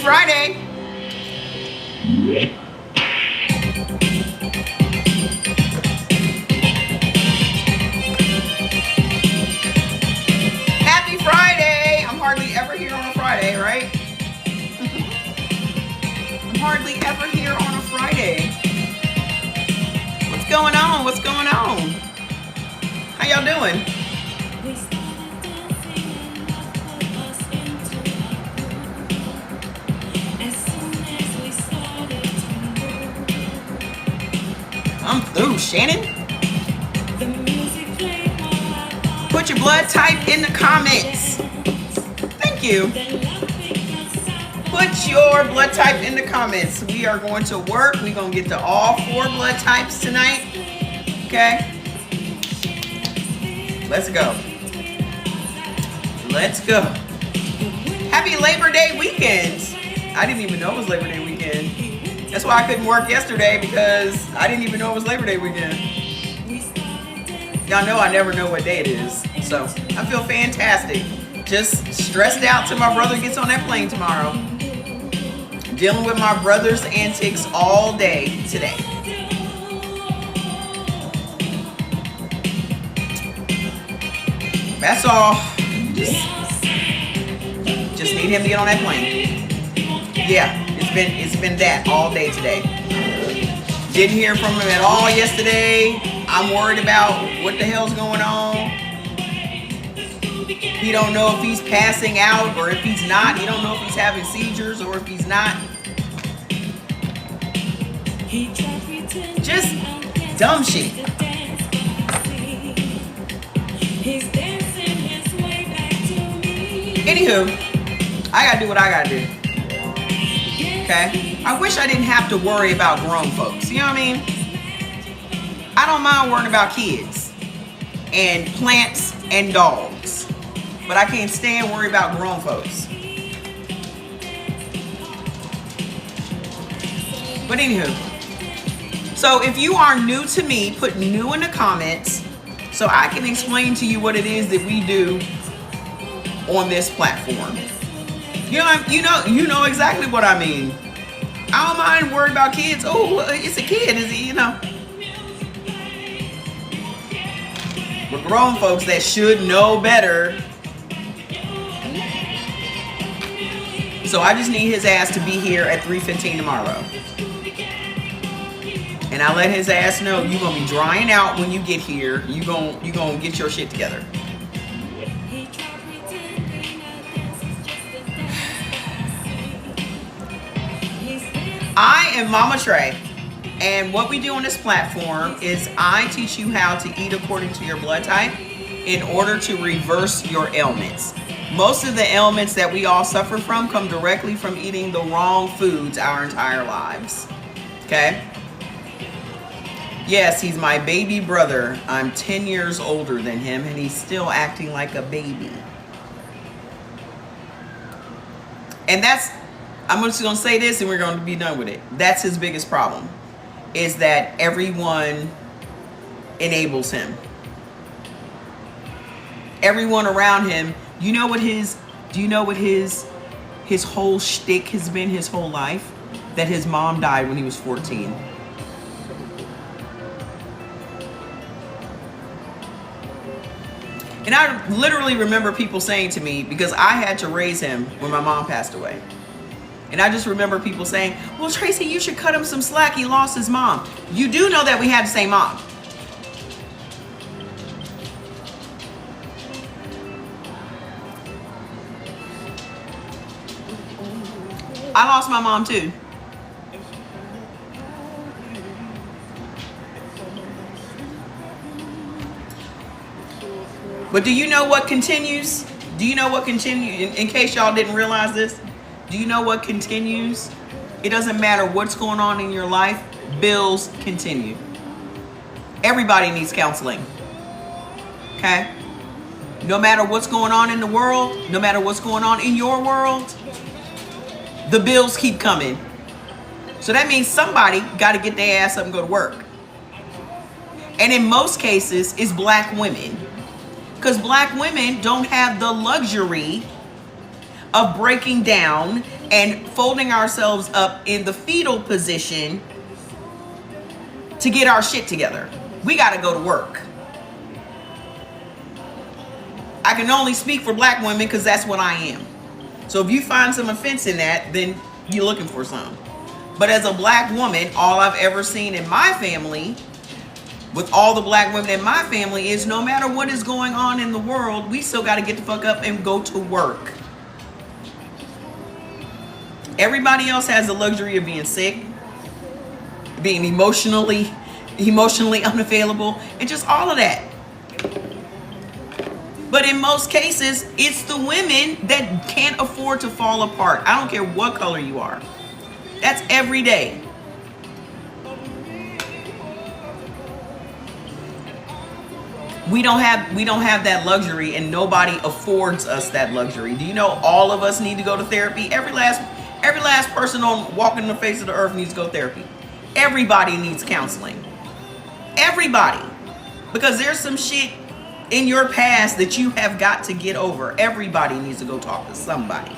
Friday. Happy Friday. I'm hardly ever here on a Friday, right? I'm hardly ever here on a Friday. What's going on? What's going on? How y'all doing? I'm through, Shannon. Put your blood type in the comments. Thank you. Put your blood type in the comments. We are going to work. We're going to get to all 4 blood types tonight. Okay? Let's go. Let's go. Happy Labor Day weekend. I didn't even know it was Labor Day weekend. That's why I couldn't work yesterday, because I didn't even know it was Labor Day weekend. Y'all know I never know what day it is. So I feel fantastic. Just stressed out till my brother gets on that plane tomorrow. Dealing with my brother's antics all day today. That's all. Just need him to get on that plane. Yeah, it's been that all day today. Didn't hear from him at all yesterday. I'm worried about what the hell's going on. He don't know if he's passing out or if he's not. He don't know if he's having seizures or if he's not. Just dumb shit. Anywho, I gotta do what I gotta do. Okay? I wish I didn't have to worry about grown folks. You know what I mean? I don't mind worrying about kids and plants and dogs, but I can't stand worry about grown folks. But anywho, so if you are new to me, put new in the comments so I can explain to you what it is that we do on this platform. You know exactly what I mean. I don't mind worrying about kids. Oh, it's a kid, is he? You know. But grown folks that should know better. So I just need his ass to be here at 3:15 tomorrow. And I let his ass know you're gonna be drying out when you get here. You gonna get your shit together. I am Mama Trey, and what we do on this platform is I teach you how to eat according to your blood type in order to reverse your ailments. Most of the ailments that we all suffer from come directly from eating the wrong foods our entire lives. Okay? Yes, he's my baby brother. I'm 10 years older than him, and he's still acting like a baby. And I'm just going to say this and we're going to be done with it. That's his biggest problem, is that everyone enables him. Everyone around him, do you know what his whole shtick has been his whole life? That his mom died when he was 14. And I literally remember people saying to me, because I had to raise him when my mom passed away. And I just remember people saying, well, Tracy, you should cut him some slack. He lost his mom. You do know that we had the same mom. I lost my mom too. But do you know what continues? Do you know what continues? In case y'all didn't realize this, do you know what continues? It doesn't matter what's going on in your life, bills continue. Everybody needs counseling. Okay? No matter what's going on in the world, no matter what's going on in your world, the bills keep coming. So that means somebody got to get their ass up and go to work. And in most cases, it's black women. Because black women don't have the luxury of breaking down and folding ourselves up in the fetal position to get our shit together. We got to go to work. I can only speak for black women because that's what I am. So if you find some offense in that, then you're looking for some. But as a black woman, all I've ever seen in my family, with all the black women in my family, is no matter what is going on in the world, we still got to get the fuck up and go to work. Everybody else has the luxury of being sick, being emotionally unavailable, and just all of that. But in most cases, it's the women that can't afford to fall apart. I don't care what color you are. That's every day. We don't have that luxury, and nobody affords us that luxury. Do you know all of us need to go to therapy? Every last person on walking the face of the earth needs to go to therapy. Everybody needs counseling. Everybody. Because there's some shit in your past that you have got to get over. Everybody needs to go talk to somebody.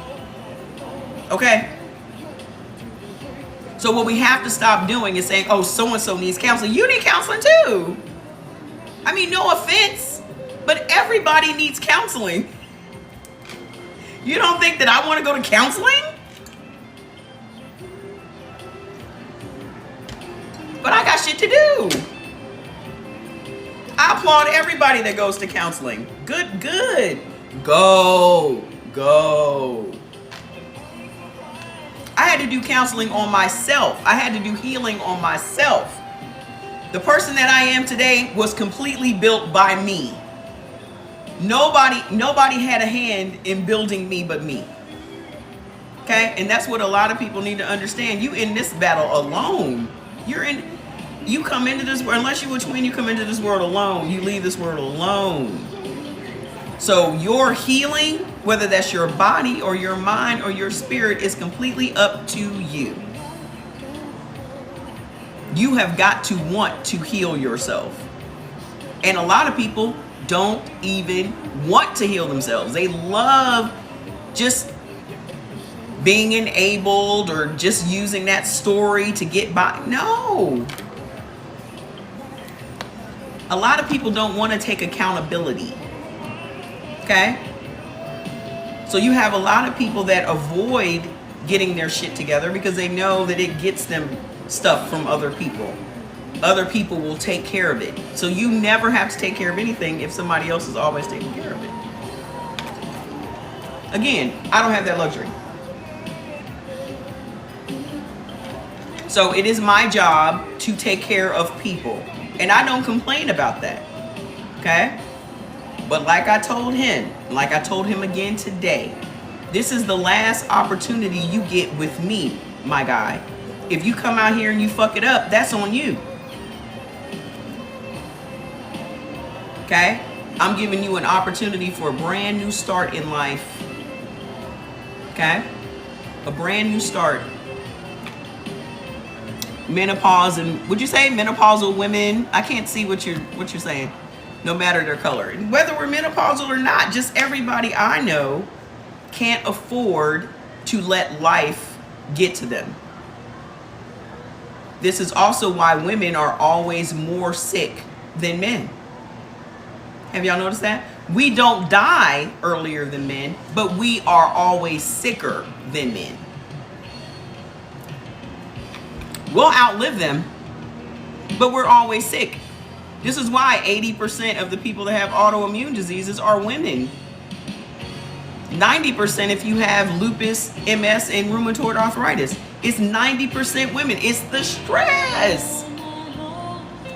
Okay? So what we have to stop doing is saying, oh, so-and-so needs counseling. You need counseling too. I mean, no offense, but everybody needs counseling. You don't think that I want to go to counseling? But I got shit to do. I applaud everybody that goes to counseling. Good. Go. I had to do counseling on myself. I had to do healing on myself. The person that I am today was completely built by me. Nobody had a hand in building me but me. Okay? And that's what a lot of people need to understand. You in this battle alone. You come into this world, unless you're a twin, you come into this world alone. You leave this world alone. So your healing, whether that's your body or your mind or your spirit, is completely up to you. You have got to want to heal yourself. And a lot of people don't even want to heal themselves. They love just being enabled or just using that story to get by. No. A lot of people don't want to take accountability. Okay? So you have a lot of people that avoid getting their shit together because they know that it gets them stuff from other people. Other people will take care of it. So you never have to take care of anything if somebody else is always taking care of it. Again, I don't have that luxury. So it is my job to take care of people. And I don't complain about that. Okay? But like I told him, like I told him again today, this is the last opportunity you get with me, my guy. If you come out here and you fuck it up, that's on you. Okay? I'm giving you an opportunity for a brand new start in life. Okay? A brand new start. Menopause, and would you say menopausal women? I can't see what you're saying. No matter their color. Whether we're menopausal or not, just everybody I know can't afford to let life get to them. This is also why women are always more sick than men. Have y'all noticed that? We don't die earlier than men, but we are always sicker than men. We'll outlive them, but we're always sick. This is why 80% of the people that have autoimmune diseases are women. 90% if you have lupus, MS, and rheumatoid arthritis. It's 90% women. It's the stress.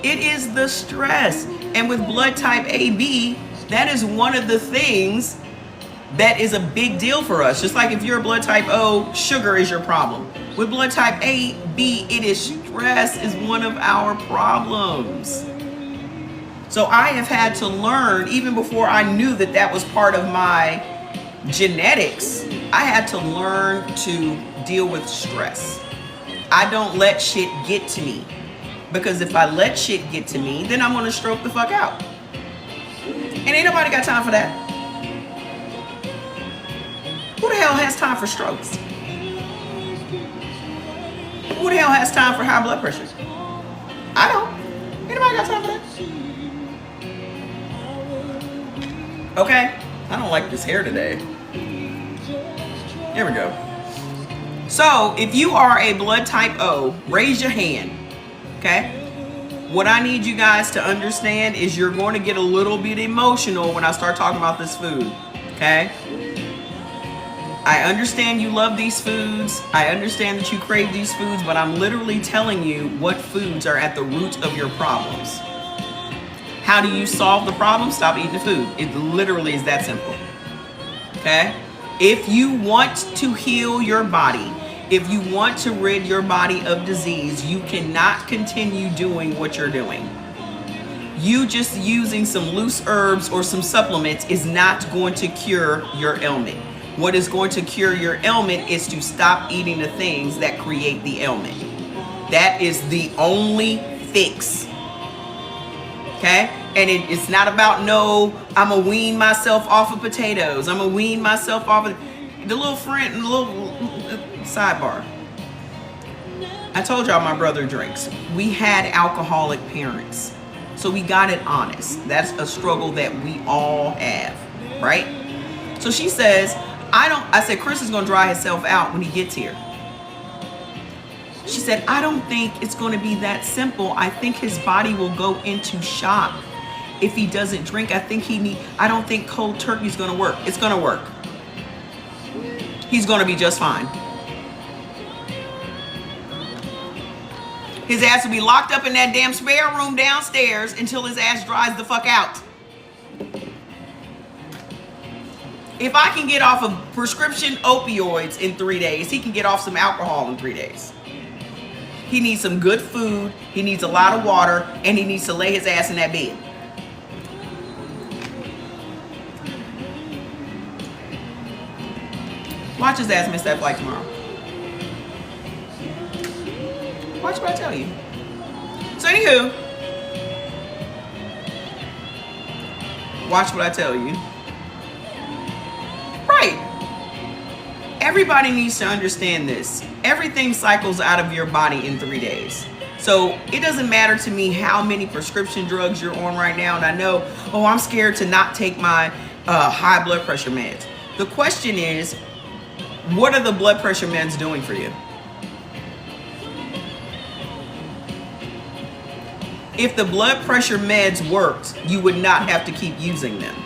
It is the stress. And with blood type AB, that is one of the things that is a big deal for us. Just like if you're a blood type O, sugar is your problem. With blood type AB, it is stress is one of our problems. So I have had to learn, even before I knew that that was part of my genetics, I had to learn to deal with stress. I don't let shit get to me. Because if I let shit get to me, then I'm gonna stroke the fuck out. And ain't nobody got time for that. Who the hell has time for strokes? Who the hell has time for high blood pressure? I don't. Anybody got time for that? Okay. I don't like this hair today. Here we go. So, if you are a blood type O, raise your hand. Okay? What I need you guys to understand is you're going to get a little bit emotional when I start talking about this food. Okay? I understand you love these foods. I understand that you crave these foods, but I'm literally telling you what foods are at the root of your problems. How do you solve the problem? Stop eating the food. It literally is that simple. Okay? If you want to heal your body, if you want to rid your body of disease, you cannot continue doing what you're doing. You just using some loose herbs or some supplements is not going to cure your ailment. What is going to cure your ailment is to stop eating the things that create the ailment. That is the only fix. Okay? And it's not about, no, I'm going to wean myself off of potatoes. I'm going to wean myself off of the little sidebar. I told y'all my brother drinks. We had alcoholic parents. So we got it honest. That's a struggle that we all have, right? So she says, I said, Chris is going to dry himself out when he gets here. She said, I don't think it's going to be that simple. I think his body will go into shock if he doesn't drink. I don't think cold turkey is going to work. It's going to work. He's going to be just fine. His ass will be locked up in that damn spare room downstairs until his ass dries the fuck out. If I can get off of prescription opioids in 3 days, he can get off some alcohol in 3 days. He needs some good food, he needs a lot of water, and he needs to lay his ass in that bed. Watch his ass miss that flight tomorrow. Watch what I tell you. So anywho, watch what I tell you. Right. Everybody needs to understand this. Everything cycles out of your body in 3 days. So it doesn't matter to me how many prescription drugs you're on right now. And I know, oh, I'm scared to not take my high blood pressure meds. The question is, what are the blood pressure meds doing for you? If the blood pressure meds worked, you would not have to keep using them.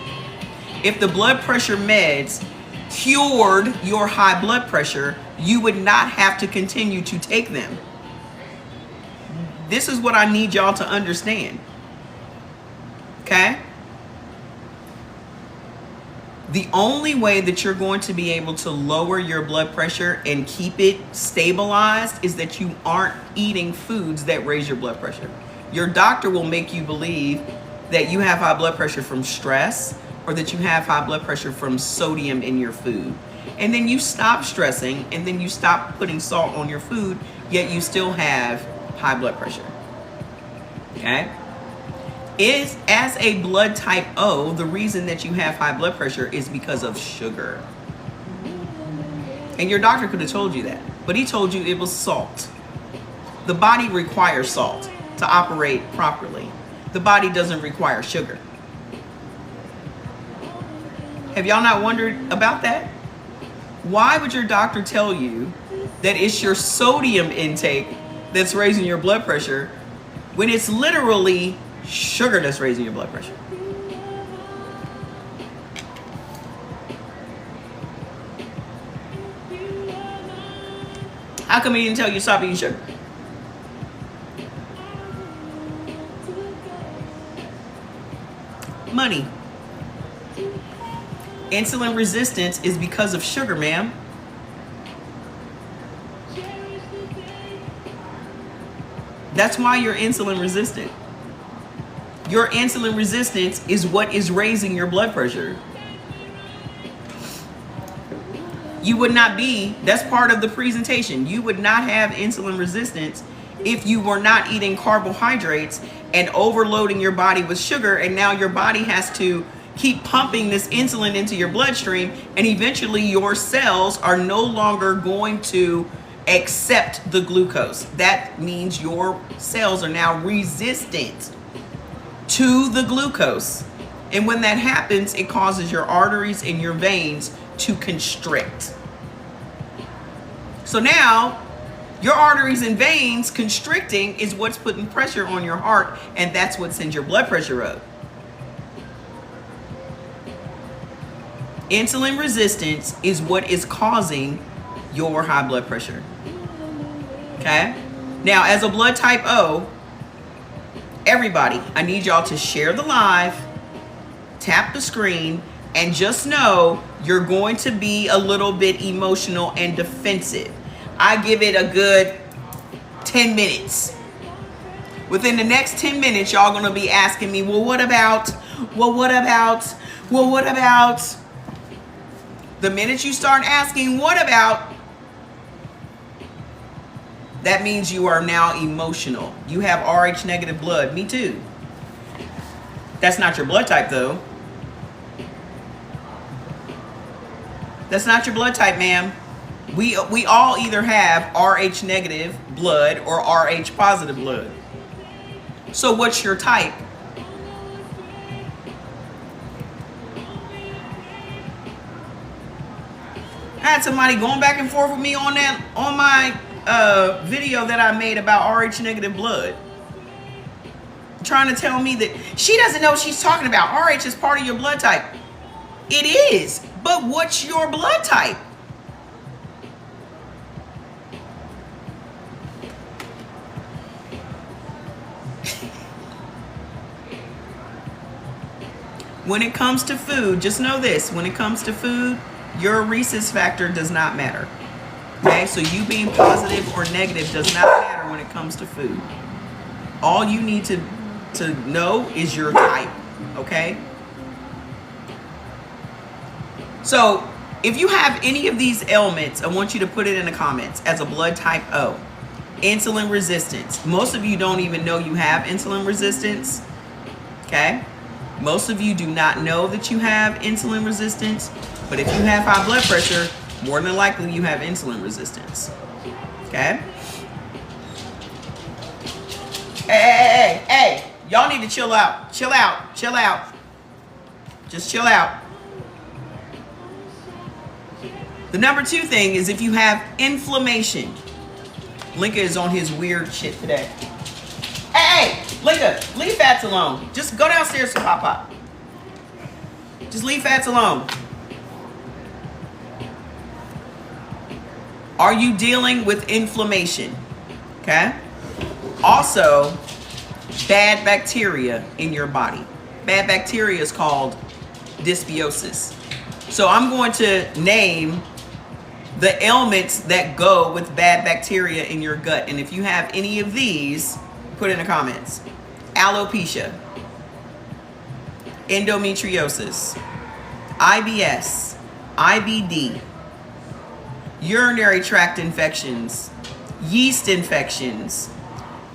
If the blood pressure meds cured your high blood pressure, you would not have to continue to take them. This is what I need y'all to understand. Okay? The only way that you're going to be able to lower your blood pressure and keep it stabilized is that you aren't eating foods that raise your blood pressure. Your doctor will make you believe that you have high blood pressure from stress or that you have high blood pressure from sodium in your food. And then you stop stressing and then you stop putting salt on your food, yet you still have high blood pressure. Okay? As a blood type O, the reason that you have high blood pressure is because of sugar. And your doctor could have told you that, but he told you it was salt. The body requires salt to operate properly. The body doesn't require sugar. Have y'all not wondered about that? Why would your doctor tell you that it's your sodium intake that's raising your blood pressure when it's literally sugar that's raising your blood pressure? How come he didn't tell you to stop eating sugar? Money. Insulin resistance is because of sugar, ma'am. That's why you're insulin resistant. Your insulin resistance is what is raising your blood pressure. You would not be, that's part of the presentation. You would not have insulin resistance if you were not eating carbohydrates and overloading your body with sugar, and now your body has to keep pumping this insulin into your bloodstream, and eventually your cells are no longer going to accept the glucose. That means your cells are now resistant to the glucose. And when that happens, it causes your arteries and your veins to constrict. So now your arteries and veins constricting is what's putting pressure on your heart, and that's what sends your blood pressure up. Insulin resistance is what is causing your high blood pressure. Okay? Now, as a blood type O, everybody, I need y'all to share the live, tap the screen, and just know you're going to be a little bit emotional and defensive. I give it a good 10 minutes. Within the next 10 minutes, y'all gonna be asking me, well, what about? The minute you start asking, what about? That means you are now emotional. You have Rh negative blood. Me too. That's not your blood type though. That's not your blood type, ma'am. We all either have Rh negative blood or Rh positive blood. So what's your type? I had somebody going back and forth with me on my video that I made about Rh negative blood, trying to tell me that she doesn't know what she's talking about. Rh is part of your blood type. It is, but what's your blood type? When it comes to food, just know this. When it comes to food, your rhesus factor does not matter. Okay? So you being positive or negative does not matter when it comes to food. All you need to know is your type. Okay? So if you have any of these ailments, I want you to put it in the comments as a blood type O. Insulin resistance. Most of you don't even know you have insulin resistance. Okay? Most of you do not know that you have insulin resistance, but if you have high blood pressure, more than likely you have insulin resistance. Okay? Hey. Y'all need to chill out. Chill out. Just chill out. The number 2 thing is if you have inflammation. Linka is on his weird shit today. Hey, Linka, leave fats alone. Just go downstairs to Pop. Just leave fats alone. Are you dealing with inflammation? Okay? Also, bad bacteria in your body. Bad bacteria is called dysbiosis. So I'm going to name the ailments that go with bad bacteria in your gut. And if you have any of these, put in the comments. Alopecia, endometriosis, IBS, IBD, urinary tract infections, yeast infections,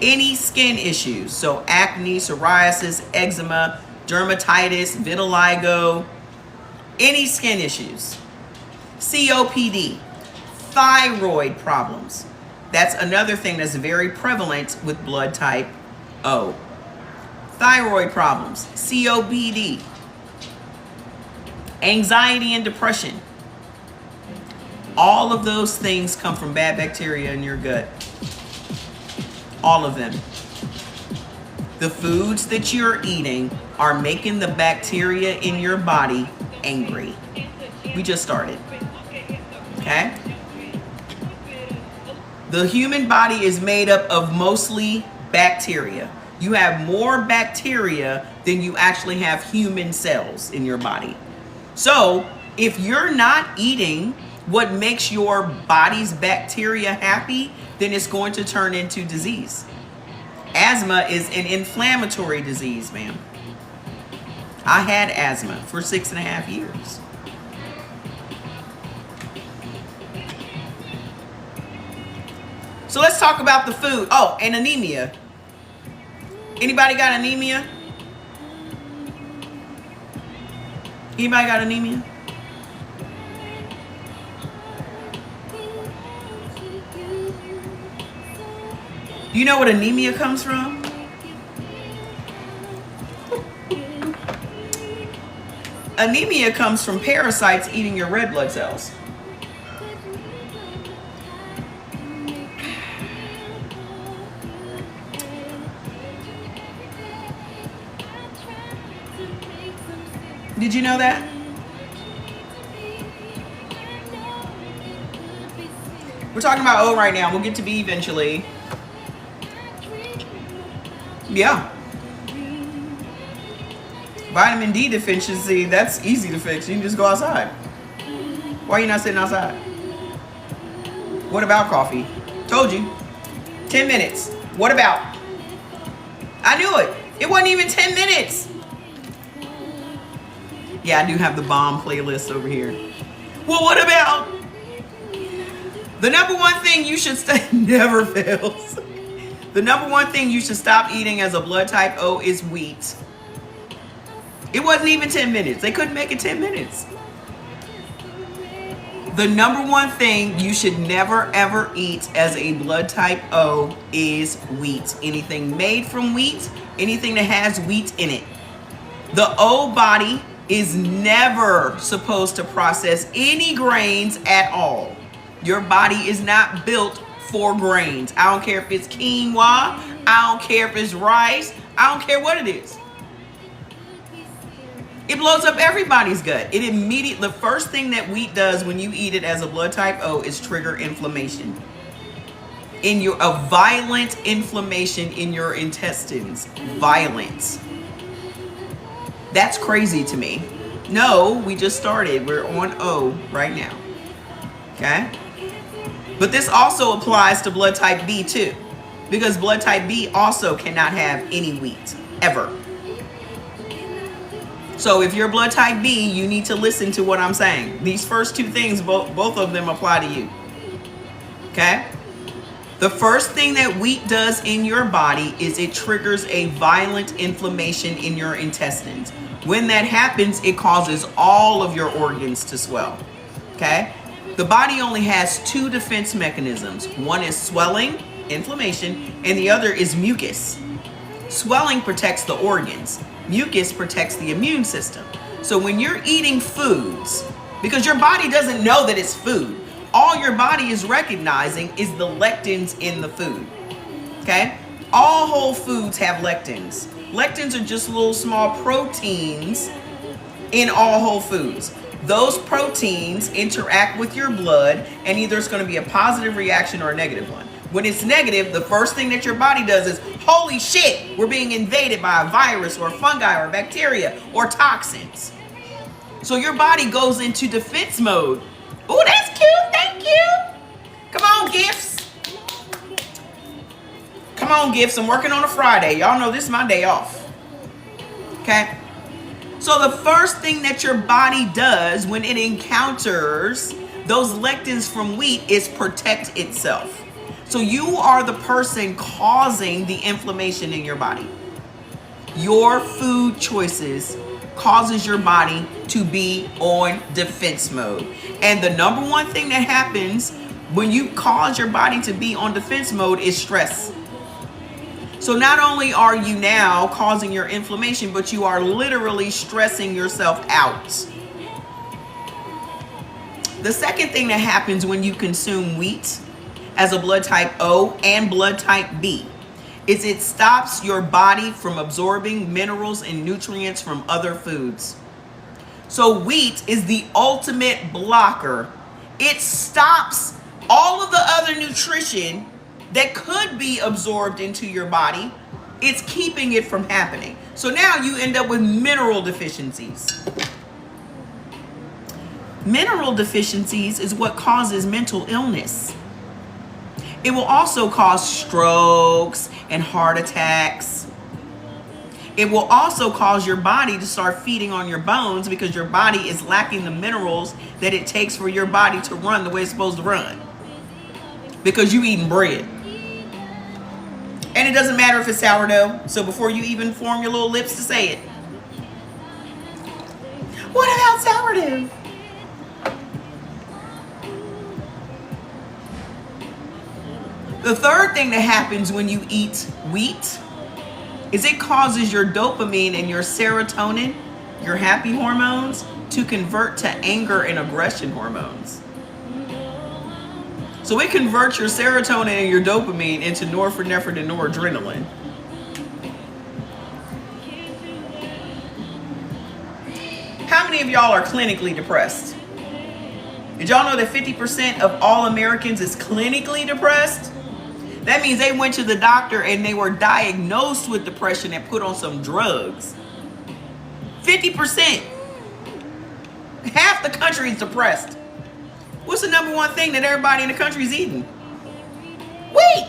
any skin issues. So acne, psoriasis, eczema, dermatitis, vitiligo, any skin issues. COPD, thyroid problems. That's another thing that's very prevalent with blood type O. Thyroid problems, COPD, anxiety and depression. All of those things come from bad bacteria in your gut. All of them. The foods that you're eating are making the bacteria in your body angry. We just started. Okay? The human body is made up of mostly bacteria. You have more bacteria than you actually have human cells in your body. So if you're not eating what makes your body's bacteria happy, then it's going to turn into disease. Asthma is an inflammatory disease, ma'am. I had asthma for 6.5 years. So let's talk about the food. Oh, and anemia. Anybody got anemia? Anybody got anemia? Do you know what anemia comes from? Anemia comes from parasites eating your red blood cells. Did you know that? We're talking about O right now. We'll get to B eventually. Yeah. Vitamin D deficiency, that's easy to fix. You can just go outside. Why are you not sitting outside? What about coffee? Told you. 10 minutes. What about? I knew it. It wasn't even 10 minutes. Yeah, I do have the bomb playlist over here. Well, what about? The number one thing you should never fails. The number one thing you should stop eating as a blood type O is wheat. It wasn't even 10 minutes. They couldn't make it 10 minutes. The number one thing you should never ever eat as a blood type O is wheat. Anything made from wheat, anything that has wheat in it. The O body is never supposed to process any grains at all. Your body is not built for grains. I don't care if it's quinoa. I don't care if it's rice. I don't care what it is. It blows up everybody's gut. The first thing that wheat does when you eat it as a blood type O is trigger inflammation. A violent inflammation in your intestines. Violent. That's crazy to me. No, we just started. We're on O right now. Okay? But this also applies to blood type B too. Because blood type B also cannot have any wheat. Ever. So if you're blood type B, you need to listen to what I'm saying. These first two things, both of them apply to you. Okay? The first thing that wheat does in your body is it triggers a violent inflammation in your intestines. When that happens, it causes all of your organs to swell. Okay? The body only has two defense mechanisms. One is swelling, inflammation, and the other is mucus. Swelling protects the organs. Mucus protects the immune system. So when you're eating foods, because your body doesn't know that it's food, all your body is recognizing is the lectins in the food. Okay? All whole foods have lectins. Lectins are just little small proteins in all whole foods. Those proteins interact with your blood, and either it's going to be a positive reaction or a negative one. When it's negative, the first thing that your body does is, holy shit, we're being invaded by a virus or fungi or bacteria or toxins. So your body goes into defense mode. Oh, that's cute. Thank you. Come on, gifts. Come on, gifts. I'm working on a Friday. Y'all know this is my day off. Okay? So the first thing that your body does when it encounters those lectins from wheat is protect itself. So you are the person causing the inflammation in your body. Your food choices causes your body to be on defense mode. And the number one thing that happens when you cause your body to be on defense mode is stress. So not only are you now causing your inflammation, but you are literally stressing yourself out. The second thing that happens when you consume wheat as a blood type O and blood type B is it stops your body from absorbing minerals and nutrients from other foods. So wheat is the ultimate blocker. It stops all of the other nutrition that could be absorbed into your body. It's keeping it from happening. So now you end up with mineral deficiencies. Mineral deficiencies is what causes mental illness. It will also cause strokes and heart attacks. It will also cause your body to start feeding on your bones because your body is lacking the minerals that it takes for your body to run the way it's supposed to run. Because you eating bread. And it doesn't matter if it's sourdough. So before you even form your little lips to say it. What about sourdough? The third thing that happens when you eat wheat is it causes your dopamine and your serotonin, your happy hormones, to convert to anger and aggression hormones. So it converts your serotonin and your dopamine into norepinephrine and noradrenaline. How many of y'all are clinically depressed? Did y'all know that 50% of all Americans is clinically depressed? That means they went to the doctor and they were diagnosed with depression and put on some drugs. 50%. Half the country is depressed. What's the number one thing that everybody in the country is eating? Wheat.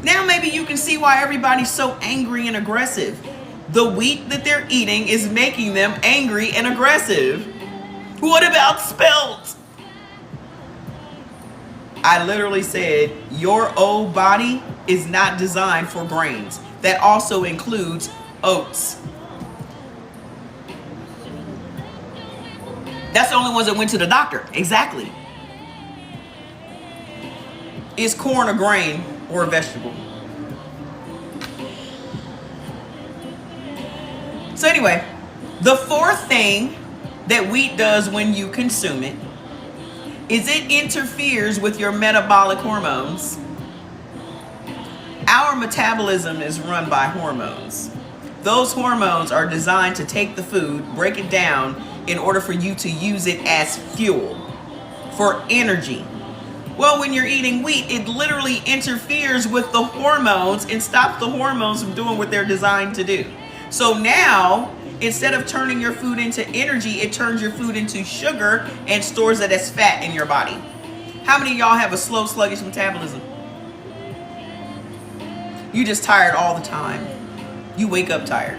Now maybe you can see why everybody's so angry and aggressive. The wheat that they're eating is making them angry and aggressive. What about spelt? I literally said, your old body is not designed for grains. That also includes oats. That's the only ones that went to the doctor. Exactly. Is corn a grain or a vegetable? So anyway, the fourth thing that wheat does when you consume it is it interferes with your metabolic hormones. Our metabolism is run by hormones. Those hormones are designed to take the food, break it down in order for you to use it as fuel for energy. Well, when you're eating wheat, it literally interferes with the hormones and stops the hormones from doing what they're designed to do. So now, instead of turning your food into energy, it turns your food into sugar and stores it as fat in your body. How many of y'all have a slow, sluggish metabolism? You just tired all the time. You wake up tired.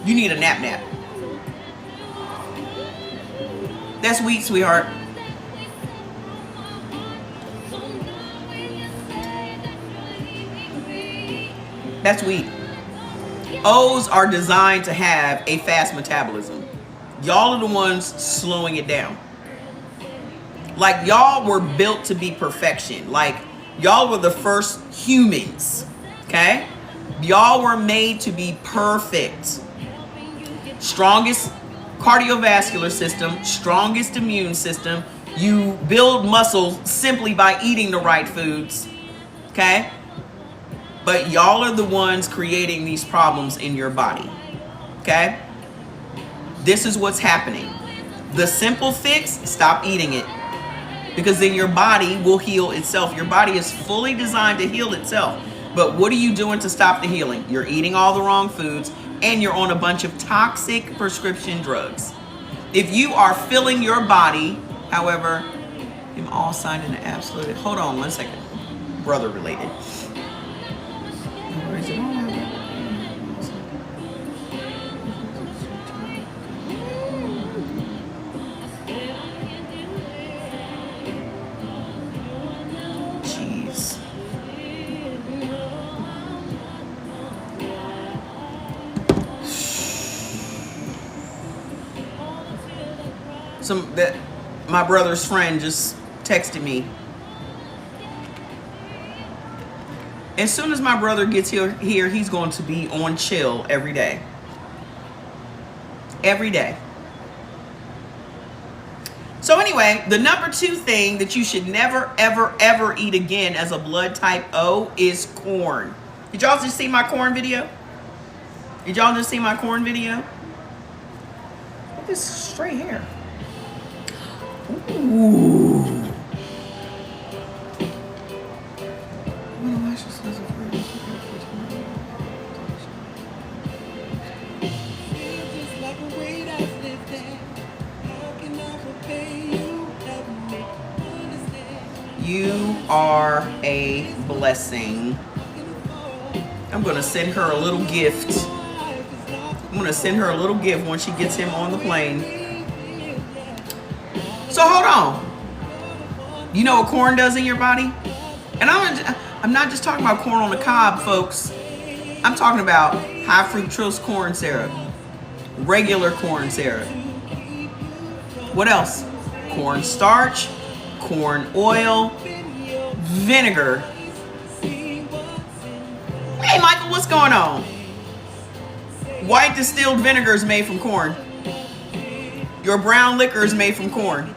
You need a nap. That's wheat, sweetheart. That's wheat. O's are designed to have a fast metabolism. Y'all are the ones slowing it down. Like, y'all were built to be perfection. Like, y'all were the first humans, okay? Y'all were made to be perfect. Strongest cardiovascular system, strongest immune system. You build muscle simply by eating the right foods, okay? But y'all are the ones creating these problems in your body, okay? This is what's happening. The simple fix, stop eating it. Because then your body will heal itself. Your body is fully designed to heal itself. But what are you doing to stop the healing? You're eating all the wrong foods and you're on a bunch of toxic prescription drugs. If you are filling your body, however, I'm all signed into absolute. Hold on 1 second. Brother related. Jeez. My brother's friend just texted me. As soon as my brother gets here, he's going to be on chill every day. Every day. So anyway, the number 2 thing that you should never, ever, ever eat again as a blood type O is corn. Did y'all just see my corn video? Did y'all just see my corn video? Look at this straight hair. Ooh. You are a blessing. I'm going to send her a little gift. I'm going to send her a little gift when she gets him on the plane. So hold on. You know what corn does in your body? And I'm not just talking about corn on the cob, folks. I'm talking about high fructose corn syrup, regular corn syrup. What else? Corn starch, corn oil, vinegar. Hey, Michael, what's going on? White distilled vinegar is made from corn. Your brown liquor is made from corn.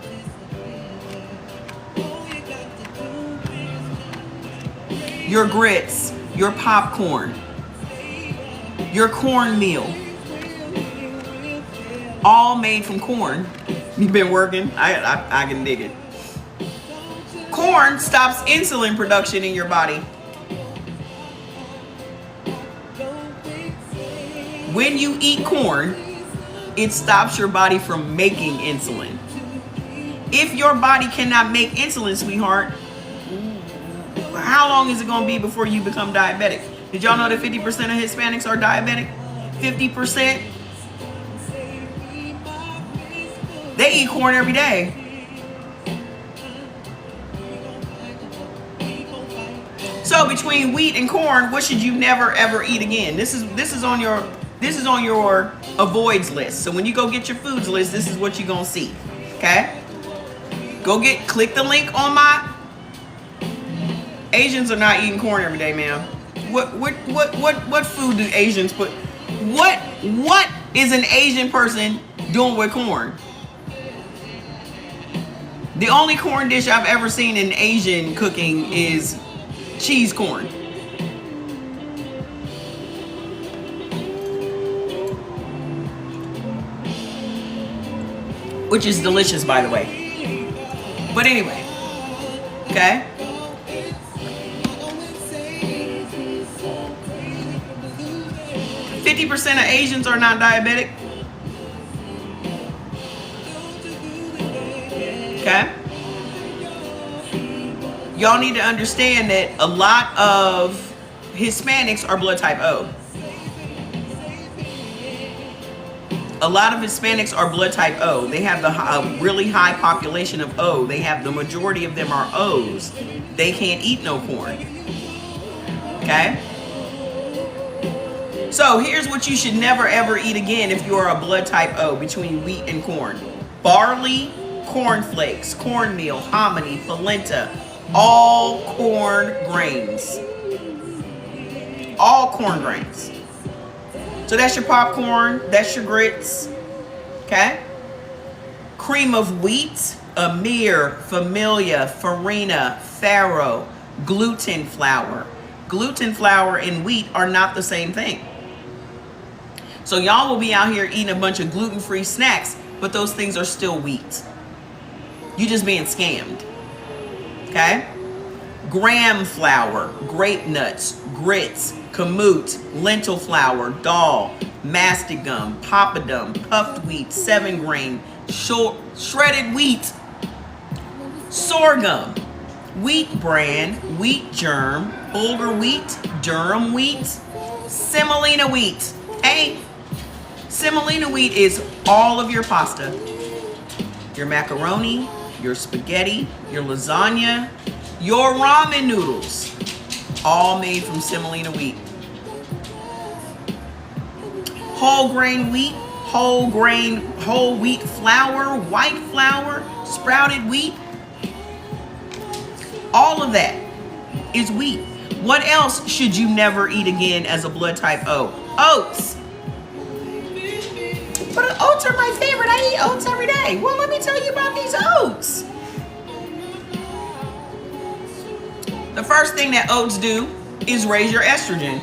Your grits, your popcorn, your cornmeal, all made from corn. You've been working? I can dig it. Corn stops insulin production in your body. When you eat corn, it stops your body from making insulin. If your body cannot make insulin, sweetheart, how long is it going to be before you become diabetic? Did y'all know that 50% of Hispanics are diabetic? 50%? They eat corn every day. So between wheat and corn, what should you never ever eat again? This is on your avoids list. So when you go get your foods list, this is what you're gonna see. Okay? Click the link on my. Asians are not eating corn every day, ma'am. What food do Asians put? What is an Asian person doing with corn? The only corn dish I've ever seen in Asian cooking is cheese corn. Which is delicious, by the way. But anyway, okay? %50 of Asians are not diabetic. Okay? Y'all need to understand that a lot of Hispanics are blood type O. A lot of Hispanics are blood type O. They have a really high population of O. The majority of them are O's. They can't eat no corn. Okay? So here's what you should never ever eat again if you are a blood type O between wheat and corn. Barley, cornflakes, cornmeal, hominy, polenta, all corn grains. All corn grains. So that's your popcorn, that's your grits. Okay? Cream of wheat, Amir, Familia, Farina, Farro, gluten flour. Gluten flour and wheat are not the same thing. So y'all will be out here eating a bunch of gluten-free snacks, but those things are still wheat. You just being scammed. Okay? Graham flour, grape nuts, grits, kamut, lentil flour, dal, mastic gum, papadum, puffed wheat, 7 grain, shredded wheat, sorghum, wheat bran, wheat germ, Bulgur wheat, Durham wheat, semolina wheat. Hey, semolina wheat is all of your pasta, your macaroni, your spaghetti, your lasagna, your ramen noodles, all made from semolina wheat. Whole grain wheat, whole wheat flour, white flour, sprouted wheat, all of that is wheat. What else should you never eat again as a blood type O? Oats. But oats are my favorite. I eat oats every day. Well, let me tell you about these oats. The first thing that oats do is raise your estrogen.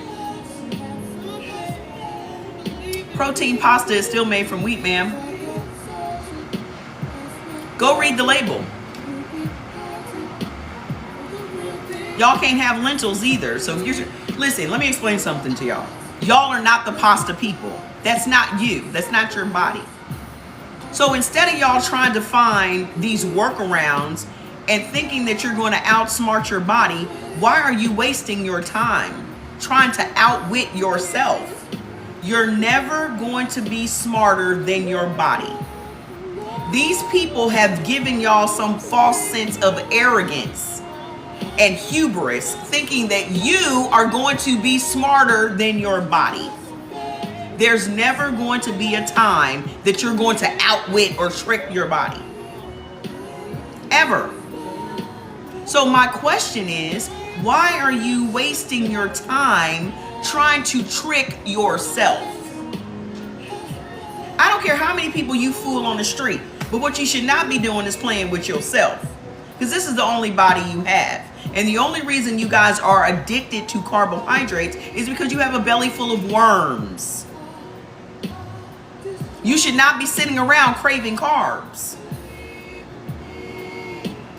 Protein pasta is still made from wheat, ma'am. Go read the label. Y'all can't have lentils either. So if you're, listen, let me explain something to y'all. Y'all are not the pasta people. That's not you. That's not your body. So instead of y'all trying to find these workarounds and thinking that you're going to outsmart your body, why are you wasting your time trying to outwit yourself? You're never going to be smarter than your body. These people have given y'all some false sense of arrogance and hubris, thinking that you are going to be smarter than your body. There's never going to be a time that you're going to outwit or trick your body. Ever. So my question is, why are you wasting your time trying to trick yourself? I don't care how many people you fool on the street, but what you should not be doing is playing with yourself. Because this is the only body you have. And the only reason you guys are addicted to carbohydrates is because you have a belly full of worms. You should not be sitting around craving carbs.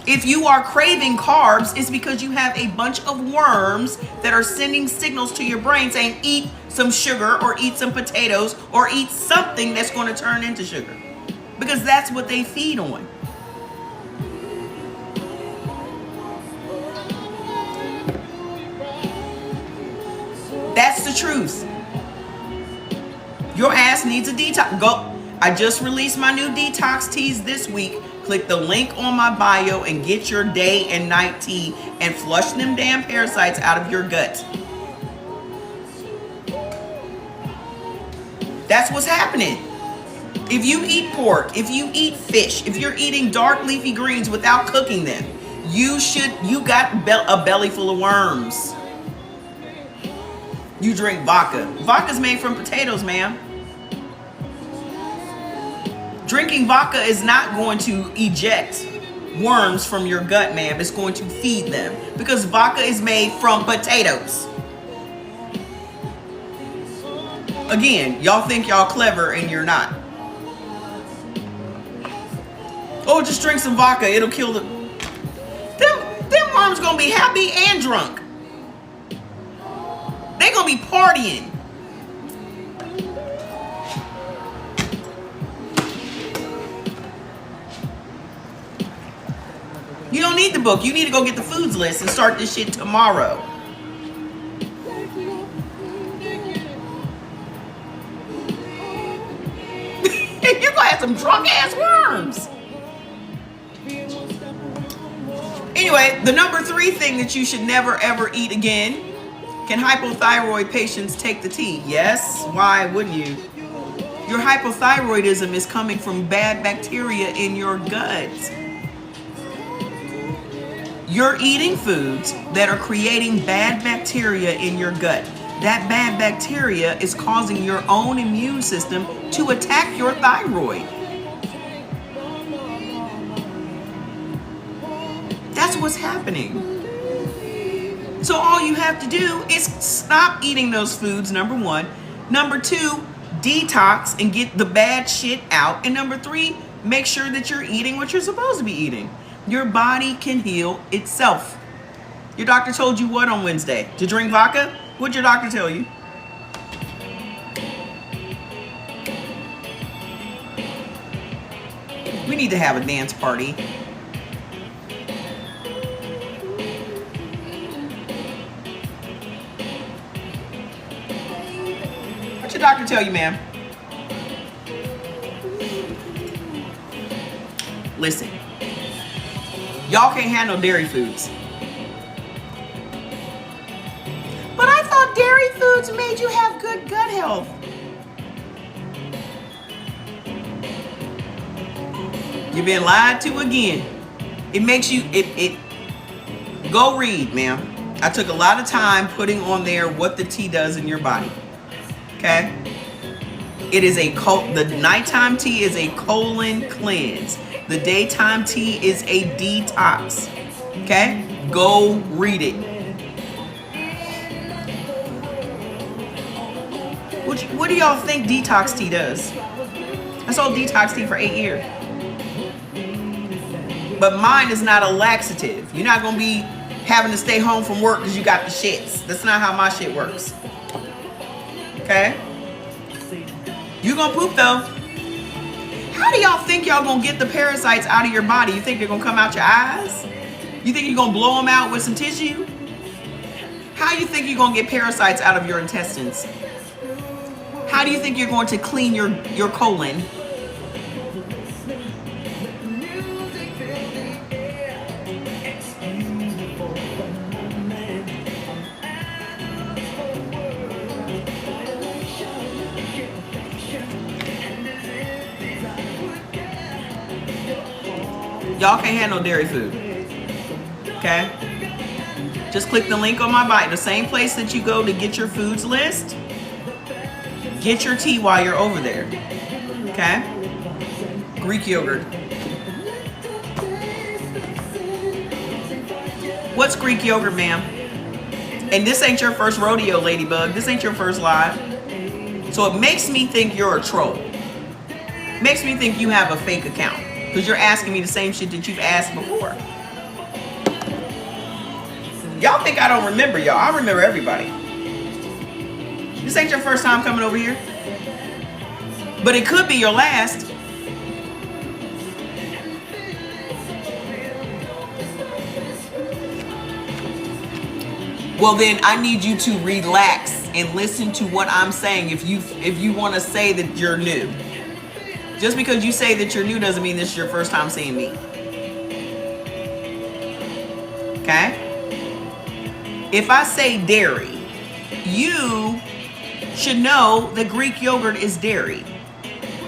If you are craving carbs, it's because you have a bunch of worms that are sending signals to your brain saying, eat some sugar or eat some potatoes or eat something that's going to turn into sugar. Because that's what they feed on. That's the truth. Your ass needs a detox. Go. I just released my new detox teas this week. Click the link on my bio and get your day and night tea and flush them damn parasites out of your gut. That's what's happening. If you eat pork, if you eat fish, if you're eating dark leafy greens without cooking them, you got a belly full of worms. You drink vodka. Vodka's made from potatoes, ma'am. Drinking vodka is not going to eject worms from your gut, ma'am. It's going to feed them because vodka is made from potatoes. Again, y'all think y'all clever and you're not. Oh, just drink some vodka. It'll kill the... Them worms gonna be happy and drunk. They gonna be partying. You don't need the book. You need to go get the foods list and start this shit tomorrow. You're gonna have some drunk ass worms. Anyway, the number 3 thing that you should never ever eat again. Can hypothyroid patients take the tea? Yes. Why wouldn't you? Your hypothyroidism is coming from bad bacteria in your gut. You're eating foods that are creating bad bacteria in your gut. That bad bacteria is causing your own immune system to attack your thyroid. That's what's happening. So all you have to do is stop eating those foods, number 1. Number 2, detox and get the bad shit out. And number 3, make sure that you're eating what you're supposed to be eating. Your body can heal itself. Your doctor told you what on Wednesday? To drink vodka? What'd your doctor tell you? We need to have a dance party. What'd your doctor tell you, ma'am? Listen. Y'all can't handle dairy foods. But I thought dairy foods made you have good gut health. You've been lied to again. It makes you, go read, ma'am. I took a lot of time putting on there what the tea does in your body. Okay? It is the nighttime tea is a colon cleanse. The daytime tea is a detox. Okay? Go read it. What do y'all think detox tea does? I sold detox tea for 8 years. But mine is not a laxative. You're not going to be having to stay home from work because you got the shits. That's not how my shit works. Okay? You're going to poop though. How do y'all think y'all gonna get the parasites out of your body? You think they're gonna come out your eyes? You think you're gonna blow them out with some tissue? How do you think you're gonna get parasites out of your intestines? How do you think you're going to clean your colon? Y'all can't handle dairy food. Okay? Just click the link on my bio. The same place that you go to get your foods list. Get your tea while you're over there. Okay? Greek yogurt. What's Greek yogurt, ma'am? And this ain't your first rodeo, Ladybug. This ain't your first live. So it makes me think you're a troll. Makes me think you have a fake account. Because you're asking me the same shit that you've asked before. Y'all think I don't remember y'all. I remember everybody. This ain't your first time coming over here. But it could be your last. Well, then I need you to relax and listen to what I'm saying if you want to say that you're new. Just because you say that you're new doesn't mean this is your first time seeing me. Okay? If I say dairy, you should know that Greek yogurt is dairy.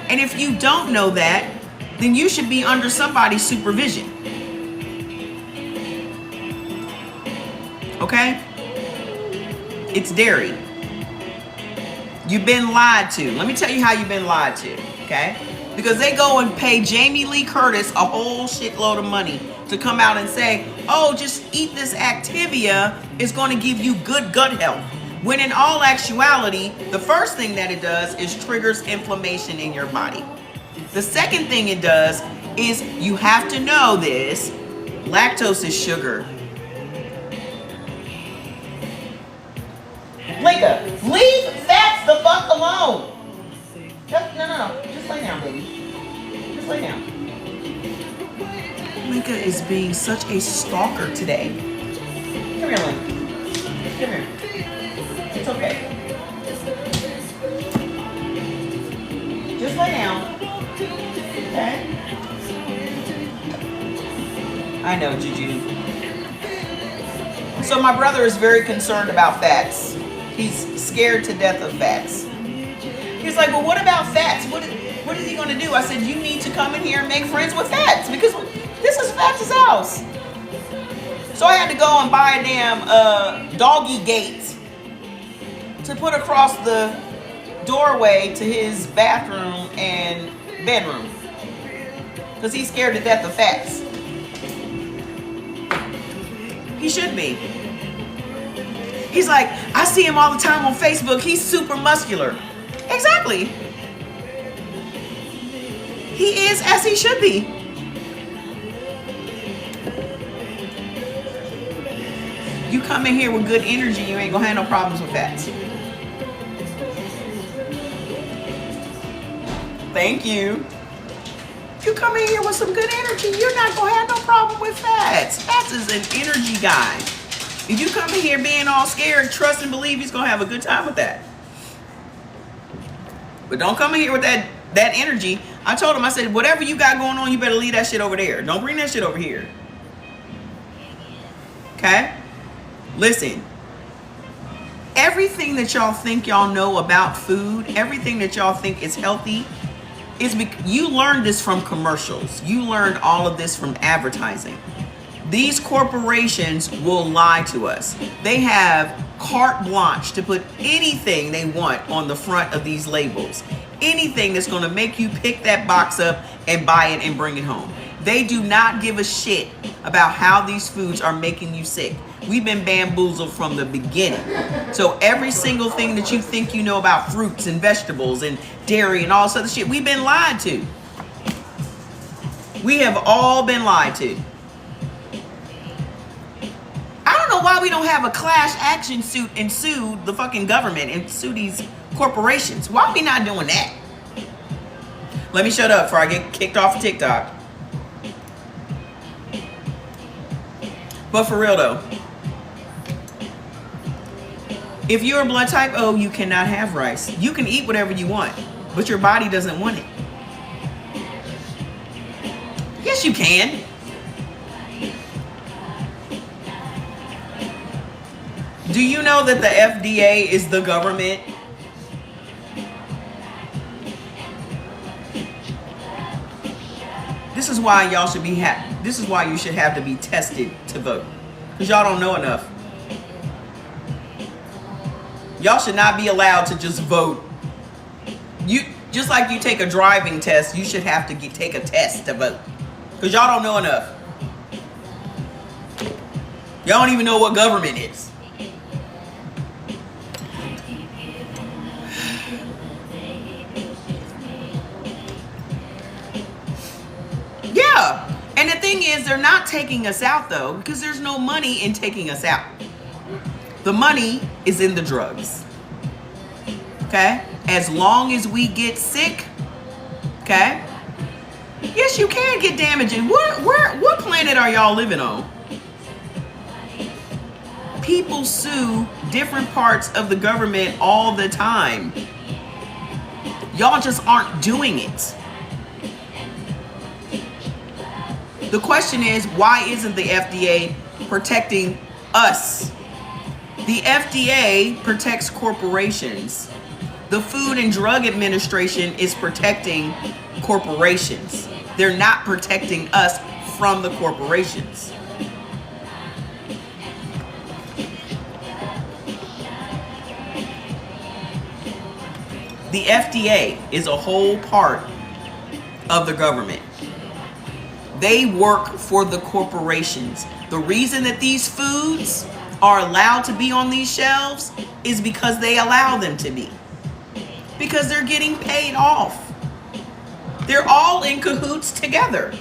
And if you don't know that, then you should be under somebody's supervision. Okay? It's dairy. You've been lied to. Let me tell you how you've been lied to, okay? Because they go and pay Jamie Lee Curtis a whole shitload of money to come out and say, oh, just eat this Activia, it's going to give you good gut health. When in all actuality, the first thing that it does is triggers inflammation in your body. The second thing it does is, you have to know this, lactose is sugar. Linka, leave fats the fuck alone. No. Just lay down, baby. Just lay down. Linka is being such a stalker today. Come here, Linka. Come here. It's okay. Just lay down. Okay? I know, Juju. So my brother is very concerned about fats. He's scared to death of fats. He's like, well, what about fats? What is he going to do? I said, you need to come in here and make friends with fats, because this is Fats' house. So I had to go and buy a damn doggy gate to put across the doorway to his bathroom and bedroom, because he's scared to death of fats. He should be. He's like, I see him all the time on Facebook. He's super muscular. Exactly. He is as he should be. You come in here with good energy, you ain't gonna have no problems with fats. Thank you. You come in here with some good energy, you're not gonna have no problem with fats. Fats is an energy guy. If you come in here being all scared, trust and believe he's gonna have a good time with that. But don't come in here with that energy. I told him, I said, whatever you got going on, you better leave that shit over there. Don't bring that shit over here. Okay? Listen. Everything that y'all think y'all know about food, everything that y'all think is healthy, you learned this from commercials. You learned all of this from advertising. These corporations will lie to us. They have carte blanche to put anything they want on the front of these labels. Anything that's going to make you pick that box up and buy it and bring it home. They do not give a shit about how these foods are making you sick. We've been bamboozled from the beginning. So every single thing that you think you know about fruits and vegetables and dairy and all this other shit, we've been lied to. We have all been lied to. I don't know why we don't have a class action suit and sue the fucking government and sue these corporations. Why are we not doing that? Let me shut up before I get kicked off of TikTok. But for real though, if you're a blood type O, you cannot have rice. You can eat whatever you want, but your body doesn't want it. Yes, you can. Do you know that the FDA is the government? This is why y'all should be this is why you should have to be tested to vote. Because y'all don't know enough. Y'all should not be allowed to just vote. You just like you take a driving test, you should have to take a test to vote. Because y'all don't know enough. Y'all don't even know what government is. Yeah. And the thing is, they're not taking us out, though, because there's no money in taking us out. The money is in the drugs. Okay? As long as we get sick, okay? Yes, you can get damaging. What planet are y'all living on? People sue different parts of the government all the time. Y'all just aren't doing it. The question is, why isn't the FDA protecting us? The FDA protects corporations. The Food and Drug Administration is protecting corporations. They're not protecting us from the corporations. The FDA is a whole part of the government. They work for the corporations. The reason that these foods are allowed to be on these shelves is because they allow them to be. Because they're getting paid off. They're all in cahoots together.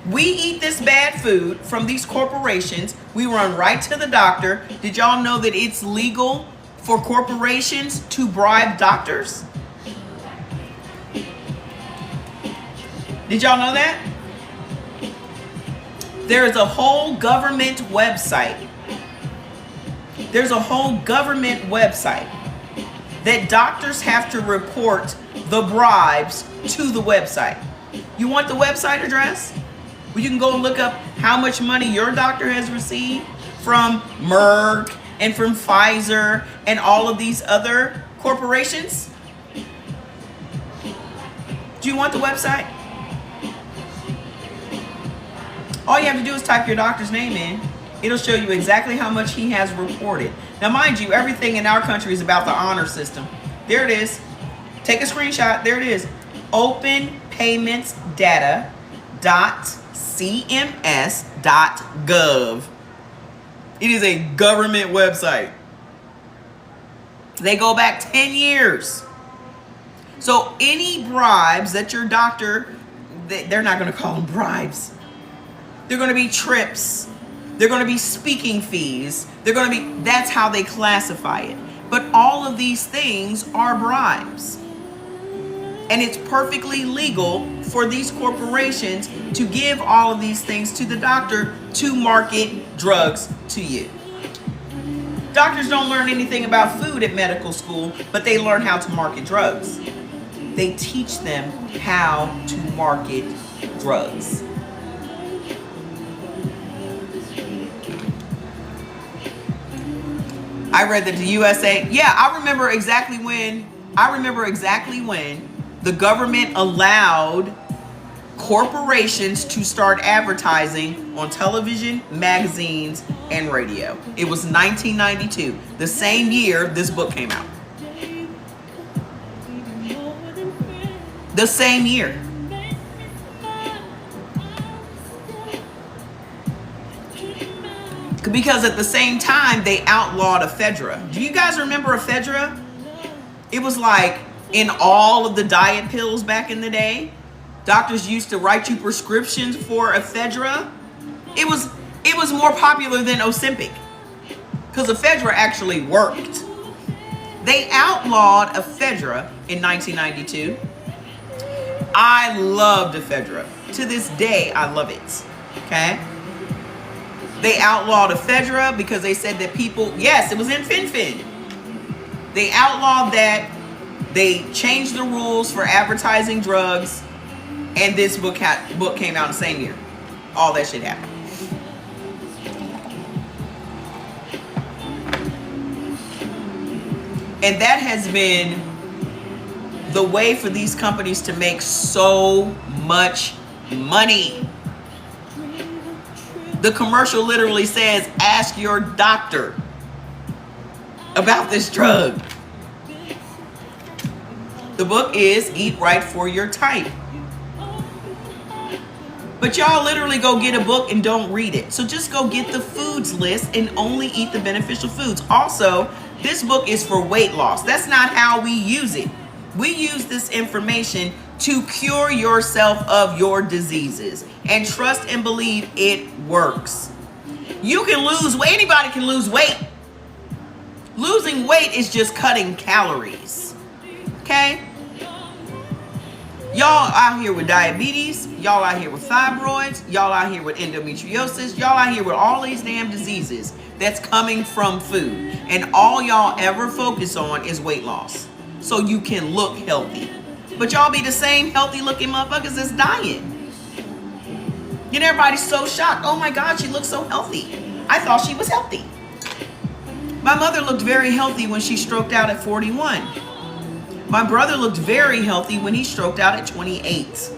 We eat this bad food from these corporations. We run right to the doctor. Did y'all know that it's legal for corporations to bribe doctors? Did y'all know that? There's a whole government website. There's a whole government website that doctors have to report the bribes to the website. You want the website address? Well, you can go and look up how much money your doctor has received from Merck and from Pfizer and all of these other corporations. Do you want the website? All you have to do is type your doctor's name in. It'll show you exactly how much he has reported. Now, mind you, everything in our country is about the honor system. There it is. Take a screenshot. There it is. openpaymentsdata.cms.gov. It is a government website. They go back 10 years. So any bribes that your doctor, they're not going to call them bribes. They're going to be trips. They're going to be speaking fees. That's how they classify it. But all of these things are bribes. And it's perfectly legal for these corporations to give all of these things to the doctor to market drugs to you. Doctors don't learn anything about food at medical school, but they learn how to market drugs. They teach them how to market drugs. I read that the USA, I remember exactly when the government allowed corporations to start advertising on television, magazines, and radio. It was 1992, the same year this book came out. The same year. Because at the same time, they outlawed ephedra. Do you guys remember ephedra? It was like in all of the diet pills back in the day. Doctors used to write you prescriptions for ephedra. It was more popular than Ozempic because ephedra actually worked. They outlawed ephedra in 1992. I loved ephedra. To this day, I love it. Okay? They outlawed ephedra because they said that people, yes, it was in fen-phen. They outlawed that. They changed the rules for advertising drugs. And this book came out the same year. All that shit happened. And that has been the way for these companies to make so much money. The commercial literally says, ask your doctor about this drug. The book is Eat Right for Your Type. But y'all literally go get a book and don't read it. So just go get the foods list and only eat the beneficial foods. Also, this book is for weight loss. That's not how we use it. We use this information to cure yourself of your diseases. And trust and believe it works. You can lose weight. Anybody can lose weight. Losing weight is just cutting calories. Okay? Y'all out here with diabetes, y'all out here with fibroids, y'all out here with endometriosis, y'all out here with all these damn diseases that's coming from food. And all y'all ever focus on is weight loss. So you can look healthy. But y'all be the same healthy looking motherfuckers that's dying. And everybody's so shocked. Oh my God, she looks so healthy. I thought she was healthy. My mother looked very healthy when she stroked out at 41. My brother looked very healthy when he stroked out at 28.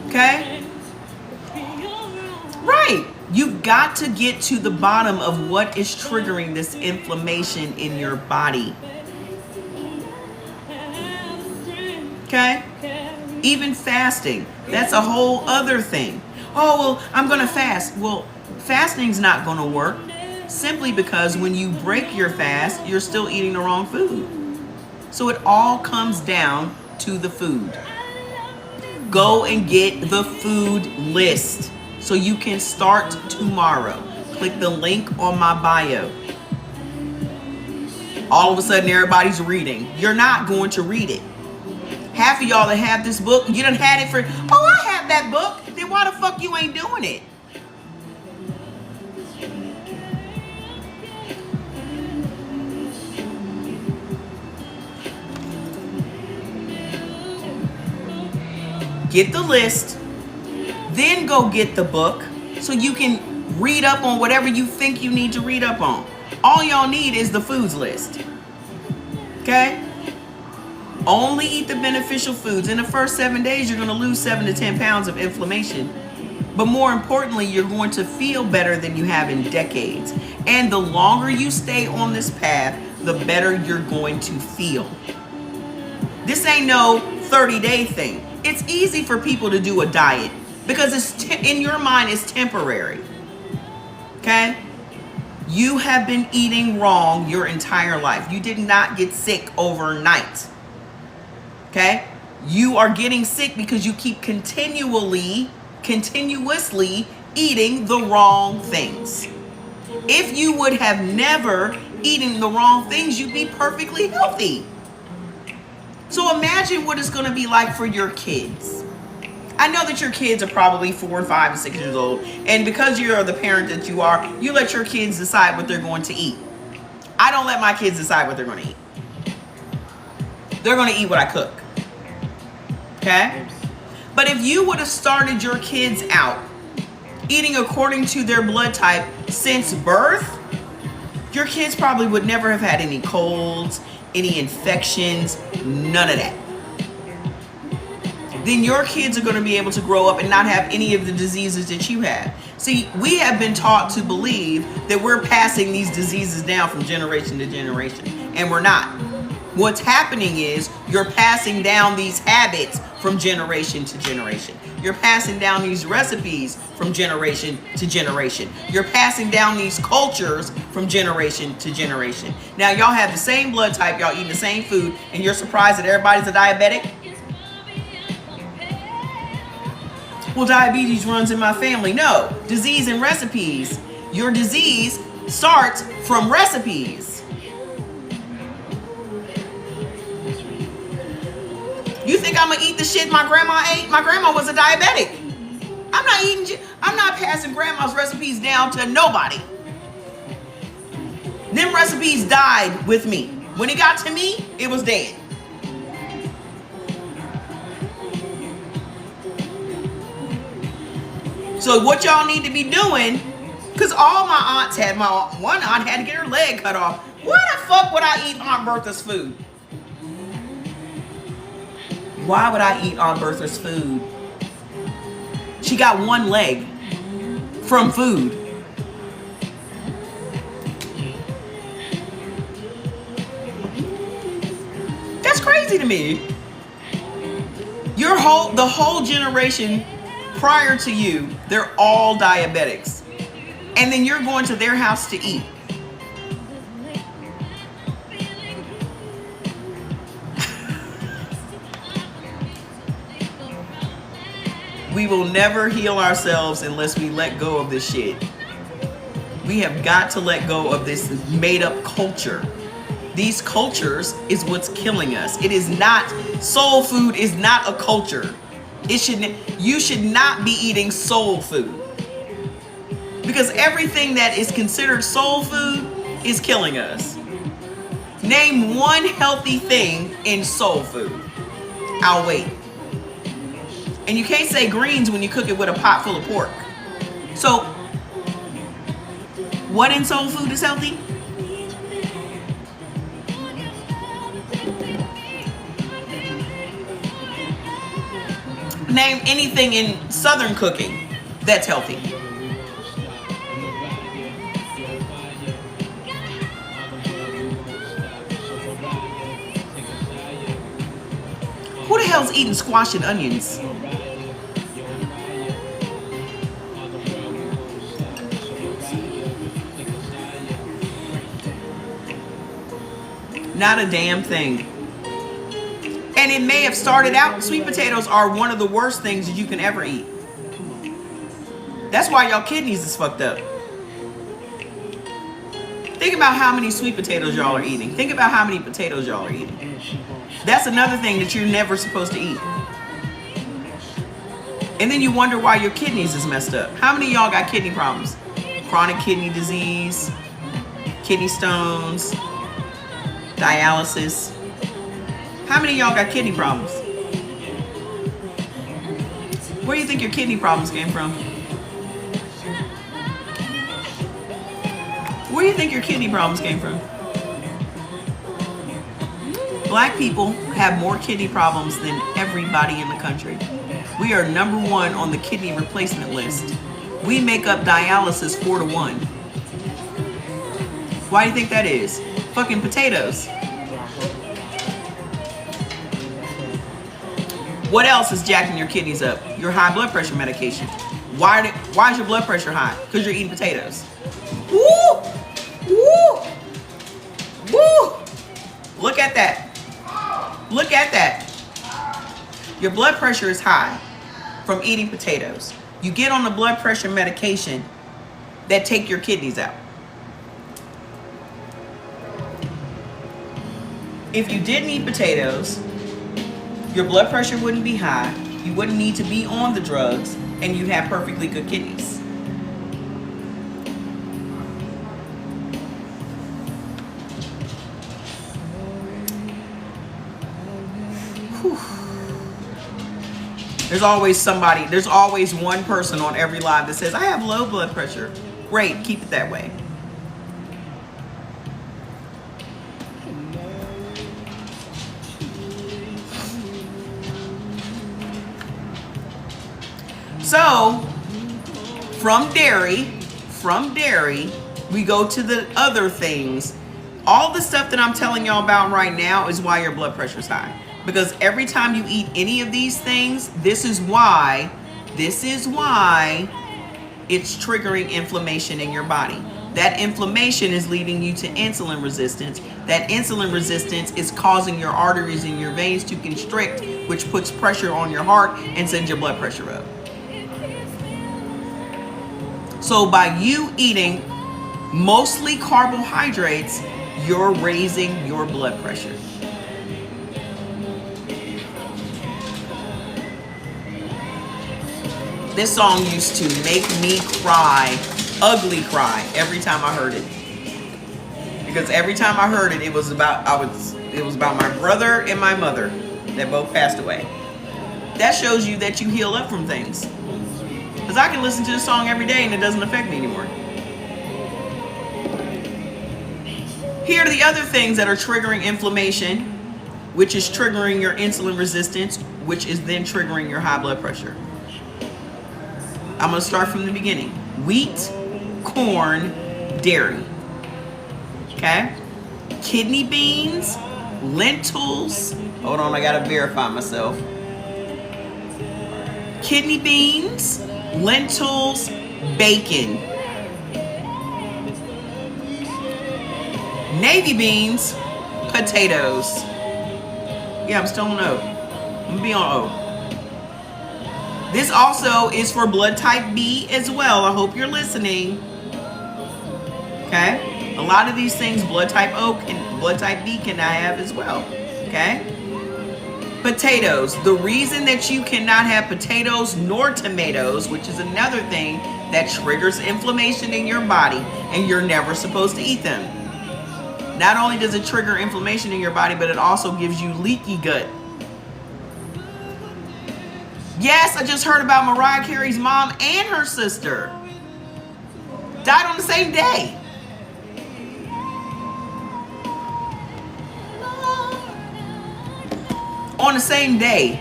Okay? Right. You've got to get to the bottom of what is triggering this inflammation in your body. Okay? Even fasting. That's a whole other thing. Oh, well, I'm going to fast. Well, fasting's not going to work. Simply because when you break your fast, you're still eating the wrong food. So it all comes down to the food. Go and get the food list so you can start tomorrow. Click the link on my bio. All of a sudden, everybody's reading. You're not going to read it. Half of y'all that have this book, you done had it for, oh, I have that book. Then why the fuck you ain't doing it? Get the list, then go get the book so you can read up on whatever you think you need to read up on. All y'all need is the foods list. Okay? Only eat the beneficial foods. In the first 7 days, you're going to lose 7 to 10 pounds of inflammation. But more importantly, you're going to feel better than you have in decades. And the longer you stay on this path, the better you're going to feel. This ain't no 30-day thing. It's easy for people to do a diet because it's in your mind it's temporary. Okay? You have been eating wrong your entire life. You did not get sick overnight. Okay? You are getting sick because you keep continuously eating the wrong things. If you would have never eaten the wrong things, you'd be perfectly healthy. So imagine what it's going to be like for your kids. I know that your kids are probably 4 and 5 and 6 years old. And because you're the parent that you are, you let your kids decide what they're going to eat. I don't let my kids decide what they're going to eat. They're going to eat what I cook. Okay? But if you would have started your kids out eating according to their blood type since birth, your kids probably would never have had any colds, any infections, none of that. Then your kids are going to be able to grow up and not have any of the diseases that you have. See, we have been taught to believe that we're passing these diseases down from generation to generation, and we're not. What's happening is you're passing down these habits from generation to generation. You're passing down these recipes from generation to generation. You're passing down these cultures from generation to generation. Now, y'all have the same blood type, y'all eating the same food, and you're surprised that everybody's a diabetic? Well, diabetes runs in my family. No, disease and recipes. Your disease starts from recipes. You think I'm gonna eat the shit my grandma ate? My grandma was a diabetic. I'm not passing grandma's recipes down to nobody. Them recipes died with me. When it got to me, it was dead. So what y'all need to be doing, because all my aunts had, one aunt had to get her leg cut off. Why the fuck would I eat Aunt Bertha's food? Why would I eat Aunt Bertha's food? She got one leg from food. That's crazy to me. The whole generation prior to you, they're all diabetics. And then you're going to their house to eat. We will never heal ourselves unless we let go of this shit. We have got to let go of this made up culture. These cultures is what's killing us. It is not, soul food is not a culture. You should not be eating soul food. Because everything that is considered soul food is killing us. Name one healthy thing in soul food. I'll wait. And you can't say greens when you cook it with a pot full of pork. So, what in soul food is healthy? Name anything in Southern cooking that's healthy. Who the hell's eating squash and onions? Not a damn thing. And it may have started out, sweet potatoes are one of the worst things that you can ever eat. That's why y'all kidneys is fucked up. Think about how many sweet potatoes y'all are eating. Think about how many potatoes y'all are eating. That's another thing that you're never supposed to eat. And then you wonder why your kidneys is messed up. How many of y'all got kidney problems? Chronic kidney disease, kidney stones, dialysis. How many of y'all got kidney problems? Where do you think your kidney problems came from? Where do you think your kidney problems came from? Black people have more kidney problems than everybody in the country. We are number one on the kidney replacement list. We make up dialysis 4-1. Why do you think that is? Fucking potatoes. What else is jacking your kidneys up? Your high blood pressure medication. Why is your blood pressure high? Because you're eating potatoes. Woo! Woo! Woo! Look at that. Look at that. Your blood pressure is high from eating potatoes. You get on the blood pressure medication that take your kidneys out. If you didn't eat potatoes, your blood pressure wouldn't be high, you wouldn't need to be on the drugs, and you'd have perfectly good kidneys. Whew. There's always one person on every live that says, I have low blood pressure. Great, keep it that way. So, from dairy, we go to the other things. All the stuff that I'm telling y'all about right now is why your blood pressure is high. Because every time you eat any of these things, this is why it's triggering inflammation in your body. That inflammation is leading you to insulin resistance. That insulin resistance is causing your arteries and your veins to constrict, which puts pressure on your heart and sends your blood pressure up. So by you eating mostly carbohydrates, you're raising your blood pressure. This song used to make me cry, ugly cry, every time I heard it. Because every time I heard it, it was about my brother and my mother that both passed away. That shows you that you heal up from things. Because I can listen to this song every day and it doesn't affect me anymore. Here are the other things that are triggering inflammation, which is triggering your insulin resistance, which is then triggering your high blood pressure. I'm going to start from the beginning. Wheat, corn, dairy. Okay? Kidney beans, lentils. Hold on, I got to verify myself. Kidney beans, lentils, bacon. Navy beans, potatoes. Yeah, I'm still on O. I'm going to be on O. This also is for blood type B as well. I hope you're listening. Okay? A lot of these things blood type O and blood type B cannot have as well. Okay? Potatoes. The reason that you cannot have potatoes nor tomatoes, which is another thing that triggers inflammation in your body, and you're never supposed to eat them. Not only does it trigger inflammation in your body, but it also gives you leaky gut. Yes, I just heard about Mariah Carey's mom and her sister. Died on the same day. On the same day.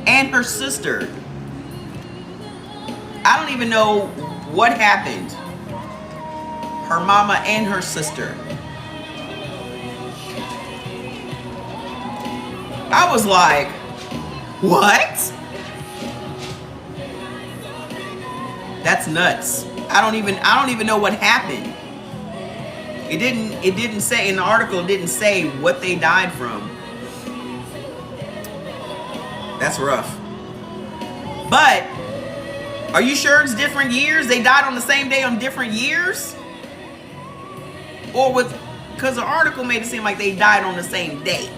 And her sister. I don't even know what happened. Her mama and her sister. I was like, what? That's nuts. I don't even know what happened. It didn't say in the article, it didn't say what they died from. That's rough. But are you sure it's different years? They died on the same day on different years? Or because the article made it seem like they died on the same day.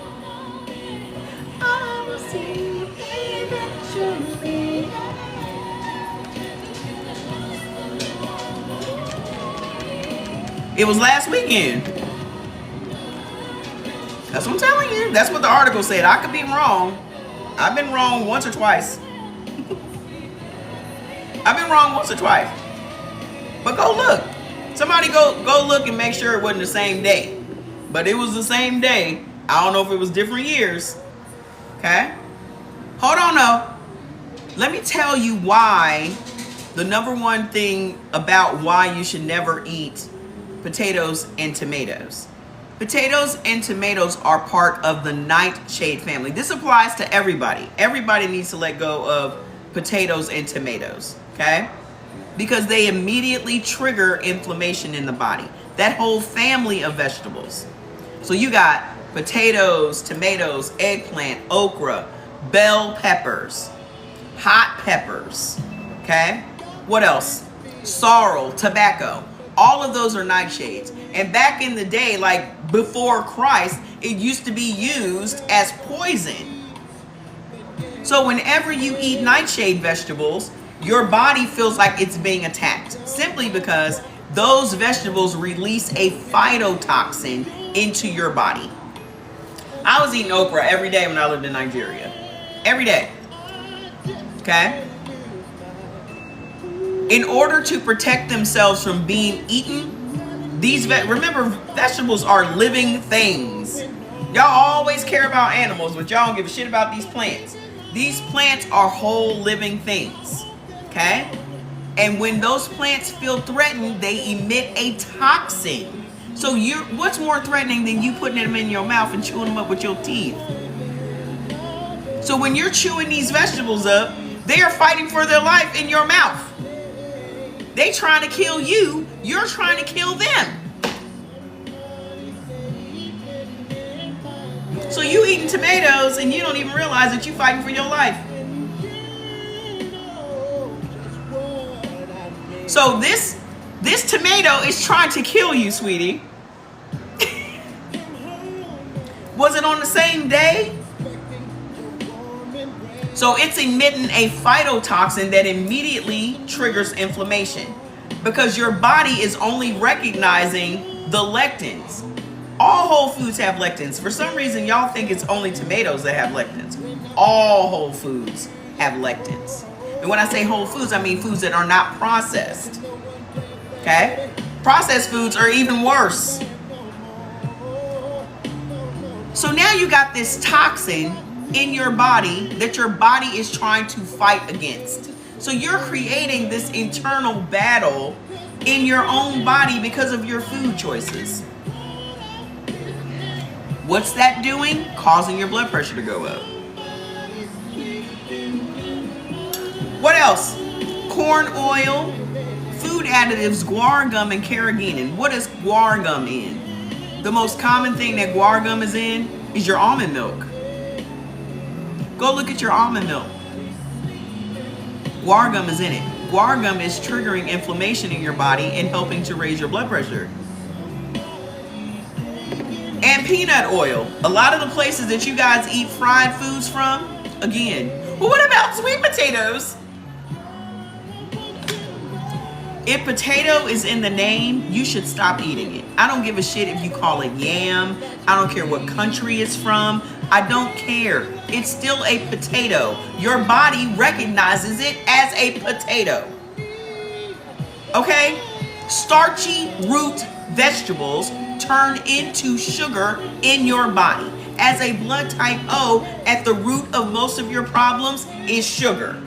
It was last weekend. That's what I'm telling you. That's what the article said. I could be wrong. I've been wrong once or twice. I've been wrong once or twice. But go look. Somebody go look and make sure it wasn't the same day. But it was the same day. I don't know if it was different years. Okay? Hold on though. Let me tell you why. The number one thing about why you should never eat potatoes and tomatoes. Potatoes and tomatoes are part of the nightshade family. This applies to everybody. Everybody needs to let go of potatoes and tomatoes, okay? Because they immediately trigger inflammation in the body. That whole family of vegetables. So you got potatoes, tomatoes, eggplant, okra, bell peppers, hot peppers, okay? What else? Sorrel, tobacco. All of those are nightshades. And back in the day, like before Christ, it used to be used as poison. So whenever you eat nightshade vegetables, your body feels like it's being attacked. Simply because those vegetables release a phytotoxin into your body. I was eating okra every day when I lived in Nigeria. Every day. Okay? In order to protect themselves from being eaten, remember, vegetables are living things. Y'all always care about animals, but y'all don't give a shit about these plants. These plants are whole living things. Okay? And when those plants feel threatened, they emit a toxin. So what's more threatening than you putting them in your mouth and chewing them up with your teeth? So when you're chewing these vegetables up, they are fighting for their life in your mouth. They trying to kill you. You're trying to kill them. So you eating tomatoes and you don't even realize that you're fighting for your life. So this tomato is trying to kill you, sweetie. Was it on the same day? So it's emitting a phytotoxin that immediately triggers inflammation because your body is only recognizing the lectins. All whole foods have lectins. For some reason, y'all think it's only tomatoes that have lectins. All whole foods have lectins. And when I say whole foods, I mean foods that are not processed. Okay? Processed foods are even worse. So now you got this toxin in your body that your body is trying to fight against. So you're creating this internal battle in your own body because of your food choices. What's that doing? Causing your blood pressure to go up. What else? Corn oil, food additives, guar gum, and carrageenan. What is guar gum in? The most common thing that guar gum is in is your almond milk. Go look at your almond milk. Guar gum is in it. Guar gum is triggering inflammation in your body and helping to raise your blood pressure. And peanut oil. A lot of the places that you guys eat fried foods from, again, well, what about sweet potatoes? If potato is in the name, you should stop eating it. I don't give a shit if you call it yam. I don't care what country it's from. I don't care. It's still a potato. Your body recognizes it as a potato. Okay? Starchy root vegetables turn into sugar in your body. As a blood type O, at the root of most of your problems is sugar.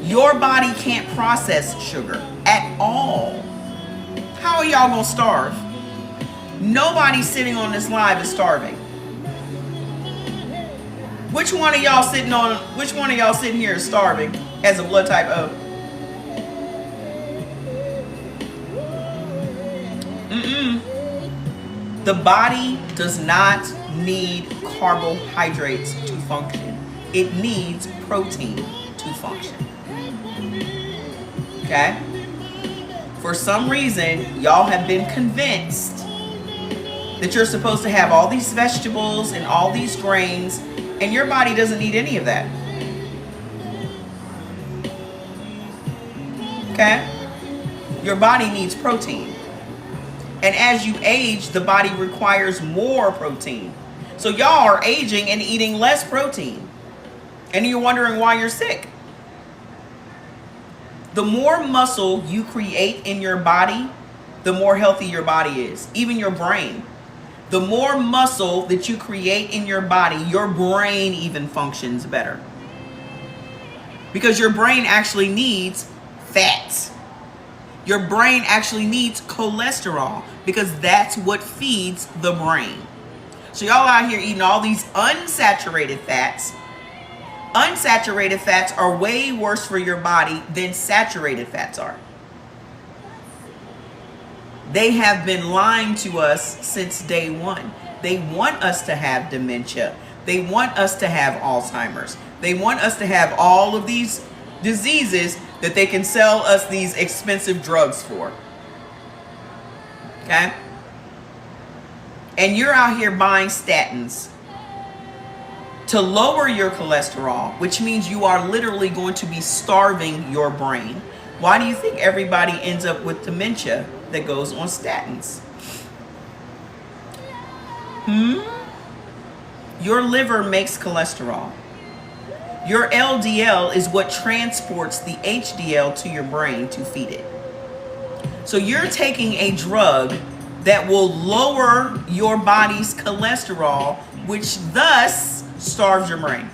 Your body can't process sugar at all. How are y'all gonna starve? Nobody sitting on this live is starving. Which one of y'all sitting here is starving as a blood type O? The body does not need carbohydrates to function. It needs protein to function. Okay? For some reason, y'all have been convinced that you're supposed to have all these vegetables and all these grains, and your body doesn't need any of that. Okay? Your body needs protein. And as you age, the body requires more protein. So y'all are aging and eating less protein. And you're wondering why you're sick. The more muscle you create in your body, the more healthy your body is. Even your brain. The more muscle that you create in your body, your brain even functions better. Because your brain actually needs fats. Your brain actually needs cholesterol because that's what feeds the brain. So y'all out here eating all these unsaturated fats. Unsaturated fats are way worse for your body than saturated fats are. They have been lying to us since day one. They want us to have dementia. They want us to have Alzheimer's. They want us to have all of these diseases that they can sell us these expensive drugs for. Okay? And you're out here buying statins to lower your cholesterol, which means you are literally going to be starving your brain. Why do you think everybody ends up with dementia that goes on statins? Your liver makes cholesterol. Your LDL is what transports the HDL to your brain to feed it. So you're taking a drug that will lower your body's cholesterol, which thus starves your brain.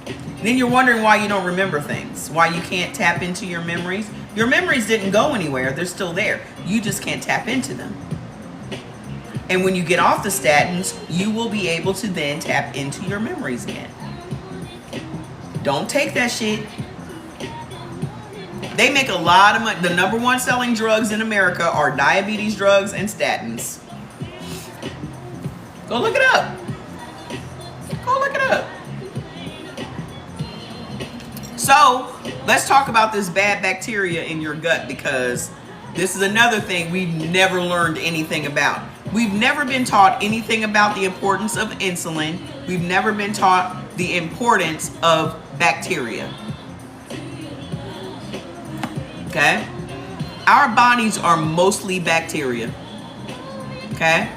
And then you're wondering why you don't remember things, why you can't tap into your memories. Your memories didn't go anywhere. They're still there. You just can't tap into them. And when you get off the statins, you will be able to then tap into your memories again. Don't take that shit. They make a lot of money. The number one selling drugs in America are diabetes drugs and statins. Go look it up. Go look it up. So let's talk about this bad bacteria in your gut, because this is another thing we've never learned anything about. We've never been taught anything about the importance of insulin. We've never been taught the importance of bacteria. Okay? Our bodies are mostly bacteria. Okay?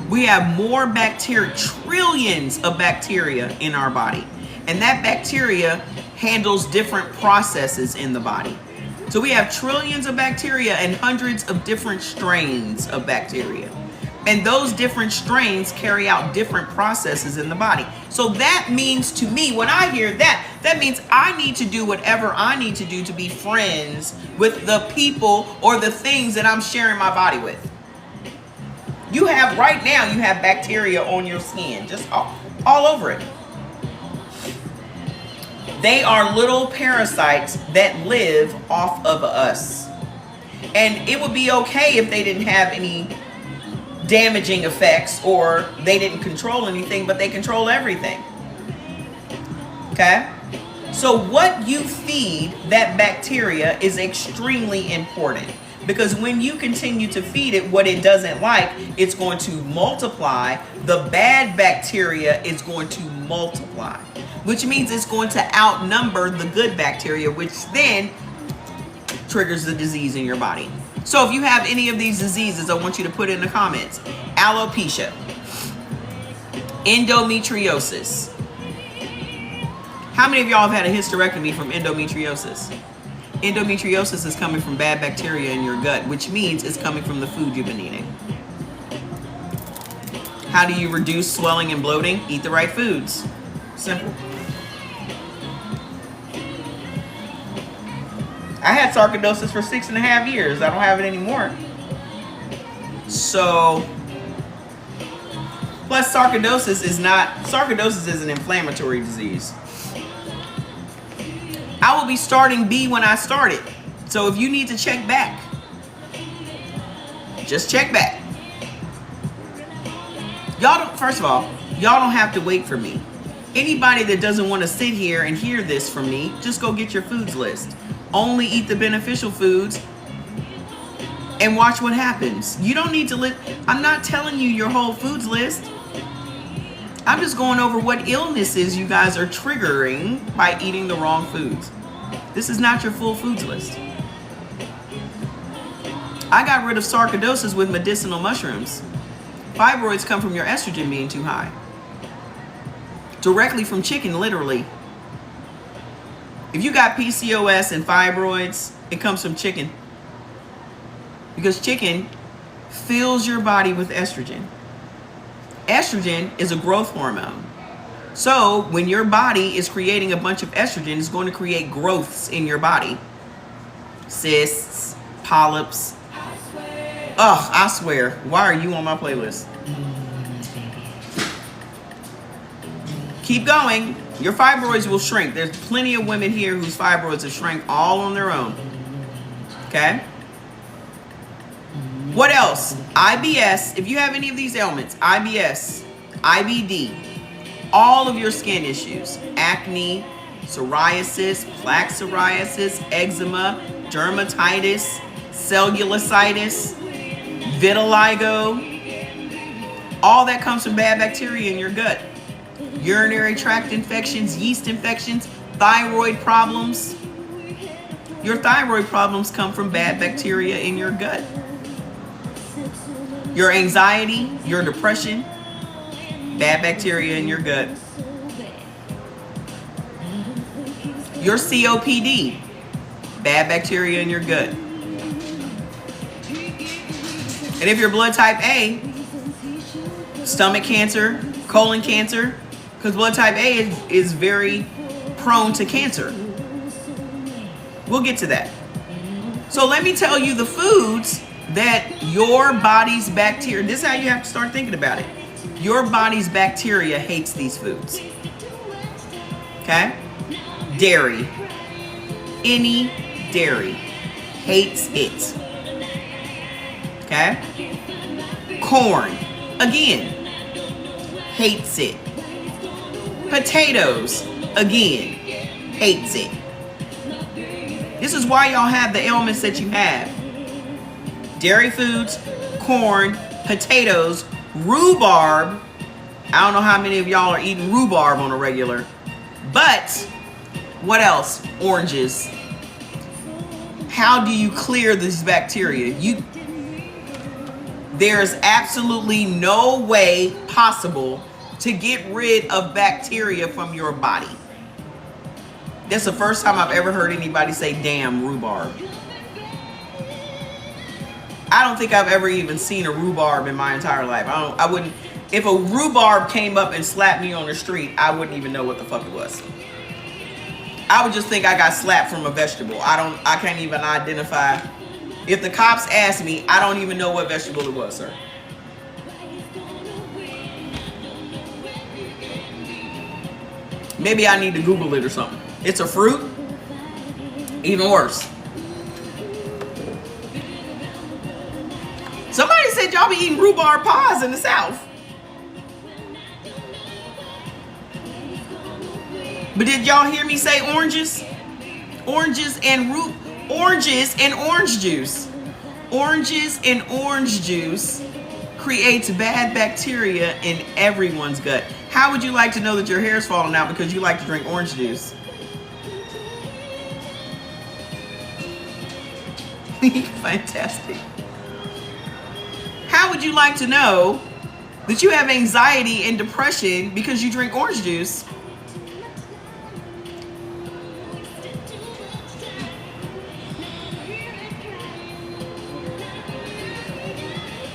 We have more bacteria, trillions of bacteria in our body. And that bacteria handles different processes in the body. So we have trillions of bacteria and hundreds of different strains of bacteria. And those different strains carry out different processes in the body. So that means to me, when I hear that, that means I need to do whatever I need to do to be friends with the people or the things that I'm sharing my body with. You have, right now, you have bacteria on your skin, just all over it. They are little parasites that live off of us. And it would be okay if they didn't have any damaging effects or they didn't control anything, but they control everything. Okay? So what you feed that bacteria is extremely important, because when you continue to feed it what it doesn't like, it's going to multiply. The bad bacteria is going to multiply, which means it's going to outnumber the good bacteria, which then triggers the disease in your body. So if you have any of these diseases, I want you to put it in the comments. Alopecia, endometriosis. How many of y'all have had a hysterectomy from endometriosis? Endometriosis is coming from bad bacteria in your gut, which means it's coming from the food you've been eating. How do you reduce swelling and bloating? Eat the right foods. Simple. I had sarcoidosis for 6.5 years. I don't have it anymore. So, plus sarcoidosis is an inflammatory disease. I will be starting B when I started. So if you need to check back, just check back. First of all, y'all don't have to wait for me. Anybody that doesn't want to sit here and hear this from me, just go get your foods list. Only eat the beneficial foods and watch what happens. You don't need to I'm not telling you your whole foods list. I'm just going over what illnesses you guys are triggering by eating the wrong foods. This is not your full foods list. I got rid of sarcoidosis with medicinal mushrooms. Fibroids come from your estrogen being too high. Directly from chicken, literally. If you got PCOS and fibroids, it comes from chicken. Because chicken fills your body with estrogen. Estrogen is a growth hormone. So when your body is creating a bunch of estrogen, it's going to create growths in your body. Cysts, polyps. Ugh, I swear. Why are you on my playlist? Keep going. Your fibroids will shrink. There's plenty of women here whose fibroids have shrank all on their own. Okay? What else? IBS. If you have any of these ailments, IBS, IBD, all of your skin issues, acne, psoriasis, plaque psoriasis, eczema, dermatitis, cellulitis, vitiligo, all that comes from bad bacteria in your gut. Urinary tract infections, yeast infections, thyroid problems. Your thyroid problems come from bad bacteria in your gut. Your anxiety, your depression, bad bacteria in your gut. Your COPD, bad bacteria in your gut. And if you're blood type A, stomach cancer, colon cancer, because blood type A is very prone to cancer. We'll get to that. So let me tell you the foods that your body's bacteria, this is how you have to start thinking about it. Your body's bacteria hates these foods. Okay? Dairy. Any dairy. Hates it. Okay? Corn. Again. Hates it. Potatoes, again, hates it. This is why y'all have the ailments that you have. Dairy foods, corn, potatoes, rhubarb. I don't know how many of y'all are eating rhubarb on a regular. But, what else? Oranges. How do you clear this bacteria? There's absolutely no way possible to get rid of bacteria from your body. That's the first time I've ever heard anybody say damn rhubarb. I don't think I've ever even seen a rhubarb in my entire life. I wouldn't, if a rhubarb came up and slapped me on the street, I wouldn't even know what the fuck it was. I would just think I got slapped from a vegetable. I can't even identify. If the cops ask me, I don't even know what vegetable it was, sir. Maybe I need to Google it or something. It's a fruit? Even worse. Somebody said y'all be eating rhubarb pies in the South. But did y'all hear me say oranges? Oranges and orange juice. Oranges and orange juice creates bad bacteria in everyone's gut. How would you like to know that your hair is falling out because you like to drink orange juice? Fantastic. How would you like to know that you have anxiety and depression because you drink orange juice?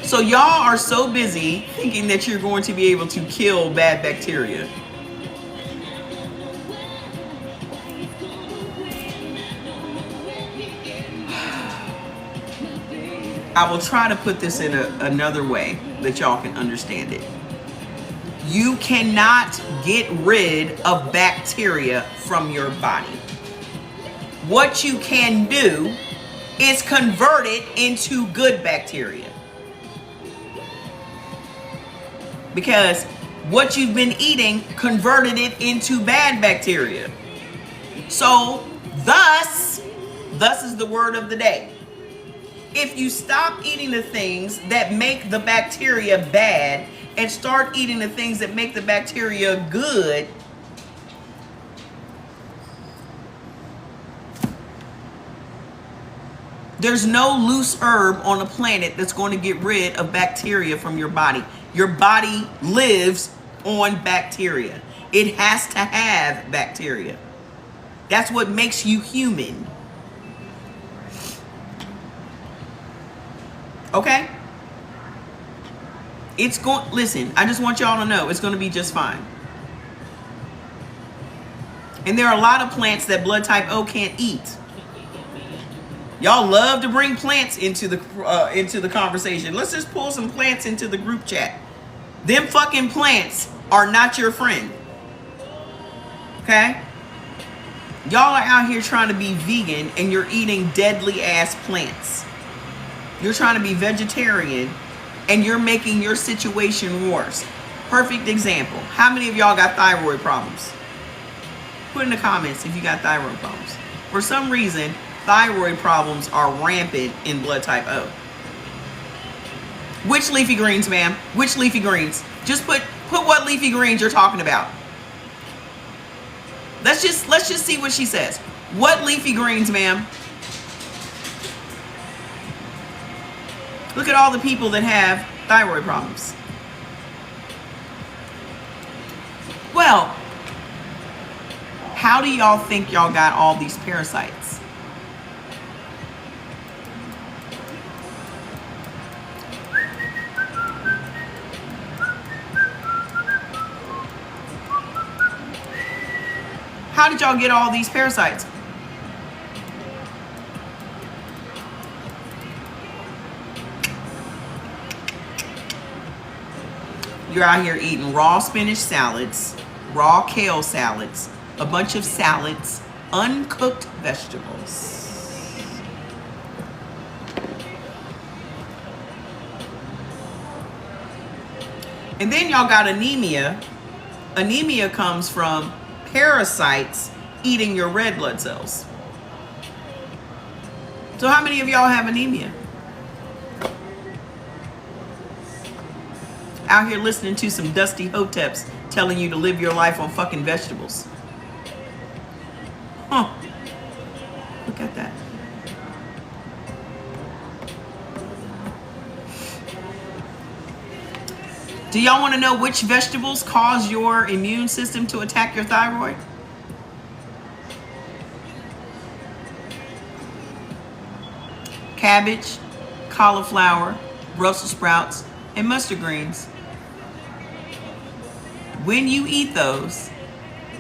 So y'all are so busy thinking that you're going to be able to kill bad bacteria. I will try to put this in another way that y'all can understand it. You cannot get rid of bacteria from your body. What you can do is convert it into good bacteria. Because what you've been eating converted it into bad bacteria. So, thus is the word of the day. If you stop eating the things that make the bacteria bad and start eating the things that make the bacteria good, there's no loose herb on the planet that's going to get rid of bacteria from your body. Your body lives on bacteria. It has to have bacteria. That's what makes you human. Okay? Listen, I just want y'all to know it's going to be just fine. And there are a lot of plants that blood type O can't eat. Y'all love to bring plants into the conversation. Let's just pull some plants into the group chat. Them fucking plants are not your friend. Okay? Y'all are out here trying to be vegan and you're eating deadly ass plants. You're trying to be vegetarian and you're making your situation worse. Perfect example. How many of y'all got thyroid problems? Put in the comments if you got thyroid problems. For some reason, thyroid problems are rampant in blood type O. Which leafy greens, ma'am? Which leafy greens? Just put what leafy greens you're talking about. Let's just see what she says. What leafy greens, ma'am? Look at all the people that have thyroid problems. Well, how do y'all think y'all got all these parasites? How did y'all get all these parasites? You're out here eating raw spinach salads, raw kale salads, a bunch of salads, uncooked vegetables. And then y'all got anemia. Anemia comes from parasites eating your red blood cells. So how many of y'all have anemia? Out here listening to some dusty hoteps telling you to live your life on fucking vegetables. Huh. Look at that. Do y'all want to know which vegetables cause your immune system to attack your thyroid? Cabbage, cauliflower, Brussels sprouts, and mustard greens. When you eat those,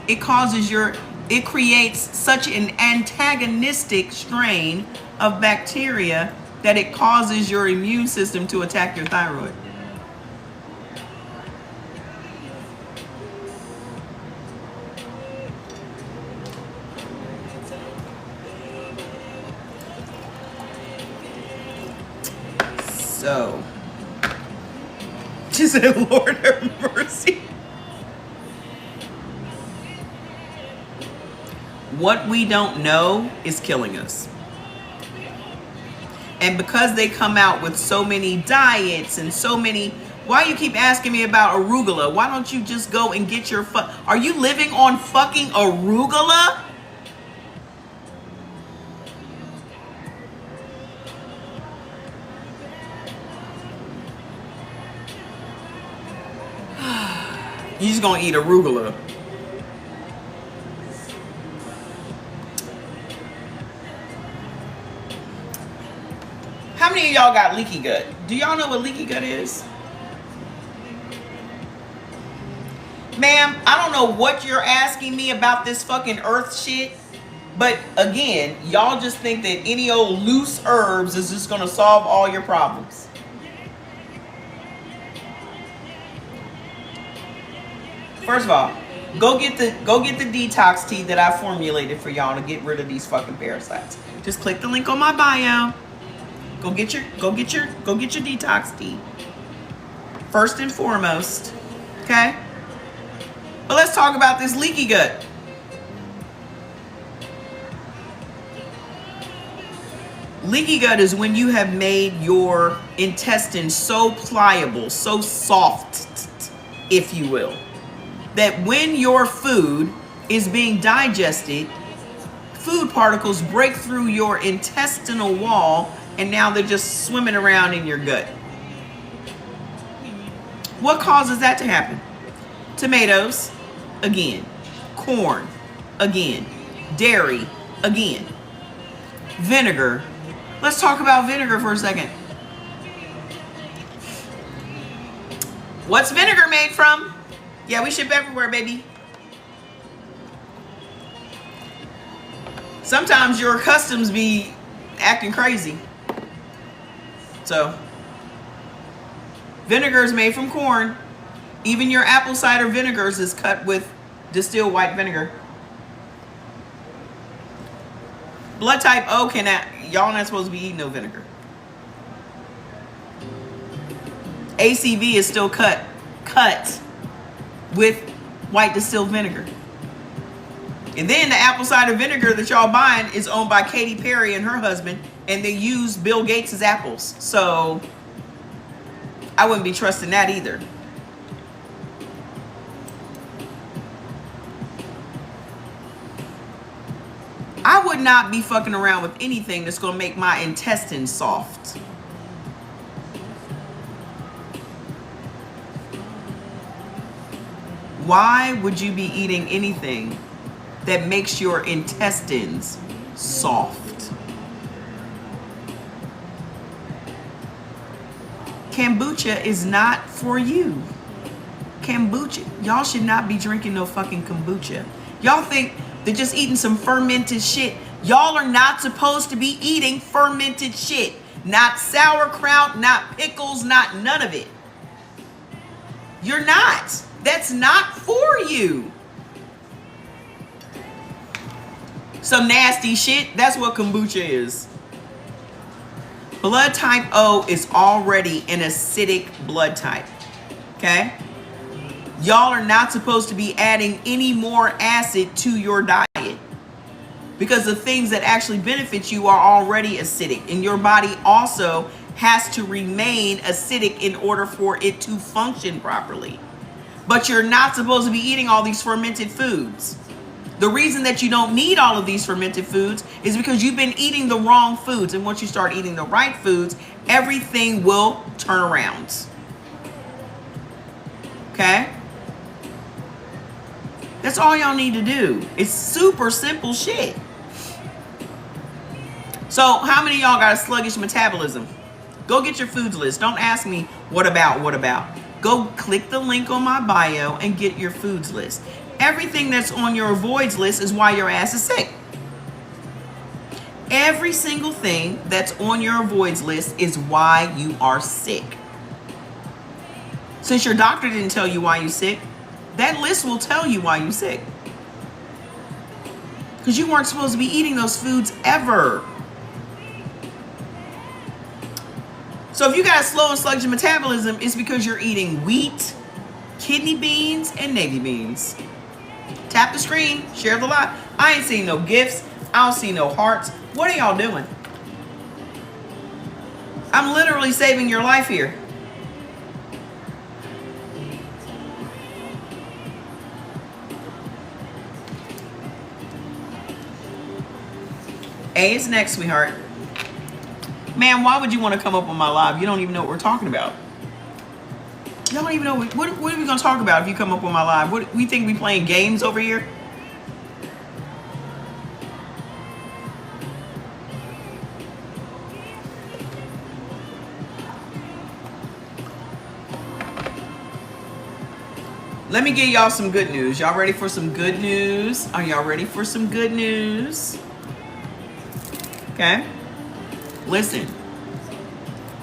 it creates such an antagonistic strain of bacteria that it causes your immune system to attack your thyroid. So, she said, Lord have mercy. What we don't know is killing us. And because they come out with so many diets and so many, why you keep asking me about arugula? Why don't you just go and get your are you living on fucking arugula? You just gonna eat arugula. How many of y'all got leaky gut? Do y'all know what leaky gut is? Ma'am, I don't know what you're asking me about this fucking earth shit. But again, y'all just think that any old loose herbs is just gonna solve all your problems. First of all, go get the detox tea that I formulated for y'all to get rid of these fucking parasites. Just click the link on my bio. Go get your detox tea. First and foremost, okay? But let's talk about this leaky gut. Leaky gut is when you have made your intestines so pliable, so soft, if you will, that when your food is being digested, food particles break through your intestinal wall and now they're just swimming around in your gut. What causes that to happen? Tomatoes, again. Corn, again. Dairy, again. Vinegar. Let's talk about vinegar for a second. What's vinegar made from? Yeah, we ship everywhere, baby. Sometimes your customs be acting crazy. So, vinegar is made from corn. Even your apple cider vinegars is cut with distilled white vinegar. Blood type O y'all not supposed to be eating no vinegar. ACV is still cut with white distilled vinegar. And then the apple cider vinegar that y'all buying is owned by Katy Perry and her husband, and they use Bill Gates' apples. So I wouldn't be trusting that either. I would not be fucking around with anything that's going to make my intestines soft. Why would you be eating anything that makes your intestines soft? Kombucha is not for you. Kombucha, y'all should not be drinking no fucking kombucha. Y'all think they're just eating some fermented shit. Y'all are not supposed to be eating fermented shit. Not sauerkraut, not pickles, not none of it. You're not. That's not for you. Some nasty shit. That's what kombucha is. Blood type O is already an acidic blood type. Okay? Y'all are not supposed to be adding any more acid to your diet, because the things that actually benefit you are already acidic, and your body also has to remain acidic in order for it to function properly. But you're not supposed to be eating all these fermented foods. The reason that you don't need all of these fermented foods is because you've been eating the wrong foods. And once you start eating the right foods, everything will turn around. Okay? That's all y'all need to do. It's super simple shit. So how many of y'all got a sluggish metabolism? Go get your foods list. Don't ask me what about. Go click the link on my bio and get your foods list. Everything that's on your avoids list is why your ass is sick. Every single thing that's on your avoids list is why you are sick. Since your doctor didn't tell you why you're sick, that list will tell you why you're sick. Because you weren't supposed to be eating those foods ever. So if you got a slow and sluggish metabolism, it's because you're eating wheat, kidney beans, and navy beans. Tap the screen, share the live. I ain't seen no gifts. I don't see no hearts. What are y'all doing? I'm literally saving your life here. A is next, sweetheart. Man, why would you want to come up on my live? You don't even know what we're talking about. You don't even know what are we going to talk about if you come up on my live? What we think we playing games over here? Let me give y'all some good news. Y'all ready for some good news? Are y'all ready for some good news? Okay. Listen.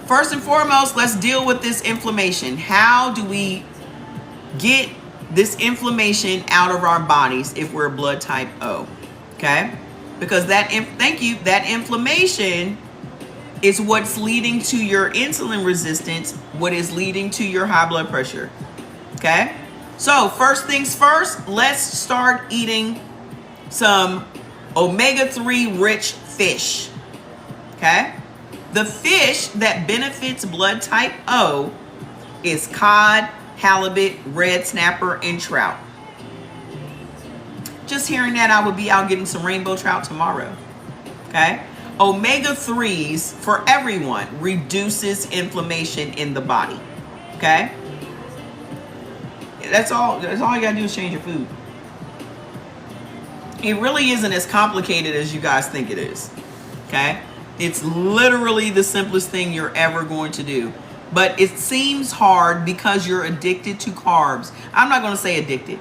First and foremost, let's deal with this inflammation. How do we get this inflammation out of our bodies if we're blood type O? Okay? Because that inflammation is what's leading to your insulin resistance, what is leading to your high blood pressure. Okay? So, first things first, let's start eating some omega-3 rich fish. Okay? The fish that benefits blood type O is cod, halibut, red snapper, and trout. Just hearing that, I would be out getting some rainbow trout tomorrow. Okay? Omega-3s for everyone reduces inflammation in the body. Okay? That's all you gotta do is change your food. It really isn't as complicated as you guys think it is. Okay? It's literally the simplest thing you're ever going to do. But it seems hard because you're addicted to carbs. I'm not going to say addicted.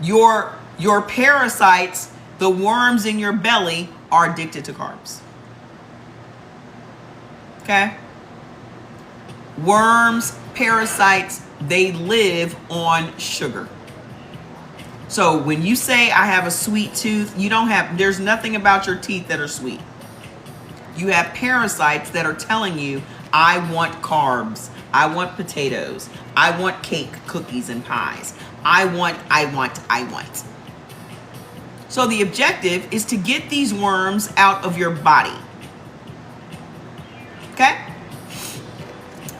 Your parasites, the worms in your belly, are addicted to carbs. Okay? Worms, parasites, they live on sugar. So when you say I have a sweet tooth, there's nothing about your teeth that are sweet. You have parasites that are telling you, I want carbs. I want potatoes. I want cake, cookies, and pies. I want. So the objective is to get these worms out of your body. Okay?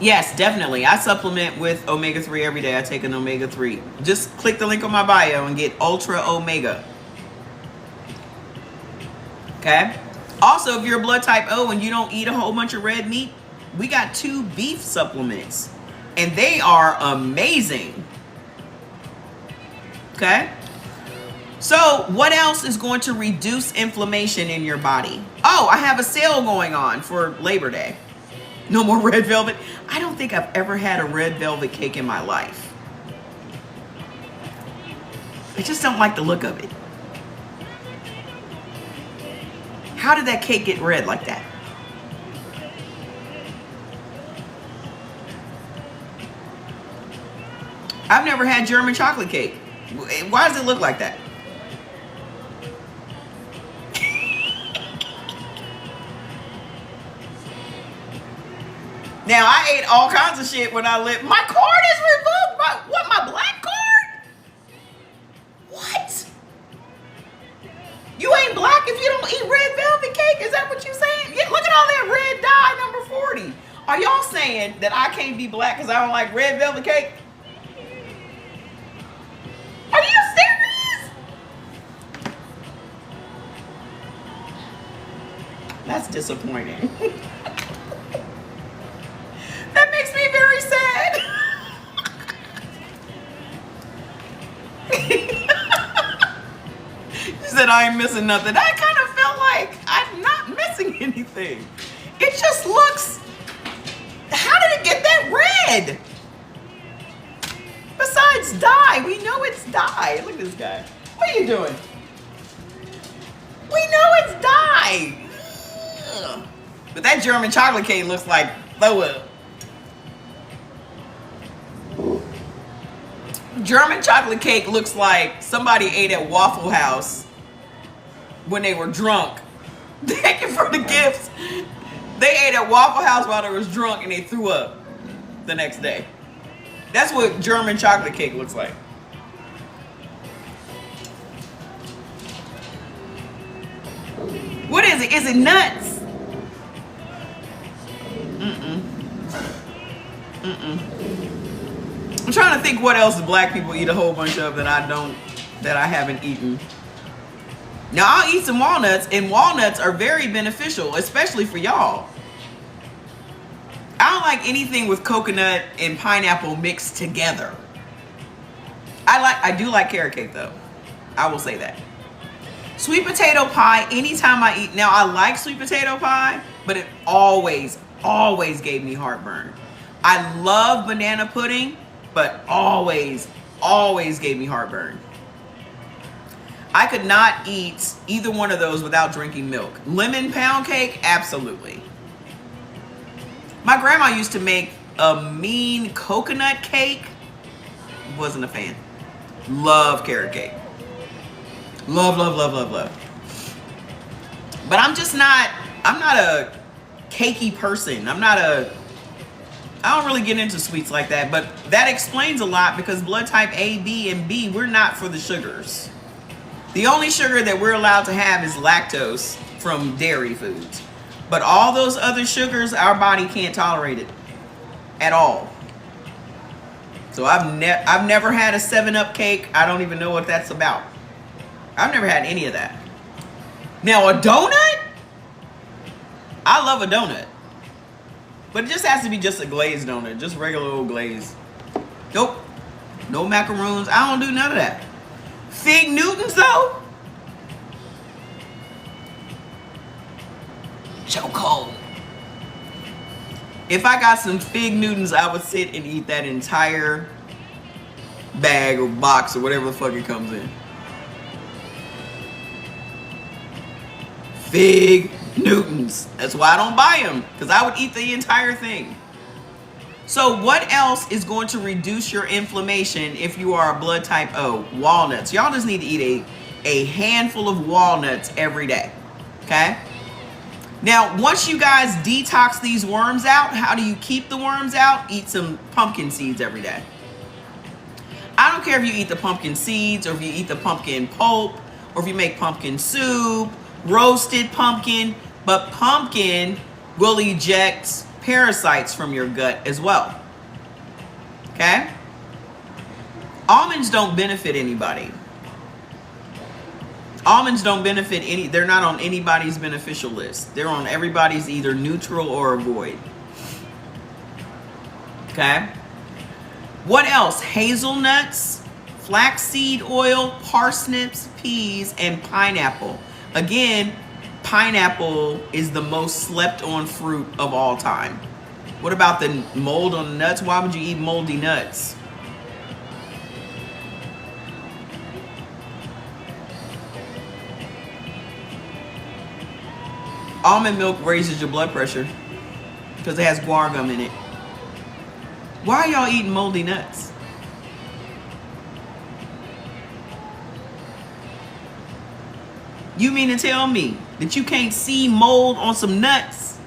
Yes, definitely. I supplement with omega-3 every day. I take an omega-3. Just click the link on my bio and get Ultra Omega. Okay? Also, if you're a blood type O and you don't eat a whole bunch of red meat, we got 2 beef supplements. And they are amazing. Okay? So, what else is going to reduce inflammation in your body? Oh, I have a sale going on for Labor Day. No more red velvet. I don't think I've ever had a red velvet cake in my life. I just don't like the look of it. How did that cake get red like that? I've never had German chocolate cake. Why does it look like that? Now, I ate all kinds of shit when I lived. My card is revoked. My black card? What? You ain't black if you don't eat red velvet cake? Is that what you saying? Yeah, look at all that red dye, number 40. Are y'all saying that I can't be black because I don't like red velvet cake? Are you serious? That's disappointing. That makes me very sad. She said I ain't missing nothing. I kind of felt like I'm not missing anything. It just looks this guy. What are you doing? We know it's dye. Ugh. But that German chocolate cake looks like throw up. German chocolate cake looks like somebody ate at Waffle House when they were drunk. Thank you for the gifts. They ate at Waffle House while they was drunk and they threw up the next day. That's what German chocolate cake looks like. What is it? Is it nuts? I'm trying to think what else black people eat a whole bunch of that I haven't eaten. Now I'll eat some walnuts, and walnuts are very beneficial, especially for y'all. I don't like anything with coconut and pineapple mixed together. I do like carrot cake though. I will say that. Sweet potato pie, anytime I eat, now I like sweet potato pie, but it always gave me heartburn. I love banana pudding, but always gave me heartburn. I could not eat either one of those without drinking milk. Lemon pound cake, absolutely. My grandma used to make a mean coconut cake. Wasn't a fan. Love carrot cake. Love. But I'm not a cakey person. I don't really get into sweets like that, but that explains a lot because blood type A, B, and B, we're not for the sugars. The only sugar that we're allowed to have is lactose from dairy foods. But all those other sugars, our body can't tolerate it at all. So I've never had a 7-Up cake. I don't even know what that's about. I've never had any of that. Now a donut? I love a donut. But it just has to be just a glazed donut. Just regular old glaze. Nope. No macaroons. I don't do none of that. Fig Newtons though? Chokehold. If I got some Fig Newtons, I would sit and eat that entire bag or box or whatever the fuck it comes in. Fig Newtons. That's why I don't buy them, because I would eat the entire thing. So what else is going to reduce your inflammation if you are a blood type O? Walnuts. Y'all just need to eat a handful of walnuts every day. Okay? Now, once you guys detox these worms out, how do you keep the worms out? Eat some pumpkin seeds every day. I don't care if you eat the pumpkin seeds or if you eat the pumpkin pulp or if you make pumpkin soup, roasted pumpkin, but pumpkin will eject parasites from your gut as well. Okay? Almonds don't benefit anybody. Almonds don't benefit they're not on anybody's beneficial list. They're on everybody's either neutral or avoid. Okay? What else? Hazelnuts, flaxseed oil, parsnips, peas, and pineapple. Again, pineapple is the most slept on fruit of all time. What about the mold on the nuts? Why would you eat moldy nuts? Almond milk raises your blood pressure because it has guar gum in it. Why are y'all eating moldy nuts? You mean to tell me that you can't see mold on some nuts?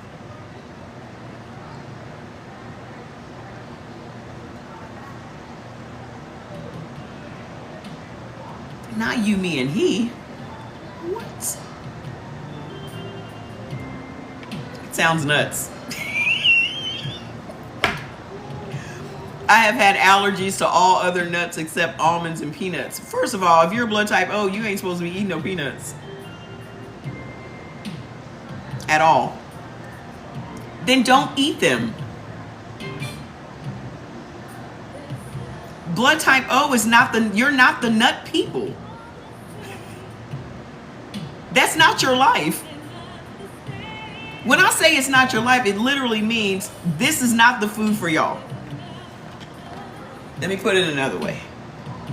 Not you, me, and he. What? It sounds nuts. I have had allergies to all other nuts except almonds and peanuts. First of all, if you're a blood type O, you ain't supposed to be eating no peanuts. At all. Then don't eat them. Blood type O is you're not the nut people. That's not your life. When I say it's not your life, it literally means this is not the food for y'all. Let me put it another way.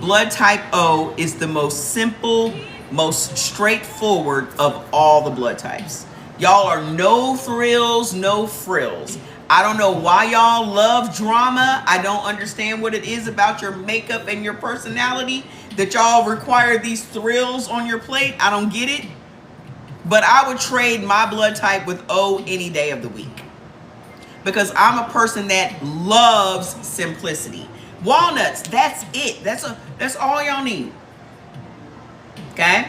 Blood type O is the most simple, most straightforward of all the blood types. Y'all are no thrills, no frills. I don't know why y'all love drama. I don't understand what it is about your makeup and your personality that y'all require these thrills on your plate. I don't get it. But I would trade my blood type with O any day of the week. Because I'm a person that loves simplicity. Walnuts, that's it. That's all y'all need. Okay?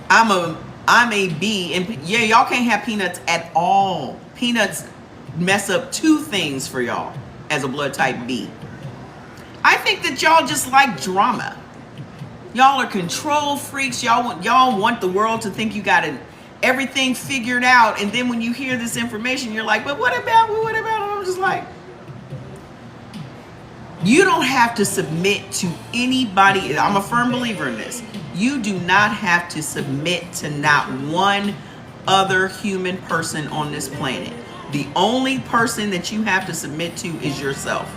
I'm a B, and yeah, y'all can't have peanuts at all. Peanuts mess up two things for y'all as a blood type B. I think that y'all just like drama. Y'all are control freaks. Y'all want the world to think you got everything figured out, and then when you hear this information, you're like, but what about? And I'm just like, you don't have to submit to anybody. I'm a firm believer in this. You do not have to submit to not one other human person on this planet. The only person that you have to submit to is yourself,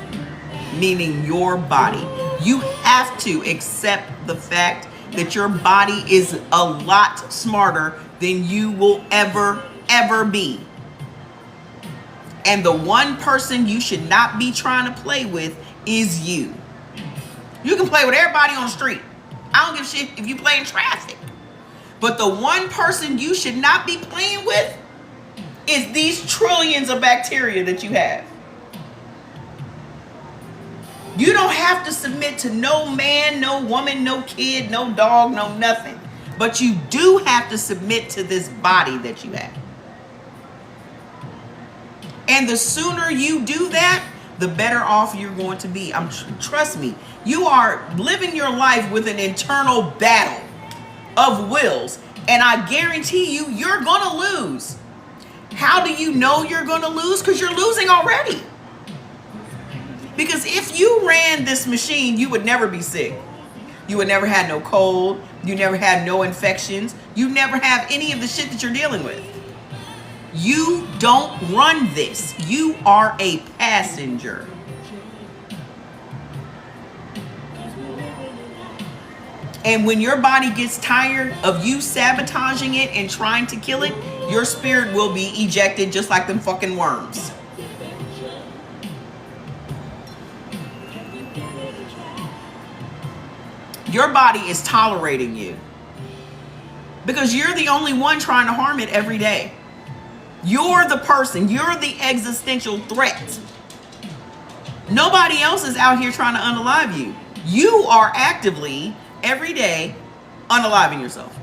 meaning your body. You have to accept the fact that your body is a lot smarter than you will ever be. And the one person you should not be trying to play with is you. You can play with everybody on the street. I don't give a shit if you play in traffic. But the one person you should not be playing with is these trillions of bacteria that you have. You don't have to submit to no man, no woman, no kid, no dog, no nothing. But you do have to submit to this body that you have. And the sooner you do that, the better off you're going to be. Trust me, you are living your life with an internal battle of wills. And I guarantee you, you're going to lose. How do you know you're going to lose? Because you're losing already. Because if you ran this machine, you would never be sick. You would never have no cold. You never had no infections. You never have any of the shit that you're dealing with. You don't run this. You are a passenger. And when your body gets tired of you sabotaging it and trying to kill it, your spirit will be ejected just like them fucking worms. Your body is tolerating you because you're the only one trying to harm it every day. You're the person. You're the existential threat. Nobody else is out here trying to unalive you. You are actively, every day, unaliving yourself.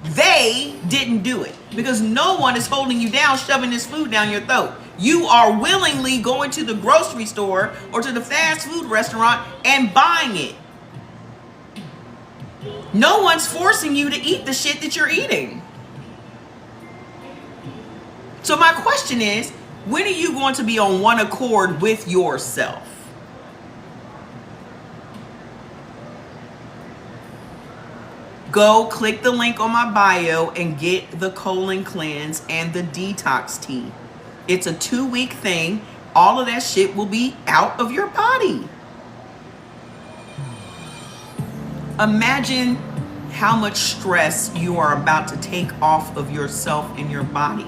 They didn't do it because no one is holding you down, shoving this food down your throat. You are willingly going to the grocery store or to the fast food restaurant and buying it. No one's forcing you to eat the shit that you're eating. So my question is, when are you going to be on one accord with yourself? Go click the link on my bio and get the colon cleanse and the detox tea. It's a 2-week thing. All of that shit will be out of your body. Imagine how much stress you are about to take off of yourself and your body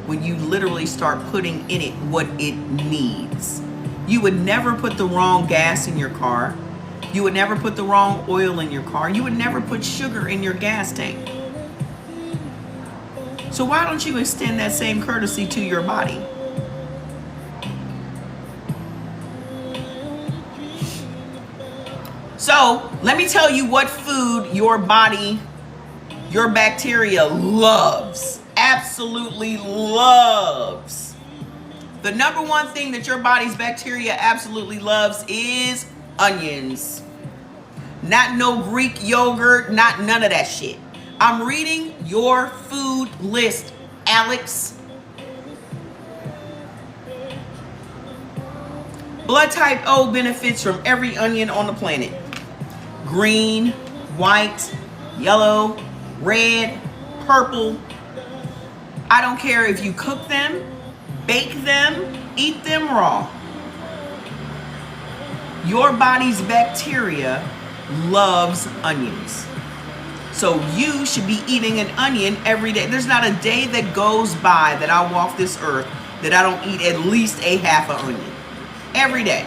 when you literally start putting in it what it needs. You would never put the wrong gas in your car. You would never put the wrong oil in your car. You would never put sugar in your gas tank. So why don't you extend that same courtesy to your body? So let me tell you what food your body, your bacteria loves. Absolutely loves. The number one thing that your body's bacteria absolutely loves is onions. Not no Greek yogurt, not none of that shit. I'm reading your food list, Alex. Blood type O benefits from every onion on the planet. Green, white, yellow, red, purple. I don't care if you cook them, bake them, eat them raw. Your body's bacteria loves onions. So you should be eating an onion every day. There's not a day that goes by that I walk this earth that I don't eat at least a half an onion. Every day.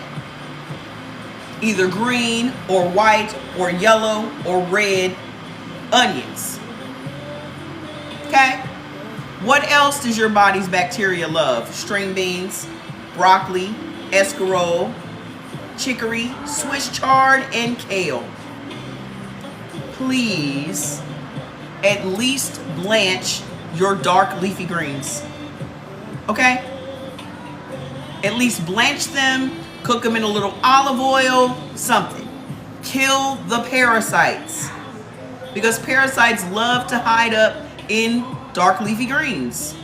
Either green or white or yellow or red onions. Okay? What else does your body's bacteria love? String beans, broccoli, escarole, chicory, Swiss chard, and kale. Please at least blanch your dark leafy greens. Okay? At least blanch them, cook them in a little olive oil, something. Kill the parasites. Because parasites love to hide up in dark leafy greens.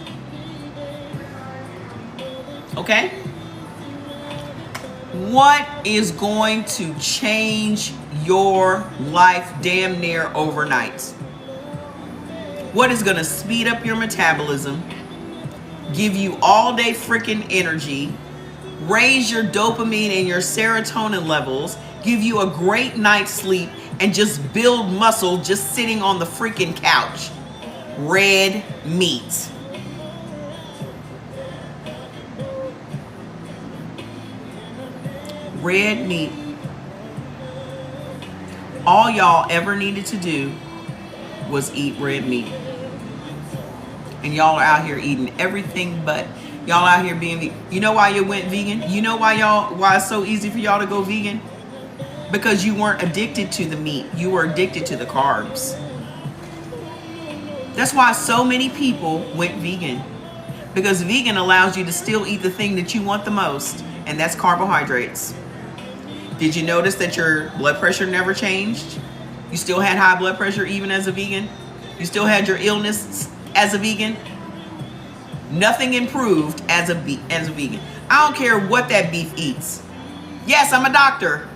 Okay? What is going to change your life damn near overnight? What is going to speed up your metabolism, give you all day freaking energy, raise your dopamine and your serotonin levels, give you a great night's sleep, and just build muscle just sitting on the freaking couch? Red meat. Red meat. All y'all ever needed to do was eat red meat. And y'all are out here eating everything but. Y'all out here being vegan. You know why you went vegan? You know why it's so easy for y'all to go vegan? Because you weren't addicted to the meat. You were addicted to the carbs. That's why so many people went vegan. Because vegan allows you to still eat the thing that you want the most, and that's carbohydrates. Did you notice that your blood pressure never changed? You still had high blood pressure even as a vegan? You still had your illness as a vegan? Nothing improved as a vegan. I don't care what that beef eats. Yes, I'm a doctor.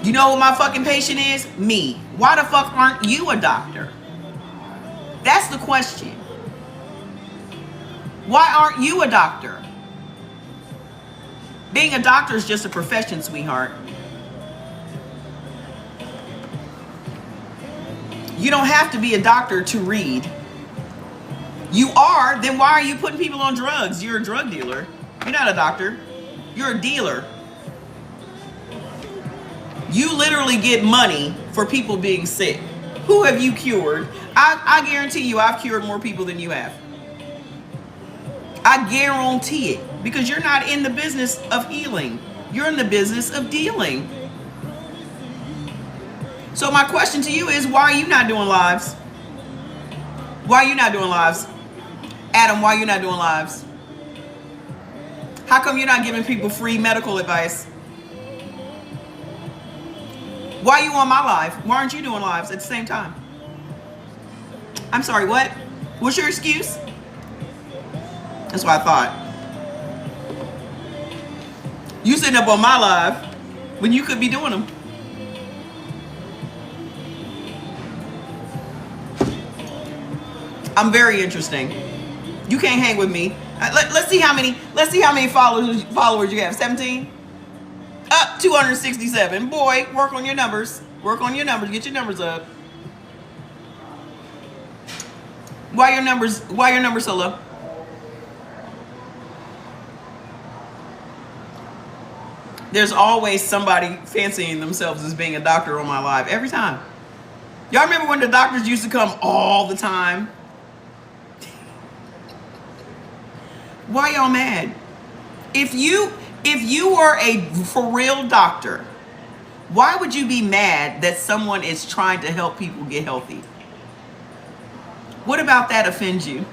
You know who my fucking patient is? Me. Why the fuck aren't you a doctor? That's the question. Why aren't you a doctor? Being a doctor is just a profession, sweetheart. You don't have to be a doctor to read. You are, then why are you putting people on drugs? You're a drug dealer. You're not a doctor. You're a dealer. You literally get money for people being sick. Who have you cured? I guarantee you I've cured more people than you have. I guarantee it. Because you're not in the business of healing. You're in the business of dealing. So my question to you is, why are you not doing lives? Why are you not doing lives? Adam, why are you not doing lives? How come you're not giving people free medical advice? Why are you on my live? Why aren't you doing lives at the same time? I'm sorry, what? What's your excuse? That's what I thought. You sitting up on my live when you could be doing them. I'm very interesting. You can't hang with me. Let's see how many followers you have. 17? Up 267. Boy, work on your numbers. Work on your numbers. Get your numbers up. Why your numbers so low? There's always somebody fancying themselves as being a doctor on my live every time. Y'all remember when the doctors used to come all the time? Why y'all mad? If you were a for real doctor, why would you be mad that someone is trying to help people get healthy? What about that offends you?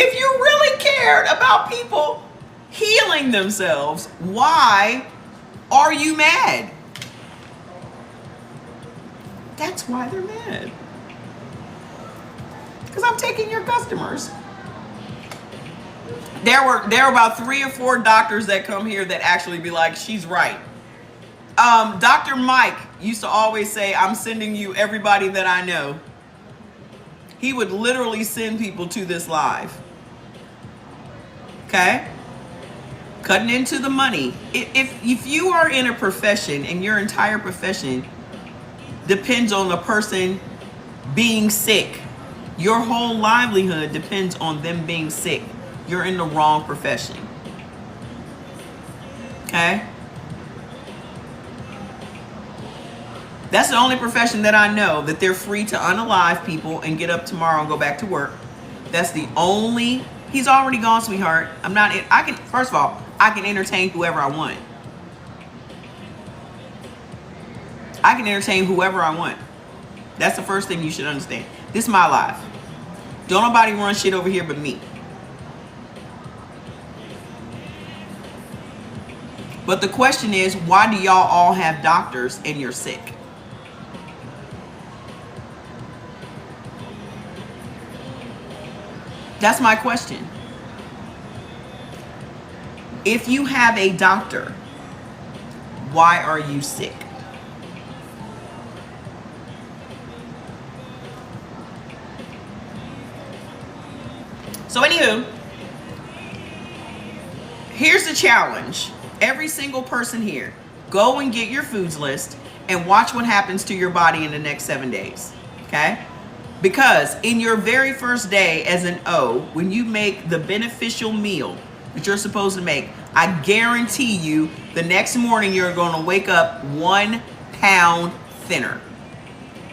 If you really cared about people healing themselves, why are you mad? That's why they're mad. Because I'm taking your customers. There were about 3 or 4 doctors that come here that actually be like, she's right. Dr. Mike used to always say, I'm sending you everybody that I know. He would literally send people to this live. Okay? Cutting into the money. If you are in a profession and your entire profession depends on a person being sick, your whole livelihood depends on them being sick, you're in the wrong profession. Okay? That's the only profession that I know that they're free to unalive people and get up tomorrow and go back to work. That's the only. He's already gone, sweetheart. I'm not. I can. First of all, I can entertain whoever I want. I can entertain whoever I want. That's the first thing you should understand. This is my life. Don't nobody run shit over here but me. But the question is, why do y'all all have doctors and you're sick? That's my question. If you have a doctor, why are you sick? So anywho, here's the challenge. Every single person here, go and get your foods list and watch what happens to your body in the next 7 days. Okay? Because in your very first day as an O, when you make the beneficial meal that you're supposed to make, I guarantee you the next morning you're going to wake up 1 pound thinner.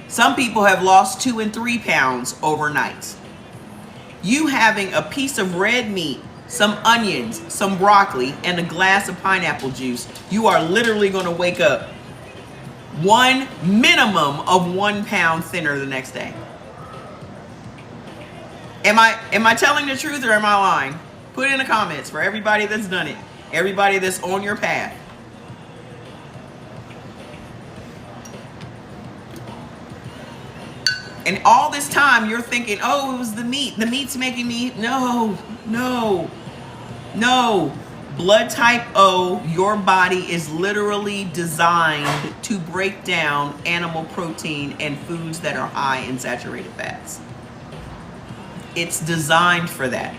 Some people have lost 2 and 3 pounds overnight. You having a piece of red meat, some onions, some broccoli, and a glass of pineapple juice, you are literally going to wake up one minimum of 1 pound thinner the next day. Am I telling the truth or am I lying? Put it in the comments for everybody that's done it. Everybody that's on your path. And all this time you're thinking, oh, it was the meat. The meat's making me. No. Blood type O, your body is literally designed to break down animal protein and foods that are high in saturated fats. It's designed for that.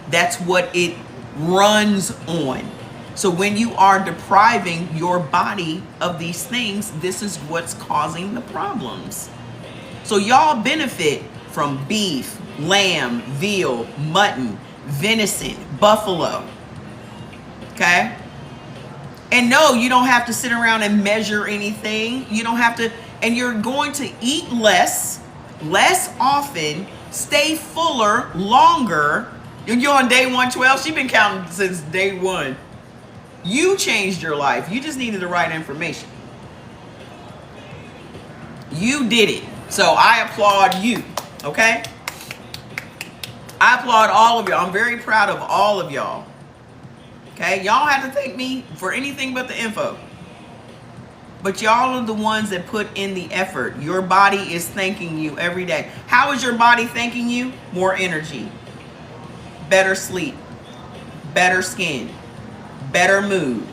That's what it runs on. So when you are depriving your body of these things, this is what's causing the problems. So y'all benefit from beef, lamb, veal, mutton, venison, buffalo. Okay? And no, you don't have to sit around and measure anything. You don't have to, and you're going to eat less often, stay fuller longer. You're on day 112. She's been counting since day 1. You changed your life. You just needed the right information. You did it. So I applaud you. Okay? I applaud all of y'all. I'm very proud of all of y'all. Okay? Y'all have to thank me for anything but the info. But y'all are the ones that put in the effort. Your body is thanking you every day. How is your body thanking you? More energy, better sleep, better skin, better mood.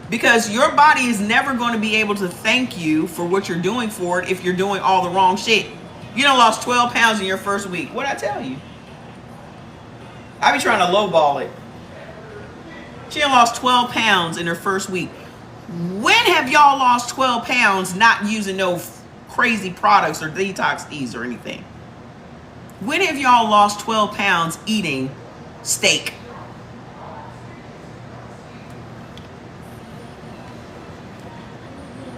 Because your body is never going to be able to thank you for what you're doing for it if you're doing all the wrong shit. You done lost 12 pounds in your first week. What'd I tell you? I be trying to lowball it. She done lost 12 pounds in her first week. When have y'all lost 12 pounds not using no crazy products or detox teas or anything? When have y'all lost 12 pounds eating steak?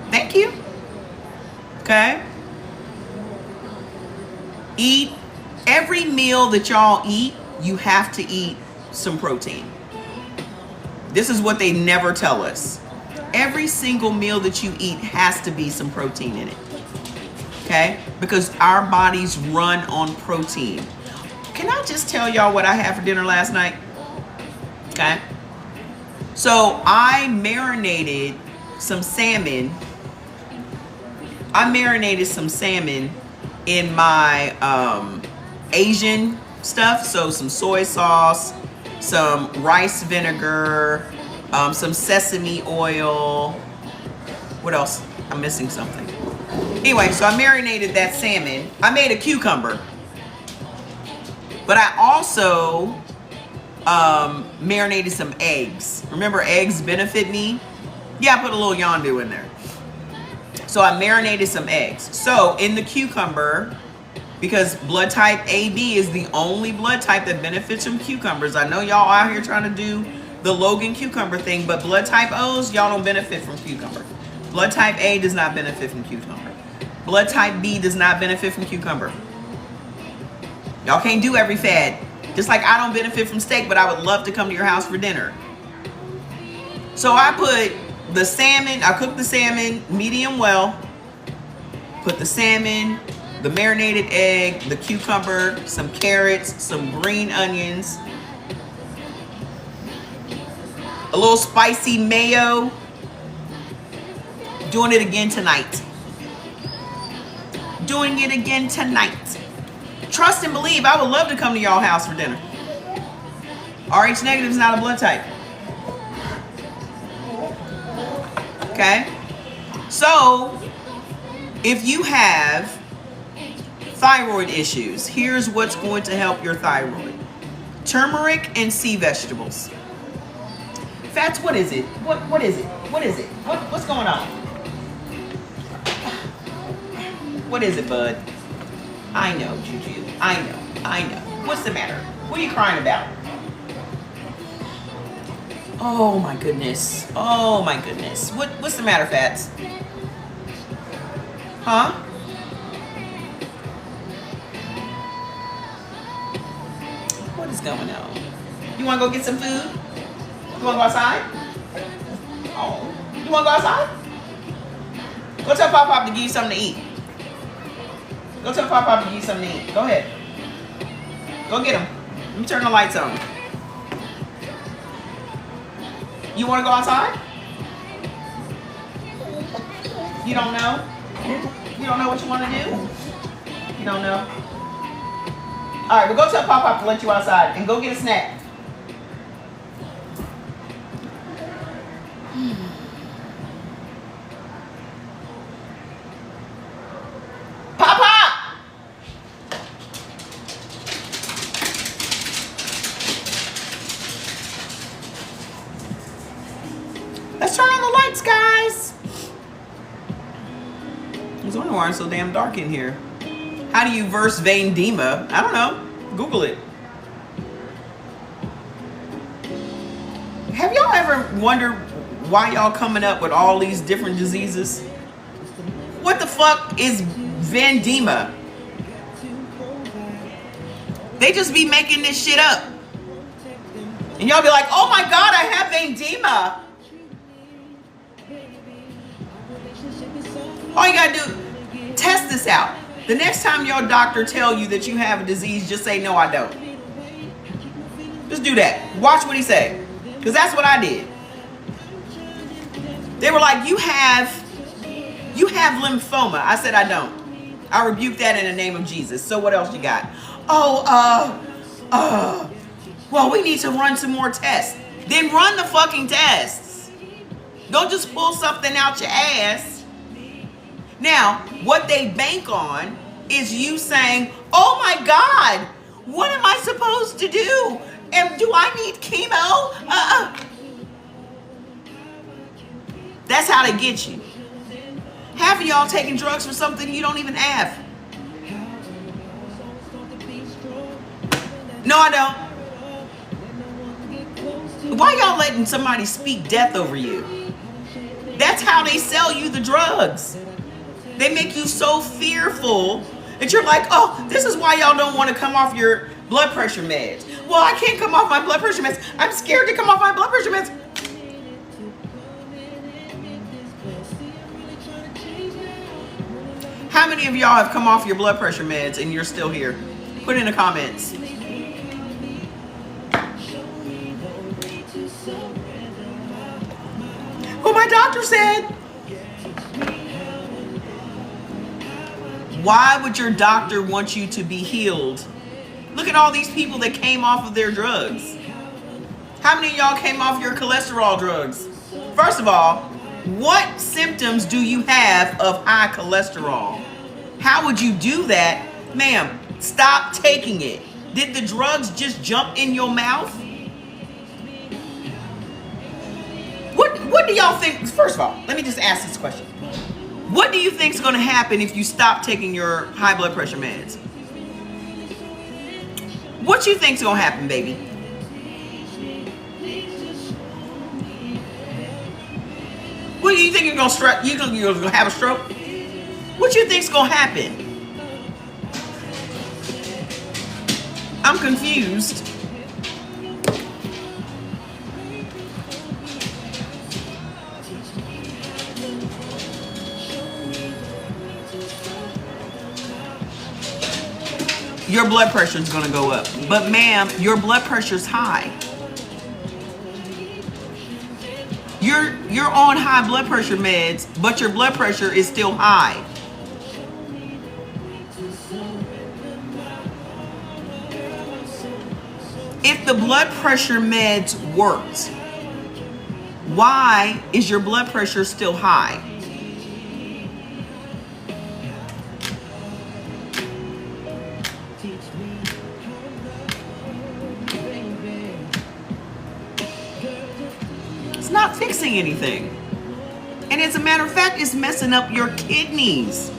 Thank you. Okay? Eat every meal that y'all eat, you have to eat some protein. This is what they never tell us. Every single meal that you eat has to be some protein in it. Okay? Because our bodies run on protein. Can I just tell y'all what I had for dinner last night? Okay? So I marinated some salmon. In my Asian stuff. So some soy sauce, some rice vinegar, some sesame oil. What else? I'm missing something. Anyway, so I marinated that salmon. I made a cucumber. But I also Marinated some eggs. Remember, eggs benefit me. Yeah, I put a little yondu in there. So I marinated some eggs. So in the cucumber, because blood type AB is the only blood type that benefits from cucumbers. I know y'all out here trying to do the Logan cucumber thing, but blood type O's, y'all don't benefit from cucumber. Blood type A does not benefit from cucumber. Blood type B does not benefit from cucumber. Y'all can't do every fad. Just like I don't benefit from steak, but I would love to come to your house for dinner. So I put the salmon, I cooked the salmon medium well. Put the salmon, the marinated egg, the cucumber, some carrots, some green onions, a little spicy mayo. Doing it again tonight. Doing it again tonight. Trust and believe, I would love to come to y'all house for dinner. RH negative is not a blood type. Okay? So, if you have thyroid issues, here's what's going to help your thyroid. Turmeric and sea vegetables. Fats, what is it? What is it? What is it? What's going on? What is it, bud? I know, Juju. I know. What's the matter? What are you crying about? Oh my goodness. Oh my goodness. What's the matter, Fats? Huh? What is going on? You want to go get some food? You want to go outside? Oh. You want to go outside? Go tell Pop to give you something to eat. Go tell Pop to give you something to eat. Go ahead. Go get him. Let me turn the lights on. You want to go outside? You don't know? You don't know what you want to do? You don't know? All right, well, go tell Pop to let you outside and go get a snack. Let's turn on the lights, guys. I was wondering why it's so damn dark in here. How do you verse vein edema? I don't know. Google it. Have y'all ever wondered why y'all coming up with all these different diseases? What the fuck is Vendema? They just be making this shit up. And y'all be like, oh my God, I have Vendema. All you gotta do, test this out. The next time your doctor tell you that you have a disease, just say, no, I don't. Just do that. Watch what he say. Because that's what I did. They were like, you have lymphoma. I said, I don't. I rebuke that in the name of Jesus. So what else you got? Well, we need to run some more tests. Then run the fucking tests. Don't just pull something out your ass. Now, what they bank on is you saying, oh my God, what am I supposed to do? And do I need chemo? That's how they get you. Half of y'all taking drugs for something you don't even have. No, I don't. Why y'all letting somebody speak death over you? That's how they sell you the drugs. They make you so fearful that you're like, oh, this is why y'all don't want to come off your blood pressure meds. Well, I can't come off my blood pressure meds. I'm scared to come off my blood pressure meds. How many of y'all have come off your blood pressure meds and you're still here? Put it in the comments. Well, my doctor said. Why would your doctor want you to be healed? Look at all these people that came off of their drugs. How many of y'all came off your cholesterol drugs? First of all, what symptoms do you have of high cholesterol? How would you do that? Ma'am, stop taking it. Did the drugs just jump in your mouth? What do y'all think? First of all, let me just ask this question. What do you think is going to happen if you stop taking your high blood pressure meds? What you think's going to happen, baby? What do you think you're going to you're going to have a stroke? What you think's going to happen? I'm confused. Your blood pressure is going to go up. But ma'am, your blood pressure's high. You're on high blood pressure meds, but your blood pressure is still high. If the blood pressure meds worked, why is your blood pressure still high? It's not fixing anything. And as a matter of fact, it's messing up your kidneys.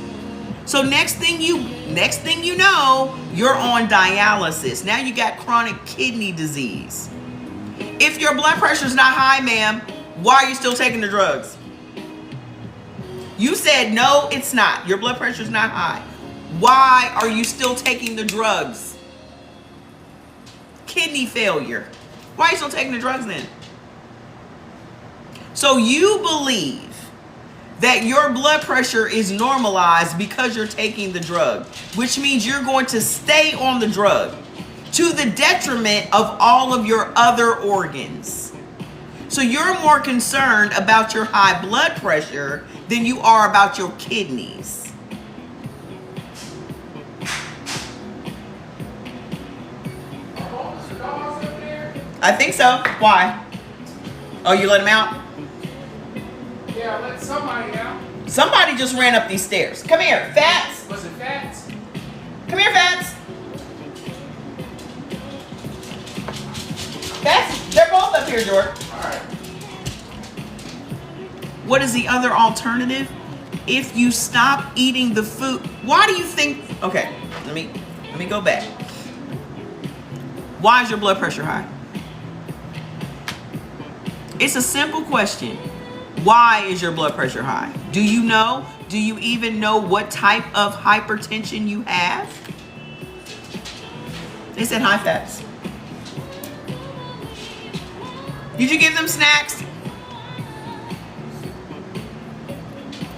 So next thing you know, you're on dialysis. Now you got chronic kidney disease. If your blood pressure is not high, ma'am, why are you still taking the drugs? You said no, it's not. Your blood pressure is not high. Why are you still taking the drugs? Kidney failure. Why are you still taking the drugs then? So you believe that your blood pressure is normalized because you're taking the drug, which means you're going to stay on the drug to the detriment of all of your other organs. So you're more concerned about your high blood pressure than you are about your kidneys. I think so. Why? Oh, you let him out? Yeah, let somebody out. Somebody just ran up these stairs. Come here, Fats. Was it Fats? Come here, Fats. Fats, they're both up here, Jordan. All right. What is the other alternative? If you stop eating the food, why do you think? Okay, let me go back. Why is your blood pressure high? It's a simple question. Why is your blood pressure high? Do you know? Do you even know what type of hypertension you have? They said high fats. Did you give them snacks?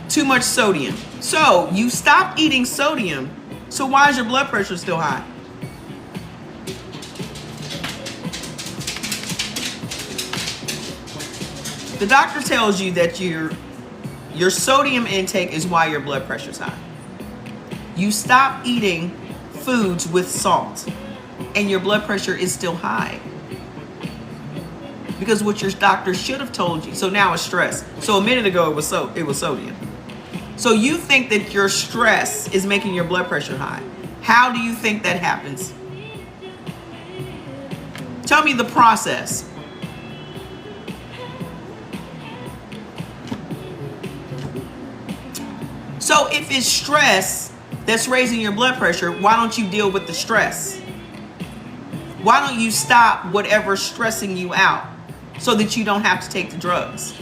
Too much sodium. So you stopped eating sodium. So why is your blood pressure still high? The doctor tells you that your sodium intake is why your blood pressure is high. You stop eating foods with salt and your blood pressure is still high. Because what your doctor should have told you. So now it's stress. So a minute ago it was sodium. So you think that your stress is making your blood pressure high. How do you think that happens? Tell me the process. So if it's stress that's raising your blood pressure, why don't you deal with the stress? Why don't you stop whatever's stressing you out so that you don't have to take the drugs?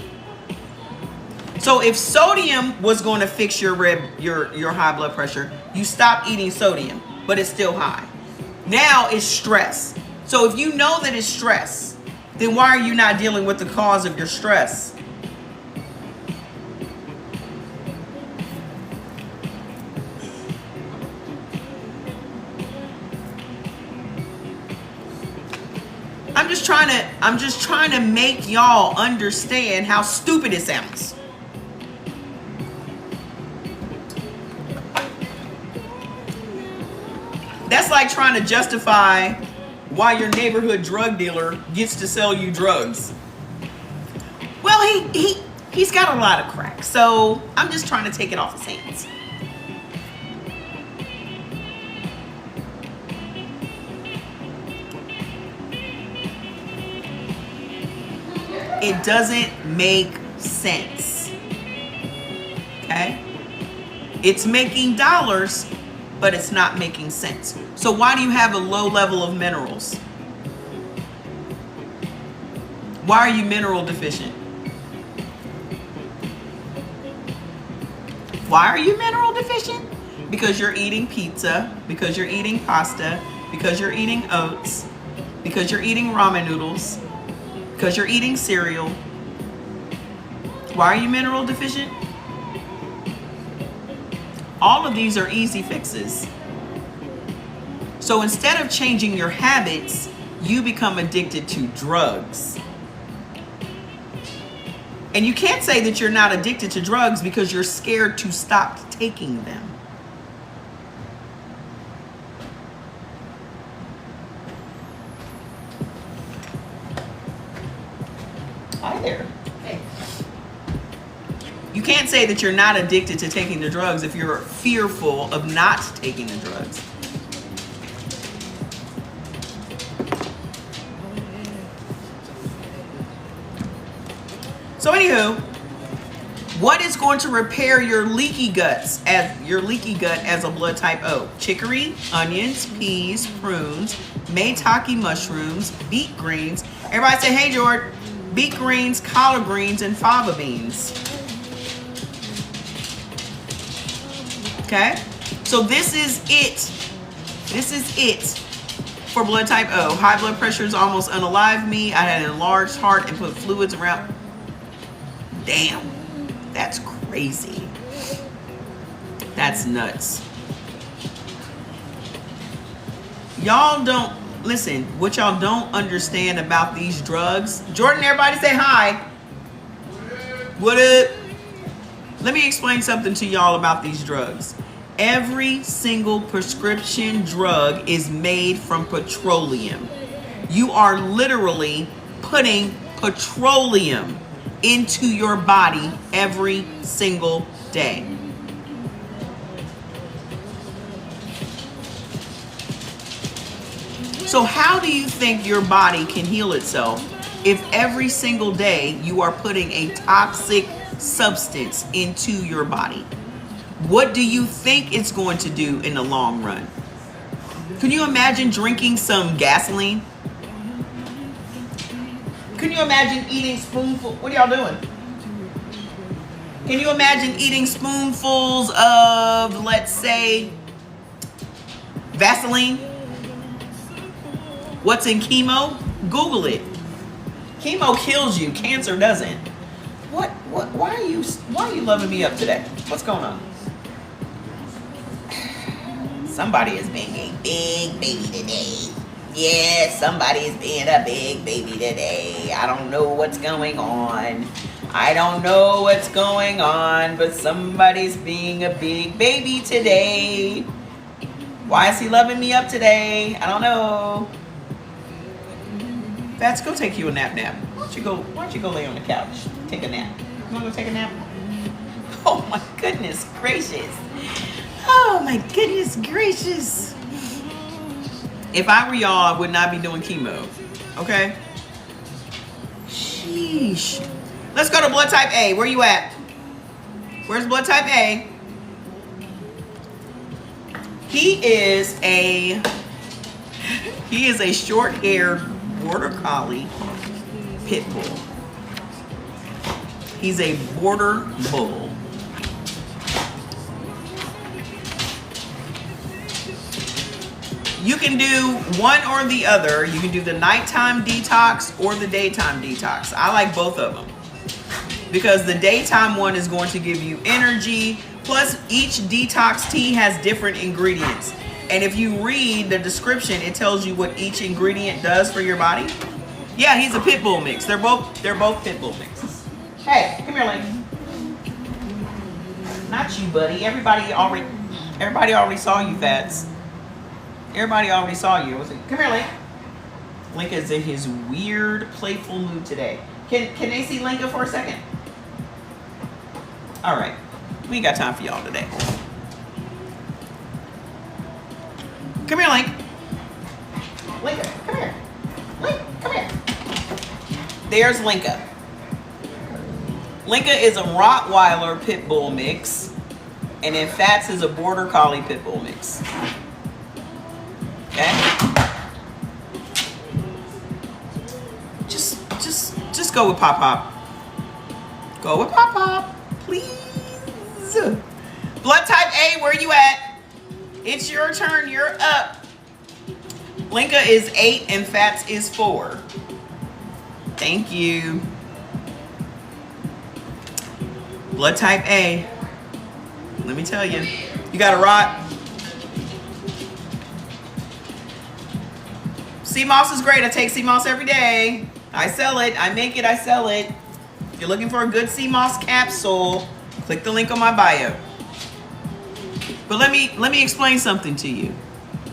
So if sodium was going to fix your high blood pressure, you stop eating sodium, but it's still high. Now it's stress. So if you know that it's stress, then why are you not dealing with the cause of your stress? I'm just trying to make y'all understand how stupid it sounds. That's like trying to justify why your neighborhood drug dealer gets to sell you drugs. Well, he's got a lot of crack, so I'm just trying to take it off his hands. It doesn't make sense. Okay? It's making dollars, but it's not making sense. So why do you have a low level of minerals? Why are you mineral deficient? Why are you mineral deficient? Because you're eating pizza, because you're eating pasta, because you're eating oats, because you're eating ramen noodles, because you're eating cereal. Why are you mineral deficient? All of these are easy fixes. So instead of changing your habits, you become addicted to drugs. And you can't say that you're not addicted to drugs because you're scared to stop taking them. Hi there. Hey. You can't say that you're not addicted to taking the drugs if you're fearful of not taking the drugs. So anywho, what is going to repair your leaky gut as a blood type O? Chicory, onions, peas, prunes, maitake mushrooms, beet greens. Everybody say, hey, Jordan. Beet greens, collard greens, and fava beans. Okay? So this is it. This is it for blood type O. High blood pressure is almost unalive me. I had an enlarged heart and put fluids around. Damn, that's crazy. That's nuts. Y'all don't, listen, what y'all don't understand about these drugs. Jordan, everybody say hi. What up? Let me explain something to y'all about these drugs. Every single prescription drug is made from petroleum. You are literally putting petroleum into your body every single day. So how do you think your body can heal itself if every single day you are putting a toxic substance into your body? What do you think it's going to do in the long run? Can you imagine drinking some gasoline? Can you imagine eating spoonfuls? What are y'all doing? Can you imagine eating spoonfuls of, let's say, Vaseline? What's in chemo? Google it. Chemo kills you. Cancer doesn't. Why are you loving me up today? What's going on? Somebody is being a big baby today. Yeah, somebody is being a big baby today. I don't know what's going on. But somebody's being a big baby today. Why is he loving me up today? I don't know. Fats, go take you a nap. Why don't you go lay on the couch? Take a nap. You wanna go take a nap? Oh my goodness gracious. Oh my goodness gracious. If I were y'all, I would not be doing chemo. Okay? Sheesh. Let's go to blood type A. Where you at? Where's blood type A? He is a short-haired border collie pit bull. He's a border bull. You can do one or the other. You can do the nighttime detox or the daytime detox. I like both of them because the daytime one is going to give you energy. Plus, each detox tea has different ingredients. And if you read the description, it tells you what each ingredient does for your body. Yeah, he's a pit bull mix. They're both pit bull mixes. Hey, come here, lady. Not you, buddy. Everybody already saw you, Fats. Everybody already saw you. Come here, Link. Link is in his weird, playful mood today. Can they see Linka for a second? All right. We ain't got time for y'all today. Come here, Link. Linka, come here. Link, come here. There's Linka. Linka is a Rottweiler pit bull mix, and then Fats is a border collie pit bull mix. Okay? Just go with Pop Pop. Go with Pop Pop, please. Blood type A, where you at? It's your turn, you're up. Linka is 8 and Fats is 4. Thank you. Blood type A. Let me tell you. You got a rot. Sea moss is great. I take sea moss every day. I sell it. I make it. I sell it. If you're looking for a good sea moss capsule, click the link on my bio. But let me explain something to you.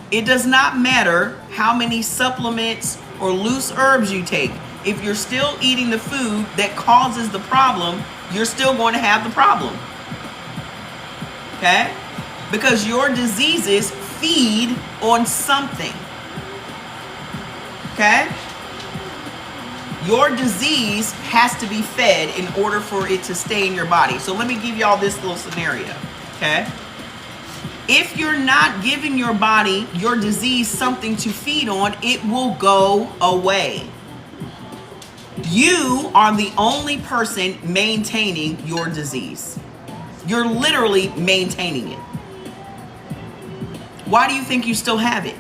It does not matter how many supplements or loose herbs you take. If you're still eating the food that causes the problem, you're still going to have the problem. Okay? Because your diseases feed on something. Okay? Your disease has to be fed in order for it to stay in your body. So let me give y'all this little scenario. Okay? If you're not giving your body, your disease, something to feed on, it will go away. You are the only person maintaining your disease. You're literally maintaining it. Why do you think you still have it?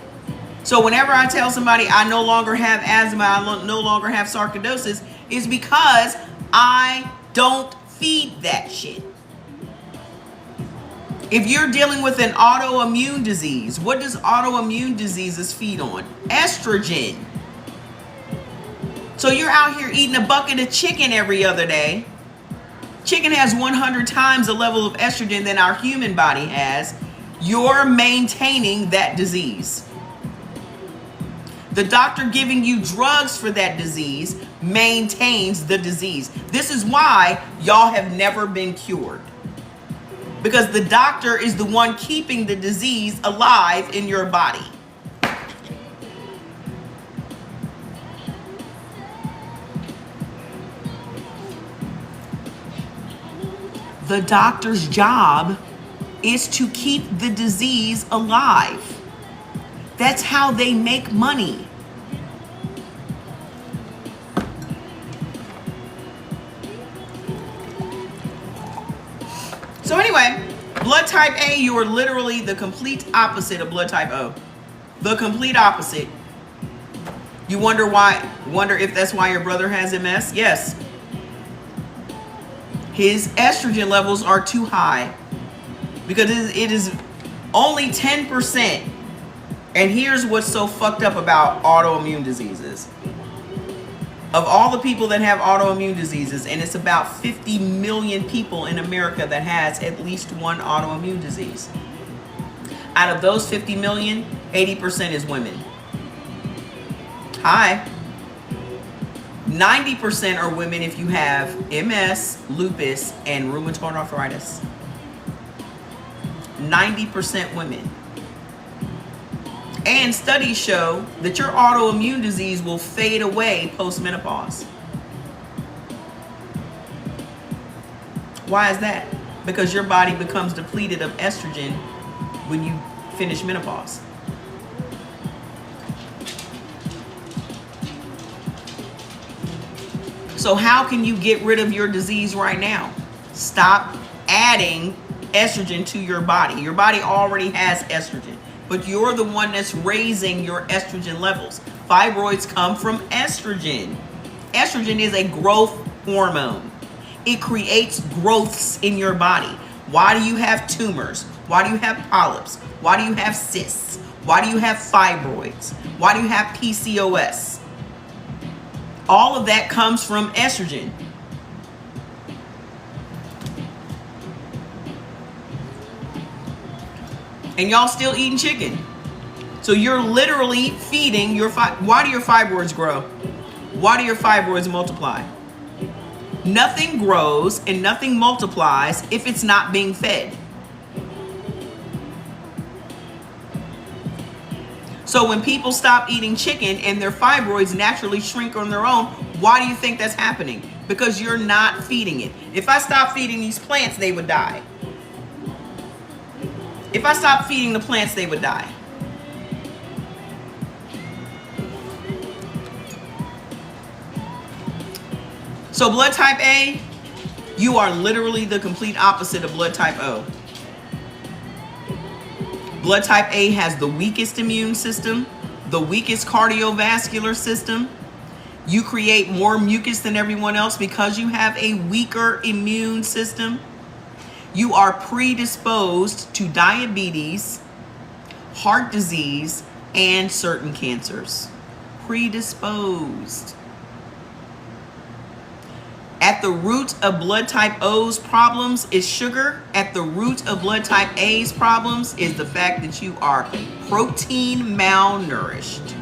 So whenever I tell somebody I no longer have asthma, I no longer have sarcoidosis, is because I don't feed that shit. If you're dealing with an autoimmune disease, what does autoimmune diseases feed on? Estrogen. So you're out here eating a bucket of chicken every other day. Chicken has 100 times the level of estrogen than our human body has. You're maintaining that disease. The doctor giving you drugs for that disease maintains the disease. This is why y'all have never been cured. Because the doctor is the one keeping the disease alive in your body. The doctor's job is to keep the disease alive. That's how they make money. So anyway, blood type A, you are literally the complete opposite of blood type O. The complete opposite. You wonder if that's why your brother has MS? Yes. His estrogen levels are too high because it is only 10%. And here's what's so fucked up about autoimmune diseases. Of all the people that have autoimmune diseases, and it's about 50 million people in America that has at least one autoimmune disease. Out of those 50 million, 80% is women. Hi. 90% are women if you have MS, lupus, and rheumatoid arthritis. 90% women. And studies show that your autoimmune disease will fade away post-menopause. Why is that? Because your body becomes depleted of estrogen when you finish menopause. So how can you get rid of your disease right now? Stop adding estrogen to your body. Your body already has estrogen, but you're the one that's raising your estrogen levels. Fibroids come from estrogen. Estrogen is a growth hormone. It creates growths in your body. Why do you have tumors? Why do you have polyps? Why do you have cysts? Why do you have fibroids? Why do you have PCOS? All of that comes from estrogen. And y'all still eating chicken. So you're literally feeding your why do your fibroids grow? Why do your fibroids multiply? Nothing grows and nothing multiplies if it's not being fed. So when people stop eating chicken and their fibroids naturally shrink on their own, why do you think that's happening? because you're not feeding it. If I stop feeding these plants, they would die. If I stop feeding the plants, they would die. So blood type A, you are literally the complete opposite of blood type O. Blood type A has the weakest immune system, the weakest cardiovascular system. You create more mucus than everyone else because you have a weaker immune system. You are predisposed to diabetes, heart disease, and certain cancers. Predisposed. At the root of blood type O's problems is sugar. At the root of blood type A's problems is the fact that you are protein malnourished.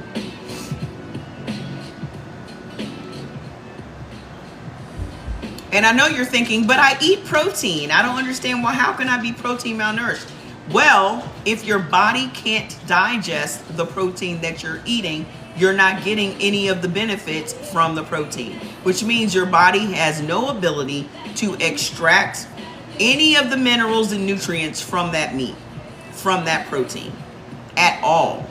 And I know you're thinking, but I eat protein. I don't understand how can I be protein malnourished? Well, if your body can't digest the protein that you're eating, you're not getting any of the benefits from the protein, which means your body has no ability to extract any of the minerals and nutrients from that meat, from that protein at all.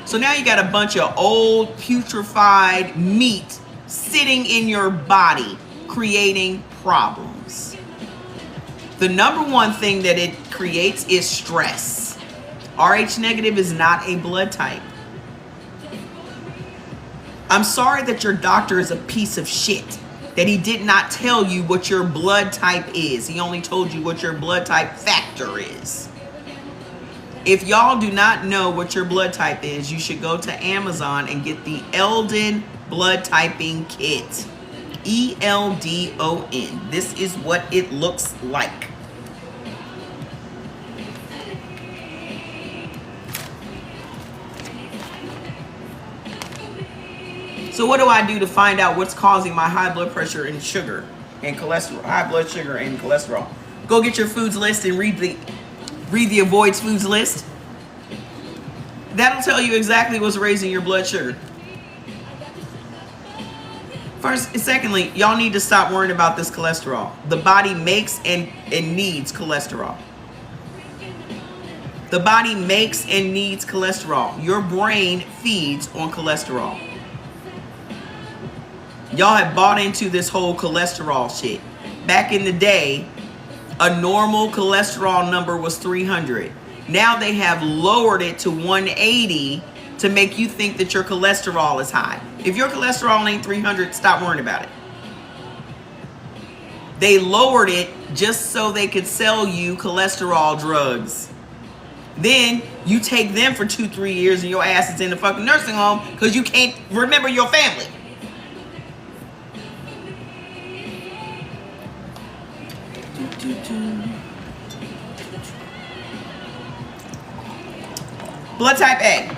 So now you got a bunch of old putrefied meat sitting in your body, creating problems. The number one thing that it creates is stress. Rh negative is not a blood type. I'm sorry that your doctor is a piece of shit, that he did not tell you what your blood type is. He only told you what your blood type factor is. If y'all do not know what your blood type is, you should go to Amazon and get the Eldon blood typing kit. ELDON. This is what it looks like. So what do I do to find out what's causing my high blood pressure and sugar and cholesterol, high blood sugar and cholesterol? Go get your foods list and read the avoids foods list. That'll tell you exactly what's raising your blood sugar. First and secondly, y'all need to stop worrying about this cholesterol. The body makes and needs cholesterol. The body makes and needs cholesterol. Your brain feeds on cholesterol. Y'all have bought into this whole cholesterol shit. Back in the day, a normal cholesterol number was 300. Now they have lowered it to 180 to make you think that your cholesterol is high. If your cholesterol ain't 300, stop worrying about it. They lowered it just so they could sell you cholesterol drugs. Then you take them for 2-3 years and your ass is in the fucking nursing home because you can't remember your family. Blood type A.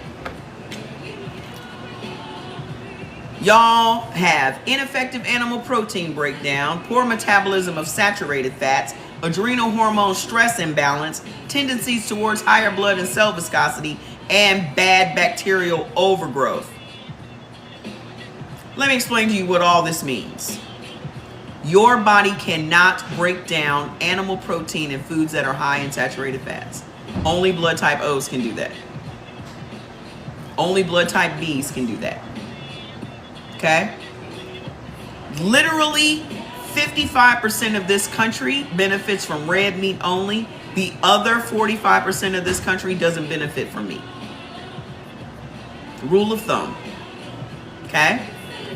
Y'all have ineffective animal protein breakdown, poor metabolism of saturated fats, adrenal hormone stress imbalance, tendencies towards higher blood and cell viscosity, and bad bacterial overgrowth. Let me explain to you what all this means. Your body cannot break down animal protein in foods that are high in saturated fats. Only blood type O's can do that. Only blood type B's can do that. Okay? Literally 55% of this country benefits from red meat only. The other 45% of this country doesn't benefit from meat. Rule of thumb. Okay?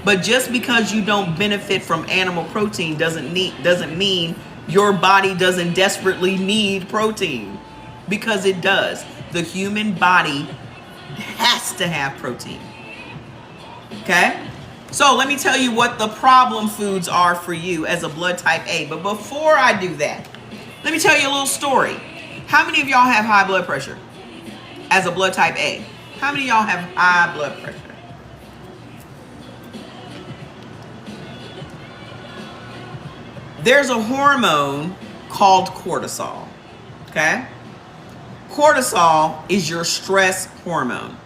But just because you don't benefit from animal protein doesn't mean your body doesn't desperately need protein. Because it does. The human body has to have protein. Okay? So let me tell you what the problem foods are for you as a blood type A. But before I do that, let me tell you a little story. How many of y'all have high blood pressure as a blood type A? How many of y'all have high blood pressure? There's a hormone called cortisol. Okay? Cortisol is your stress hormone.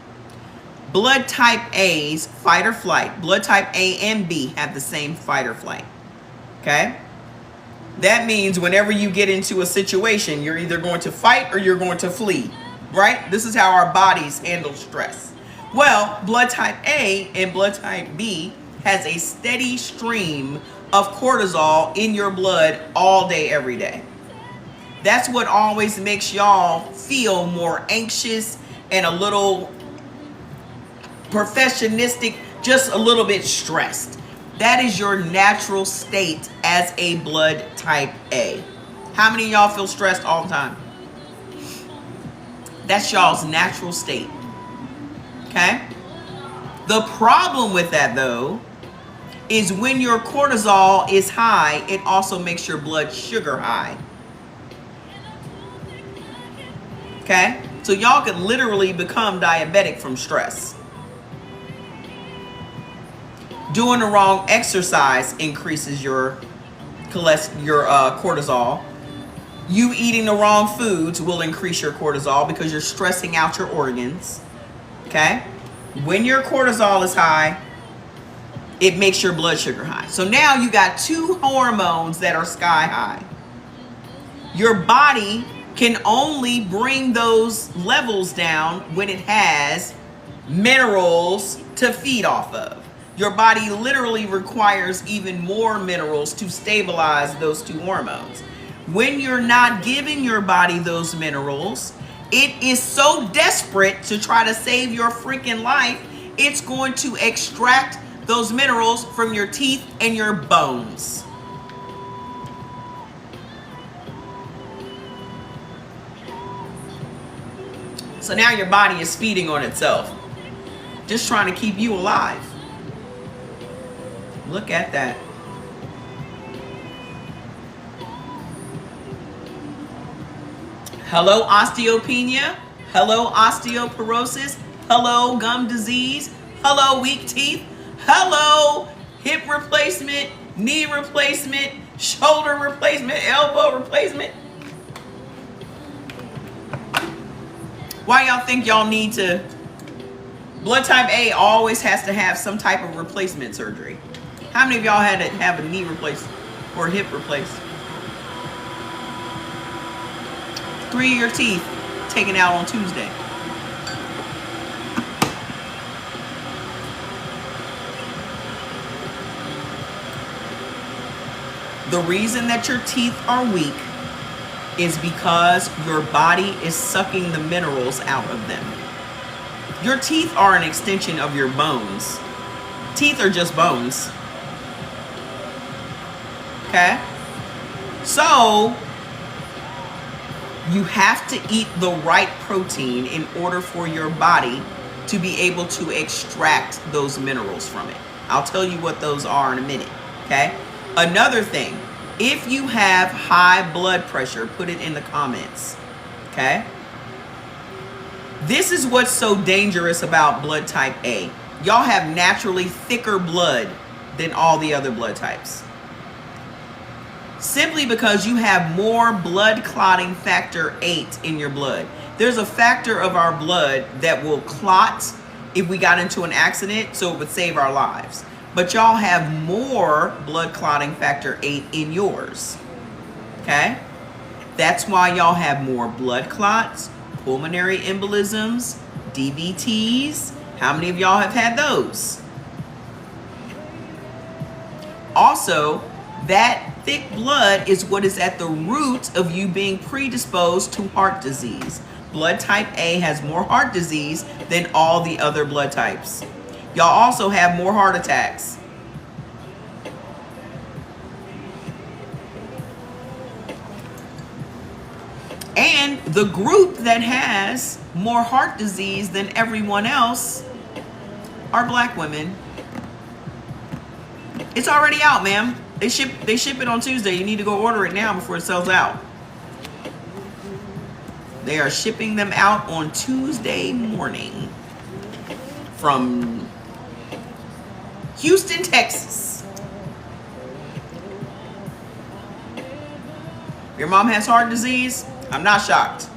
Blood type A's fight or flight. Blood type A and B have the same fight or flight. Okay? That means whenever you get into a situation, you're either going to fight or you're going to flee, right? This is how our bodies handle stress. Well, blood type A and blood type B has a steady stream of cortisol in your blood all day, every day. That's what always makes y'all feel more anxious and a little perfectionistic, just a little bit stressed. That is your natural state as a blood type A. How many of y'all feel stressed all the time? That's y'all's natural state. Okay? The problem with that, though, is when your cortisol is high, it also makes your blood sugar high. Okay? So y'all could literally become diabetic from stress. Doing the wrong exercise increases your cortisol. You eating the wrong foods will increase your cortisol because you're stressing out your organs. Okay? When your cortisol is high, it makes your blood sugar high. So now you got two hormones that are sky high. Your body can only bring those levels down when it has minerals to feed off of. Your body literally requires even more minerals to stabilize those two hormones. When you're not giving your body those minerals, it is so desperate to try to save your freaking life, it's going to extract those minerals from your teeth and your bones. So now your body is feeding on itself, just trying to keep you alive. Look at that. Hello, osteopenia. Hello, osteoporosis. Hello, gum disease. Hello, weak teeth. Hello, hip replacement, knee replacement, shoulder replacement, elbow replacement. Why y'all think y'all need to? Blood type A always has to have some type of replacement surgery. How many of y'all had to have a knee replaced or a hip replaced? 3 of your teeth taken out on Tuesday. The reason that your teeth are weak is because your body is sucking the minerals out of them. Your teeth are an extension of your bones. Teeth are just bones. Okay? So, you have to eat the right protein in order for your body to be able to extract those minerals from it. I'll tell you what those are in a minute. Okay? Another thing, if you have high blood pressure, put it in the comments. Okay? This is what's so dangerous about blood type A. Y'all have naturally thicker blood than all the other blood types. Simply because you have more blood clotting factor 8 in your blood. There's a factor of our blood that will clot if we got into an accident, so it would save our lives. But y'all have more blood clotting factor 8 in yours. Okay? That's why y'all have more blood clots, pulmonary embolisms, DVTs. How many of y'all have had those? Also, that thick blood is what is at the root of you being predisposed to heart disease. Blood type A has more heart disease than all the other blood types. Y'all also have more heart attacks. And the group that has more heart disease than everyone else are black women. It's already out, ma'am. They ship it on Tuesday. You need to go order it now before it sells out. They are shipping them out on Tuesday morning from Houston, Texas. Your mom has heart disease? I'm not shocked.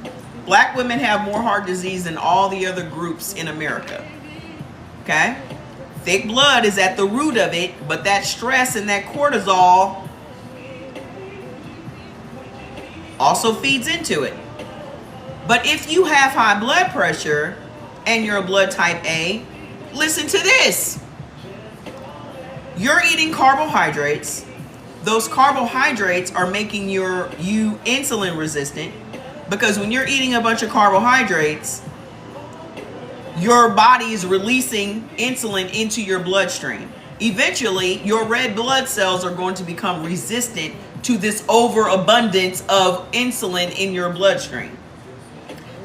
Black women have more heart disease than all the other groups in America. Okay? Thick blood is at the root of it, but that stress and that cortisol also feeds into it. But if you have high blood pressure and you're a blood type A, listen to this. You're eating carbohydrates. Those carbohydrates are making you insulin resistant, because when you're eating a bunch of carbohydrates, your body is releasing insulin into your bloodstream. Eventually, your red blood cells are going to become resistant to this overabundance of insulin in your bloodstream.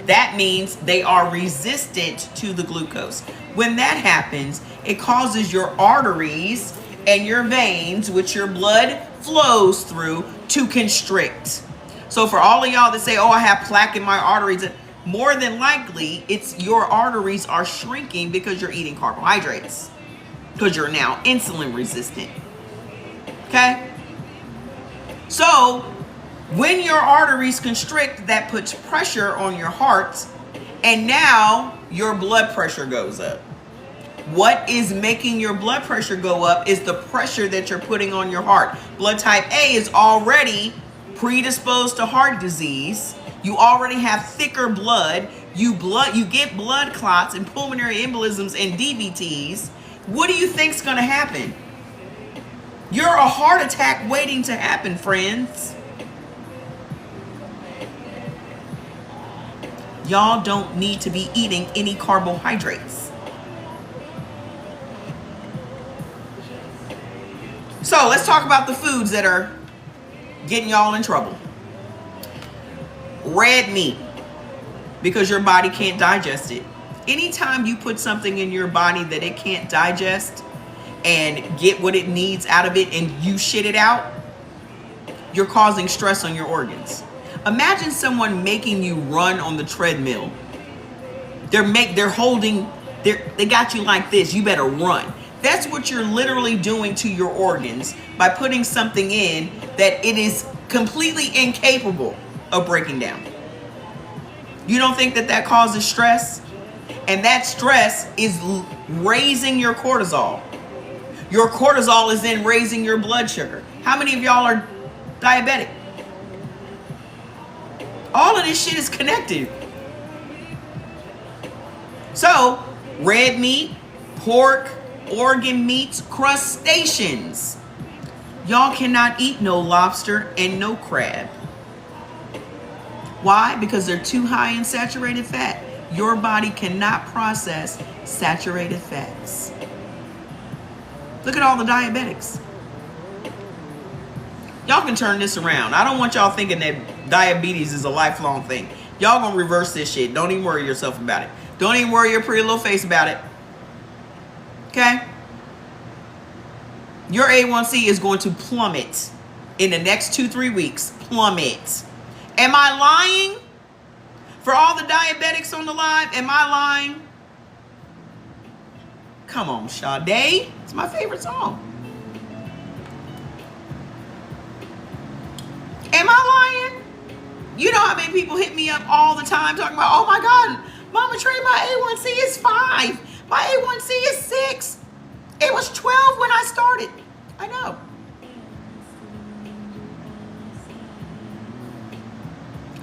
That means they are resistant to the glucose. When that happens, it causes your arteries and your veins, which your blood flows through, to constrict. So for all of y'all that say, oh, I have plaque in my arteries, more than likely, it's your arteries are shrinking because you're eating carbohydrates, because you're now insulin resistant. Okay? So when your arteries constrict, that puts pressure on your heart, and now your blood pressure goes up. What is making your blood pressure go up is the pressure that you're putting on your heart. Blood type A is already predisposed to heart disease. You already have thicker blood. You get blood clots and pulmonary embolisms and DVTs. What do you think's going to happen? You're a heart attack waiting to happen, friends. Y'all don't need to be eating any carbohydrates. So let's talk about the foods that are getting y'all in trouble. Red meat, because your body can't digest it. Anytime you put something in your body that it can't digest and get what it needs out of it and you shit it out, you're causing stress on your organs. Imagine someone making you run on the treadmill. They got you like this. You better run. That's what you're literally doing to your organs by putting something in that it is completely incapable of breaking down. You don't think that causes stress? And that stress is raising your cortisol. Your cortisol is then raising your blood sugar. How many of y'all are diabetic? All of this shit is connected. So, red meat, pork, organ meats, crustaceans. Y'all cannot eat no lobster and no crab. Why? Because they're too high in saturated fat. Your body cannot process saturated fats. Look at all the diabetics. Y'all can turn this around. I don't want y'all thinking that diabetes is a lifelong thing. Y'all gonna reverse this shit. Don't even worry yourself about it. Don't even worry your pretty little face about it. Okay? Your A1C is going to plummet in the next 2-3 weeks. Plummet. Am I lying? For all the diabetics on the live, am I lying? Come on, Sade. It's my favorite song. Am I lying? You know how many people hit me up all the time talking about, oh my God, Mama Trey, my A1C is 5. My A1C is 6. It was 12 when I started. I know.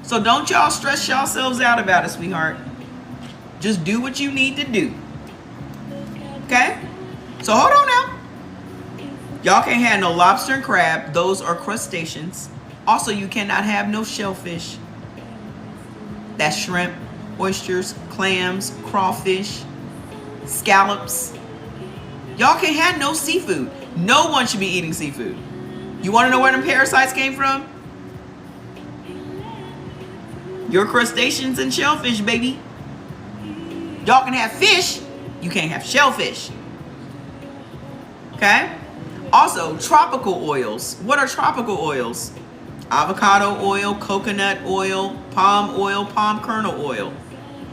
So don't y'all stress yourselves out about it, sweetheart. Just do what you need to do. Okay? So hold on now. Y'all can't have no lobster and crab. Those are crustaceans. Also, you cannot have no shellfish. That's shrimp, oysters, clams, crawfish, scallops. Y'all can't have no seafood. No one should be eating seafood. You want to know where them parasites came from? Your crustaceans and shellfish, baby. Y'all can have fish. You can't have shellfish. Okay? Also, tropical oils. What are tropical oils? Avocado oil, coconut oil, palm kernel oil.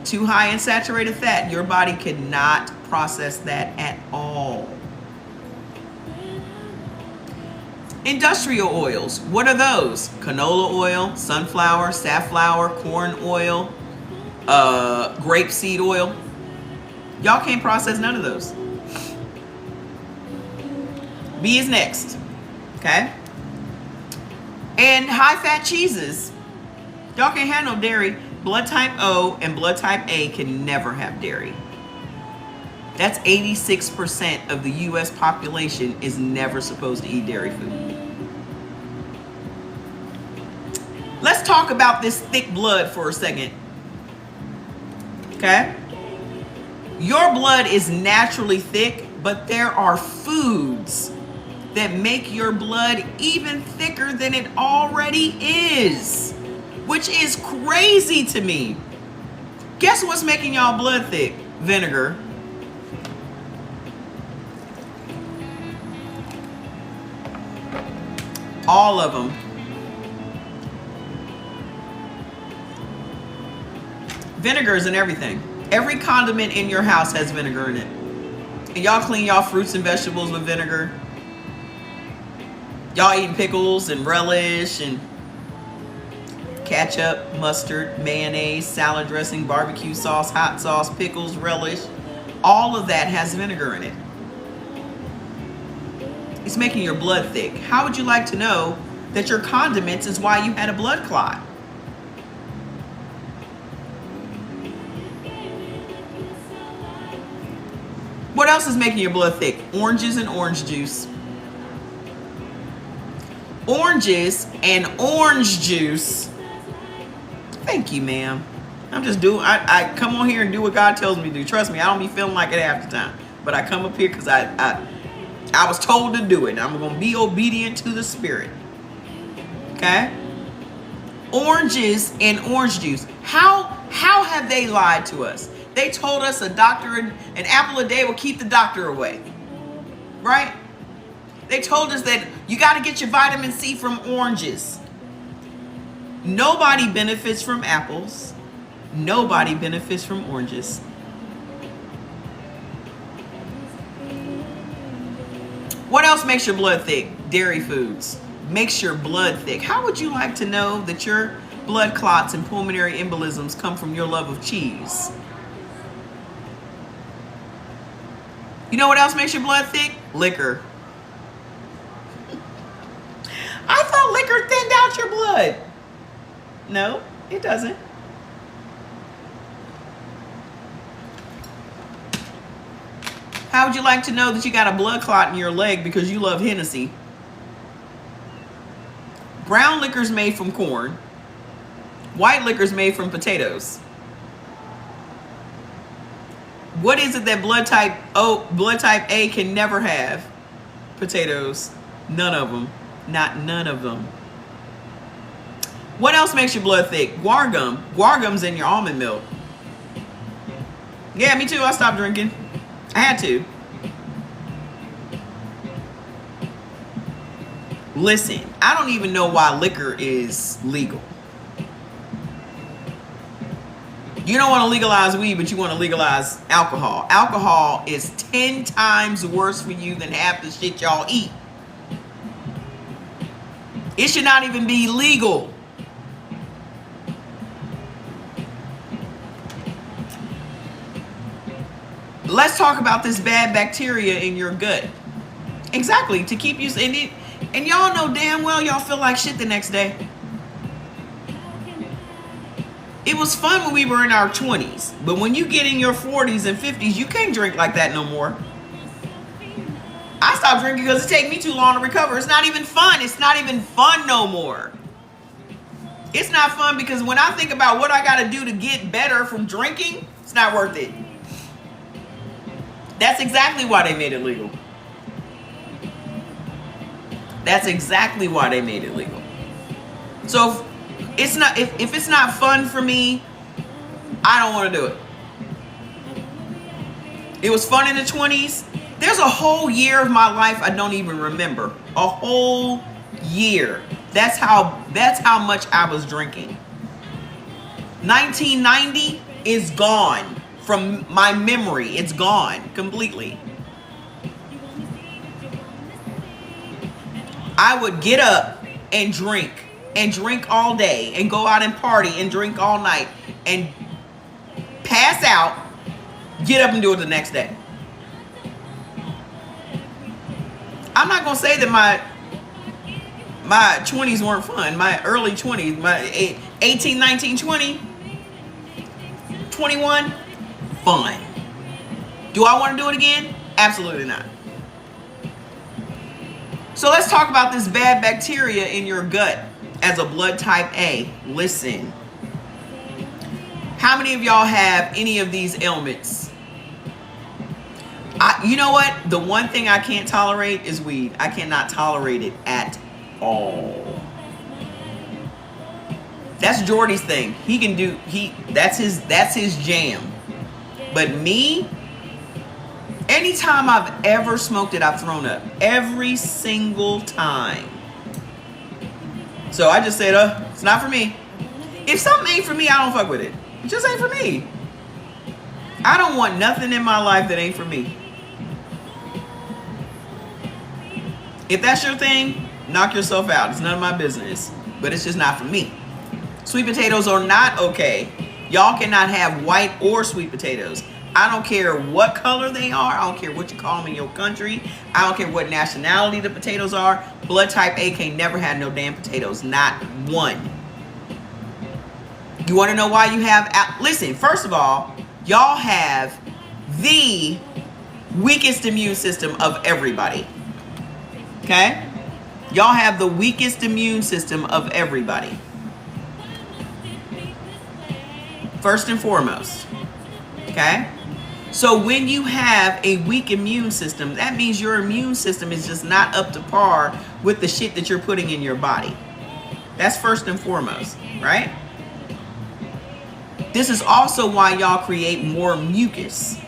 Too high in saturated fat. Your body cannot process that at all. Industrial oils. What are those? Canola oil, sunflower, safflower, corn oil, grapeseed oil. Y'all can't process none of those. B is next. Okay? And high fat cheeses. Y'all can't have no dairy. Blood type O and blood type A can never have dairy. That's 86% of the US population is never supposed to eat dairy food. Let's talk about this thick blood for a second. Okay? Your blood is naturally thick, but there are foods that make your blood even thicker than it already is, which is crazy to me. Guess what's making y'all blood thick? Vinegar. All of them. Vinegar is in everything. Every condiment in your house has vinegar in it. And y'all clean y'all fruits and vegetables with vinegar. Y'all eating pickles and relish and ketchup, mustard, mayonnaise, salad dressing, barbecue sauce, hot sauce, pickles, relish. All of that has vinegar in it. It's making your blood thick. How would you like to know that your condiments is why you had a blood clot? What else is making your blood thick? Oranges and orange juice. Oranges and orange juice. Thank you, ma'am. I'm just doing, I come on here and do what God tells me to do. Trust me, I don't be feeling like it half the time. But I come up here because I was told to do it. And I'm going to be obedient to the Spirit. Okay? Oranges and orange juice. How have they lied to us? They told us an apple a day will keep the doctor away. Right? They told us that you got to get your vitamin C from oranges. Nobody benefits from apples. Nobody benefits from oranges. What else makes your blood thick? Dairy foods. Makes your blood thick. How would you like to know that your blood clots and pulmonary embolisms come from your love of cheese? You know what else makes your blood thick? Liquor. I thought liquor thinned out your blood. No, it doesn't. How would you like to know that you got a blood clot in your leg because you love Hennessy? Brown liquor's made from corn. White liquor's made from potatoes. What is it that blood type A can never have? Potatoes. None of them. Not none of them. What else makes your blood thick? Guar gum. Guar gum's in your almond milk. Yeah, me too. I stopped drinking. I had to. Listen, I don't even know why liquor is legal. You don't want to legalize weed, but you want to legalize alcohol. Alcohol is 10 times worse for you than half the shit y'all eat. It should not even be legal. Let's talk about this bad bacteria in your gut. Exactly, to keep you, and y'all know damn well y'all feel like shit the next day. It was fun when we were in our 20s, but when you get in your 40s and 50s, you can't drink like that no more. I stopped drinking because it takes me too long to recover. It's not even fun. It's not even fun no more. It's not fun because when I think about what I got to do to get better from drinking, it's not worth it. That's exactly why they made it legal. That's exactly why they made it legal. So if it's not fun for me, I don't want to do it. It was fun in the 20s. There's a whole year of my life I don't even remember. A whole year. That's how much I was drinking. 1990 is gone from my memory. It's gone completely. I would get up and drink all day and go out and party and drink all night and pass out, get up and do it the next day. I'm not going to say that my 20s weren't fun. My early 20s, my 18, 19, 20, 21, fun. Do I want to do it again? Absolutely not. So let's talk about this bad bacteria in your gut as a blood type A. Listen. How many of y'all have any of these ailments? You know what? The one thing I can't tolerate is weed. I cannot tolerate it at all. That's Jordy's thing. He can do, that's his jam. But me, anytime I've ever smoked it, I've thrown up. Every single time. So I just said, it's not for me. If something ain't for me, I don't fuck with it. It just ain't for me. I don't want nothing in my life that ain't for me. If that's your thing, knock yourself out. It's none of my business. But it's just not for me. Sweet potatoes are not okay. Y'all cannot have white or sweet potatoes. I don't care what color they are. I don't care what you call them in your country. I don't care what nationality the potatoes are. Blood type A can never have no damn potatoes. Not one. You want to know why you have... Listen, first of all, y'all have the weakest immune system of everybody. Okay? Y'all have the weakest immune system of everybody. First and foremost. Okay? So when you have a weak immune system, that means your immune system is just not up to par with the shit that you're putting in your body. That's first and foremost, right? This is also why y'all create more mucus.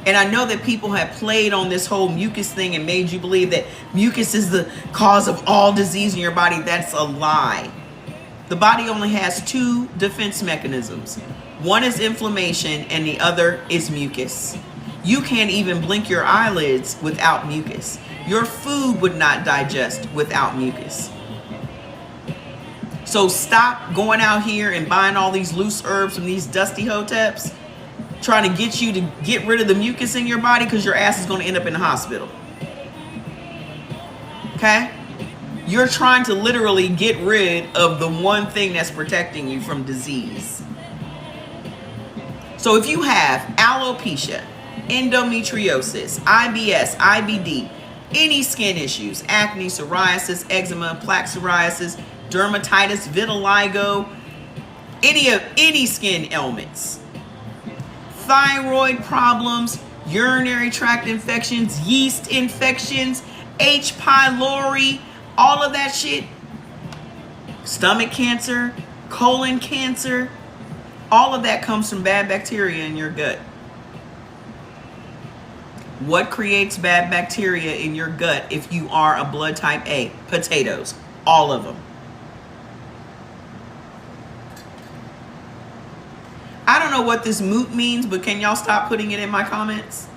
And I know that people have played on this whole mucus thing and made you believe that mucus is the cause of all disease in your body. That's a lie. The body only has two defense mechanisms. One is inflammation and the other is mucus. You can't even blink your eyelids without mucus. Your food would not digest without mucus. So stop going out here and buying all these loose herbs from these dusty hoteps, trying to get you to get rid of the mucus in your body because your ass is going to end up in the hospital. Okay? You're trying to literally get rid of the one thing that's protecting you from disease. So if you have alopecia, endometriosis, IBS, IBD, any skin issues, acne, psoriasis, eczema, plaque psoriasis, dermatitis, vitiligo, any skin ailments, thyroid problems, urinary tract infections, yeast infections, H. pylori, all of that shit, stomach cancer, colon cancer, all of that comes from bad bacteria in your gut. What creates bad bacteria in your gut if you are a blood type A? Potatoes, all of them. I don't know what this moot means, but can y'all stop putting it in my comments?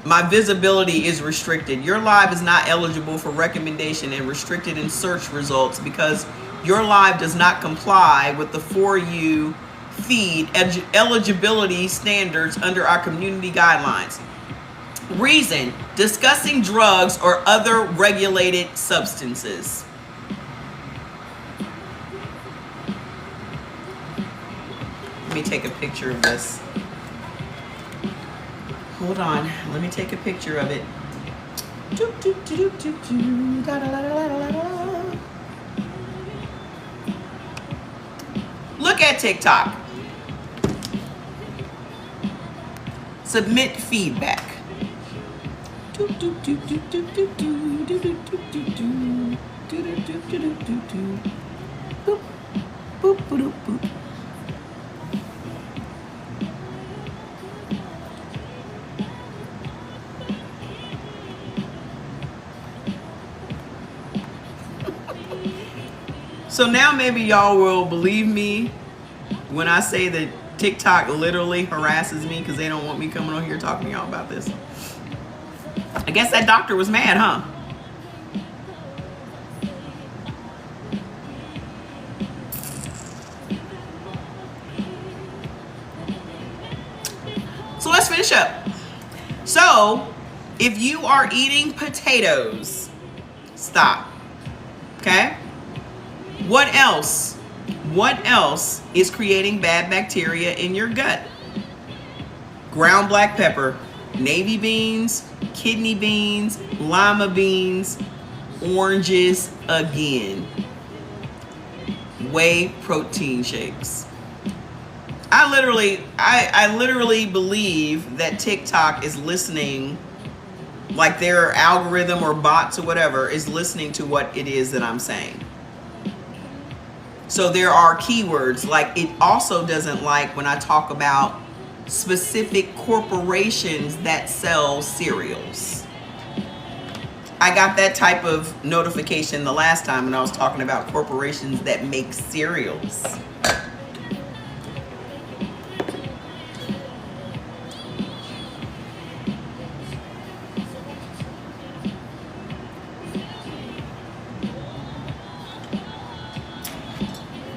My visibility is restricted. Your live is not eligible for recommendation and restricted in search results because your live does not comply with the For You feed eligibility standards under our community guidelines. Reason: discussing drugs or other regulated substances. Let me take a picture of this. Hold on, let me take a picture of it. Look at TikTok. Submit feedback. So now maybe y'all will believe me when I say that TikTok literally harasses me because they don't want me coming on here talking to y'all about this. I guess that doctor was mad, huh? finish up. So, if you are eating potatoes, stop. Okay? What else? What else is creating bad bacteria in your gut? Ground black pepper, navy beans, kidney beans, lima beans, oranges again. Whey protein shakes. I literally believe that TikTok is listening, like their algorithm or bots or whatever is listening to what it is that I'm saying. So there are keywords, like it also doesn't like when I talk about specific corporations that sell cereals. I got that type of notification the last time when I was talking about corporations that make cereals.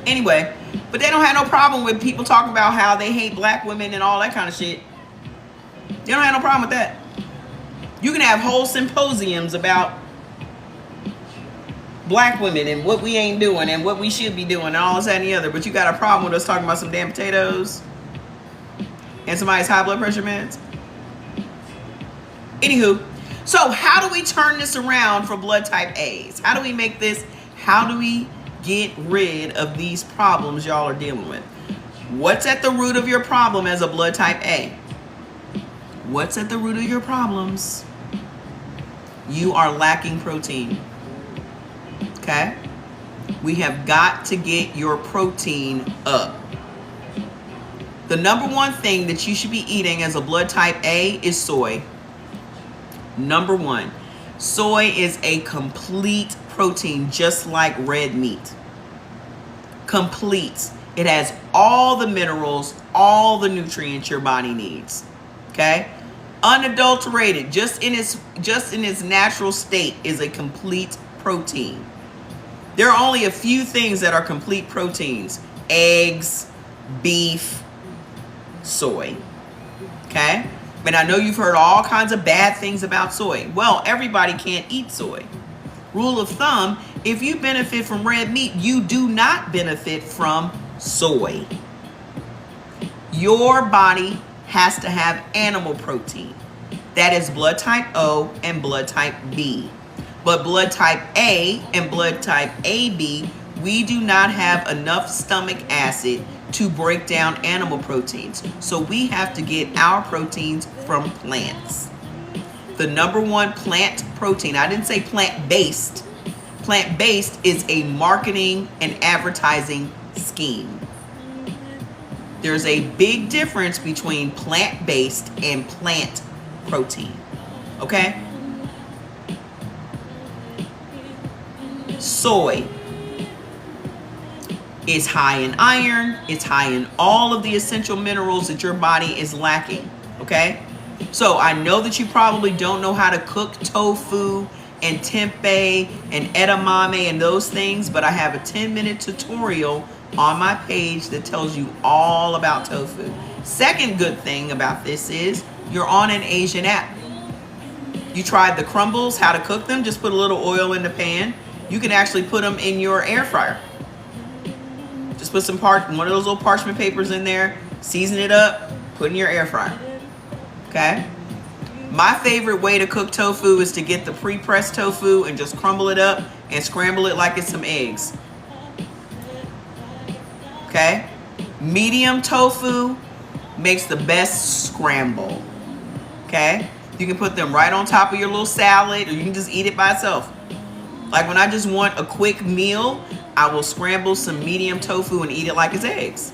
Anyway, but they don't have no problem with people talking about how they hate black women and all that kind of shit. They don't have no problem with that. You can have whole symposiums about black women and what we ain't doing and what we should be doing and all this, that, and the other. But you got a problem with us talking about some damn potatoes and somebody's high blood pressure meds? Anywho, so how do we turn this around for blood type A's? How do we make this, how do we get rid of these problems y'all are dealing with? What's at the root of your problem as a blood type A? What's at the root of your problems? You are lacking protein. Okay? We have got to get your protein up. The number one thing that you should be eating as a blood type A is soy. Number one. Soy is a complete protein, just like red meat. Complete. It has all the minerals, all the nutrients your body needs. Okay? Unadulterated, just in its natural state, is a complete protein. There are only a few things that are complete proteins: eggs, beef, soy. Okay? And I know you've heard all kinds of bad things about soy. Well, everybody can't eat soy. Rule of thumb, if you benefit from red meat, you do not benefit from soy. Your body has to have animal protein. That is blood type O and blood type B. But blood type A and blood type AB, we do not have enough stomach acid to break down animal proteins. So we have to get our proteins from plants. The number one plant protein, I didn't say plant-based. Plant-based is a marketing and advertising scheme. There's a big difference between plant-based and plant protein. Okay? Soy is high in iron. It's high in all of the essential minerals that your body is lacking. Okay? So I know that you probably don't know how to cook tofu and tempeh and edamame and those things, but I have a 10-minute tutorial on my page that tells you all about tofu. Second good thing about this is you're on an Asian app. You tried the crumbles, how to cook them, just put a little oil in the pan. You can actually put them in your air fryer. Just put one of those little parchment papers in there, season it up, put in your air fryer. Okay? My favorite way to cook tofu is to get the pre-pressed tofu and just crumble it up and scramble it like it's some eggs. Okay? Medium tofu makes the best scramble. Okay? You can put them right on top of your little salad, or you can just eat it by itself. Like when I just want a quick meal, I will scramble some medium tofu and eat it like it's eggs.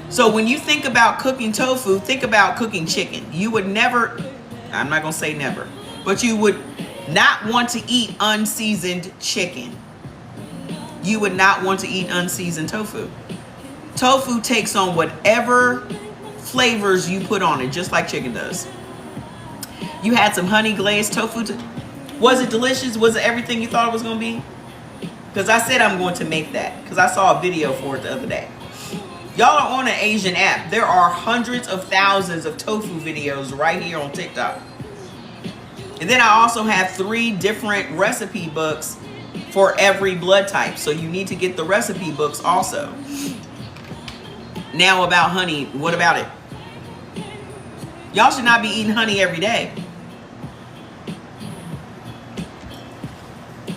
So when you think about cooking tofu, think about cooking chicken. You would never, I'm not going to say never, but you would not want to eat unseasoned chicken. You would not want to eat unseasoned tofu. Tofu takes on whatever flavors you put on it, just like chicken does. You had some honey glazed tofu. Was it delicious? Was it everything you thought it was going to be? Because I said I'm going to make that, because I saw a video for it the other day. Y'all are on an Asian app. There are hundreds of thousands of tofu videos right here on TikTok. And then I also have 3 different recipe books for every blood type. So you need to get the recipe books also. Now about honey, what about it? Y'all should not be eating honey every day.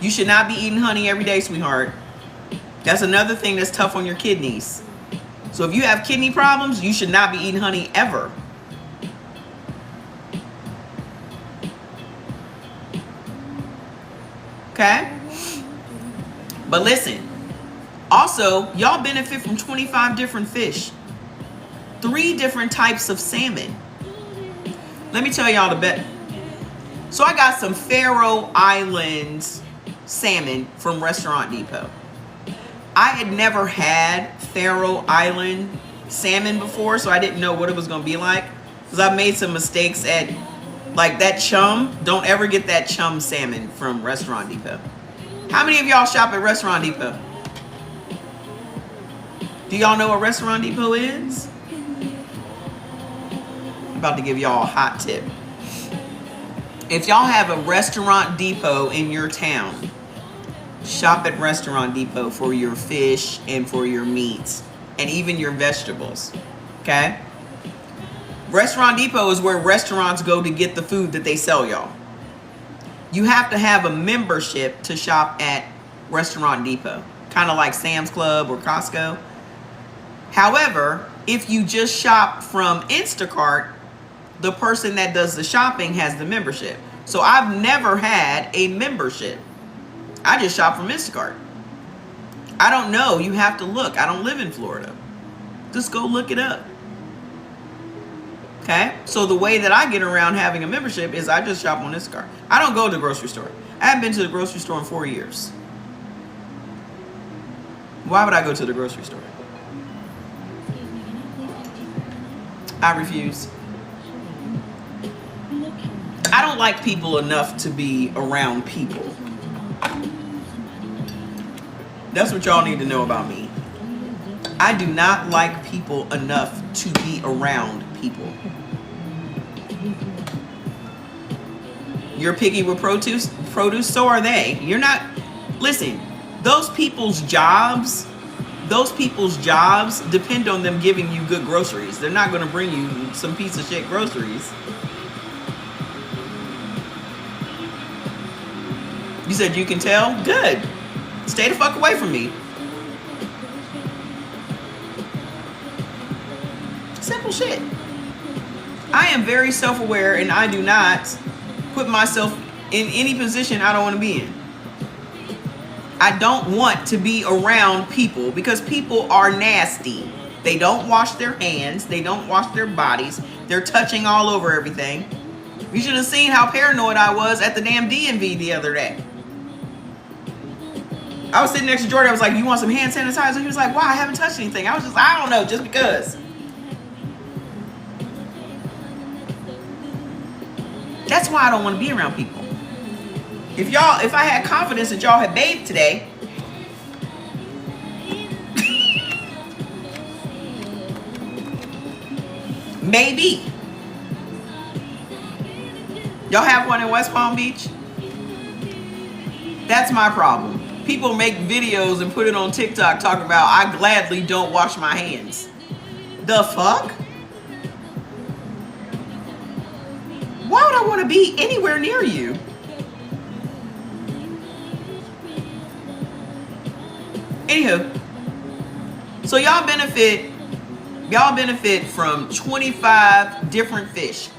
You should not be eating honey every day, sweetheart. That's another thing that's tough on your kidneys. So if you have kidney problems, you should not be eating honey ever. Okay? But listen, also, y'all benefit from 25 different fish, 3 different types of salmon. Let me tell y'all the bet. So I got some Faroe Islands salmon from Restaurant Depot. I had never had Faroe Island salmon before, so I didn't know what it was going to be like. Because I've made some mistakes at, like, that chum. Don't ever get that chum salmon from Restaurant Depot. How many of y'all shop at Restaurant Depot? Do y'all know what Restaurant Depot is? I'm about to give y'all a hot tip. If y'all have a Restaurant Depot in your town, shop at Restaurant Depot for your fish and for your meats and even your vegetables. Okay? Restaurant Depot is where restaurants go to get the food that they sell y'all. You have to have a membership to shop at Restaurant Depot, kind of like Sam's Club or Costco. However, if you just shop from Instacart, the person that does the shopping has the membership. So I've never had a membership. I just shop from Instacart. I don't know. You have to look. I don't live in Florida. Just go look it up. Okay? So the way that I get around having a membership is I just shop on Instacart. I don't go to the grocery store. I haven't been to the grocery store in 4 years. Why would I go to the grocery store? I refuse. I don't like people enough to be around people. That's what y'all need to know about me. I do not like people enough to be around people. You're picky with produce, so are they. You're not, listen, those people's jobs depend on them giving you good groceries. They're not going to bring you some piece of shit groceries. You said you can tell? Good. Stay the fuck away from me. Simple shit. I am very self-aware and I do not put myself in any position I don't want to be in. I don't want to be around people because people are nasty. They don't wash their hands. They don't wash their bodies. They're touching all over everything. You should have seen how paranoid I was at the damn DMV the other day. I was sitting next to Jordan. I was like, you want some hand sanitizer? He was like, why? I haven't touched anything. I was just, I don't know, just because. That's why I don't want to be around people. If I had confidence that y'all had bathed today, maybe. Y'all have one in West Palm Beach? That's my problem. People make videos and put it on TikTok talking about, I gladly don't wash my hands. The fuck? Why would I want to be anywhere near you? Anywho, so y'all benefit from 25 different fish.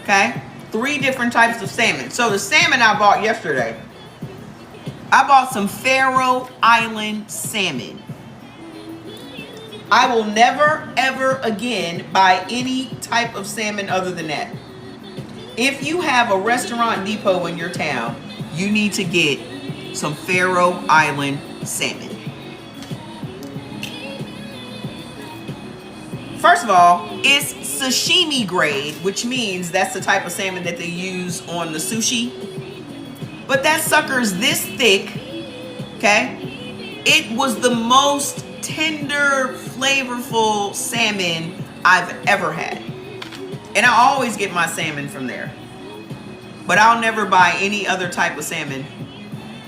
Okay? 3 different types of salmon. So the salmon I bought yesterday, I bought some Faroe Island salmon. I will never, ever again buy any type of salmon other than that. If you have a Restaurant Depot in your town, you need to get some Faroe Island salmon. First of all, it's sashimi grade, which means that's the type of salmon that they use on the sushi. But that sucker's this thick, okay? It was the most tender, flavorful salmon I've ever had. And I always get my salmon from there. But I'll never buy any other type of salmon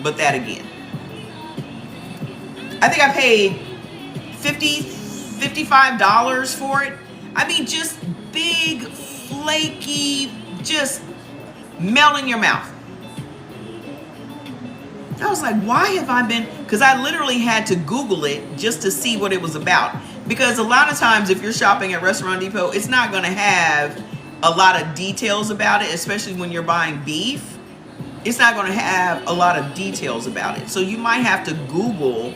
but that again. I think I paid $55 for it. I mean, just big, flaky, just melt in your mouth. I was like, why have I been, because I literally had to Google it just to see what it was about. Because a lot of times if you're shopping at Restaurant Depot, it's not going to have a lot of details about it, especially when you're buying beef. It's not going to have a lot of details about it. So you might have to Google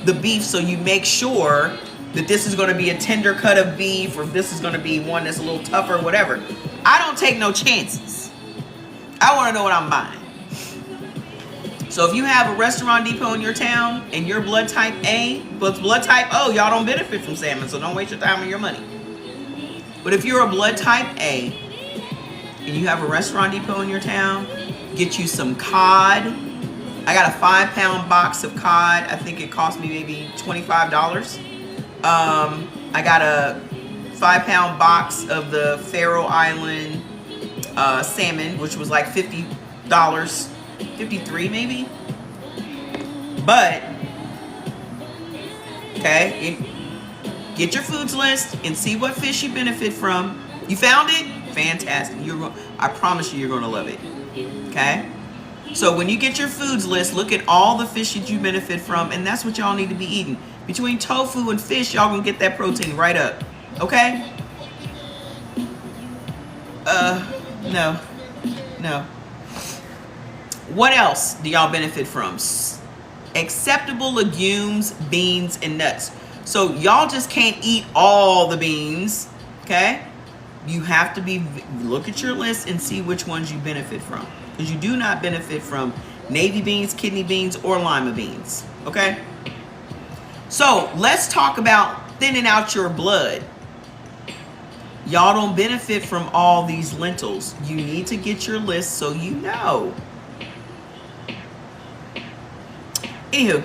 the beef so you make sure that this is going to be a tender cut of beef, or if this is going to be one that's a little tougher, whatever. I don't take no chances. I want to know what I'm buying. So if you have a Restaurant Depot in your town and you're blood type A, but blood type O, y'all don't benefit from salmon, so don't waste your time and your money. But if you're a blood type A and you have a Restaurant Depot in your town, get you some cod. I got a 5-pound box of cod. I think it cost me maybe $25. I got a 5-pound box of the Faroe Island salmon, which was like $50, 53 maybe. But okay, get your foods list and see what fish you benefit from. You found it? Fantastic. I promise you're going to love it. Okay? So when you get your foods list, look at all the fish that you benefit from, and that's what y'all need to be eating. Between tofu and fish, y'all gonna get that protein right up. Okay? No. What else do y'all benefit from? Acceptable legumes, beans, and nuts. So y'all just can't eat all the beans, okay? You have to look at your list and see which ones you benefit from. Because you do not benefit from navy beans, kidney beans, or lima beans, okay? So let's talk about thinning out your blood. Y'all don't benefit from all these lentils. You need to get your list so you know. Anywho,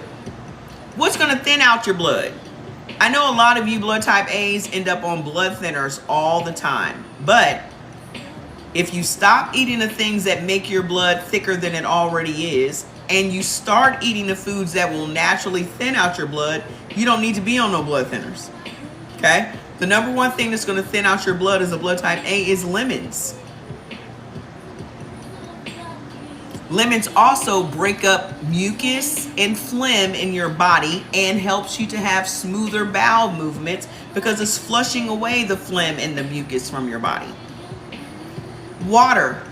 what's going to thin out your blood? I know a lot of you blood type A's end up on blood thinners all the time. But if you stop eating the things that make your blood thicker than it already is, and you start eating the foods that will naturally thin out your blood, you don't need to be on no blood thinners. Okay? The number one thing that's going to thin out your blood as a blood type A is lemons. Lemons also break up mucus and phlegm in your body and helps you to have smoother bowel movements because it's flushing away the phlegm and the mucus from your body. Water.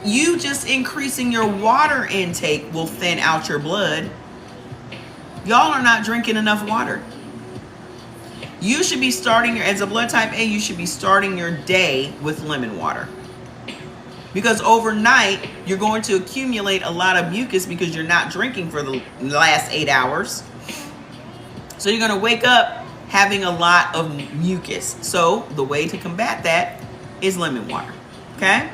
You just increasing your water intake will thin out your blood. Y'all are not drinking enough water. You should be starting as a blood type A, you should be starting your day with lemon water. Because overnight, you're going to accumulate a lot of mucus because you're not drinking for the last 8 hours. So you're going to wake up having a lot of mucus. So the way to combat that is lemon water. Okay?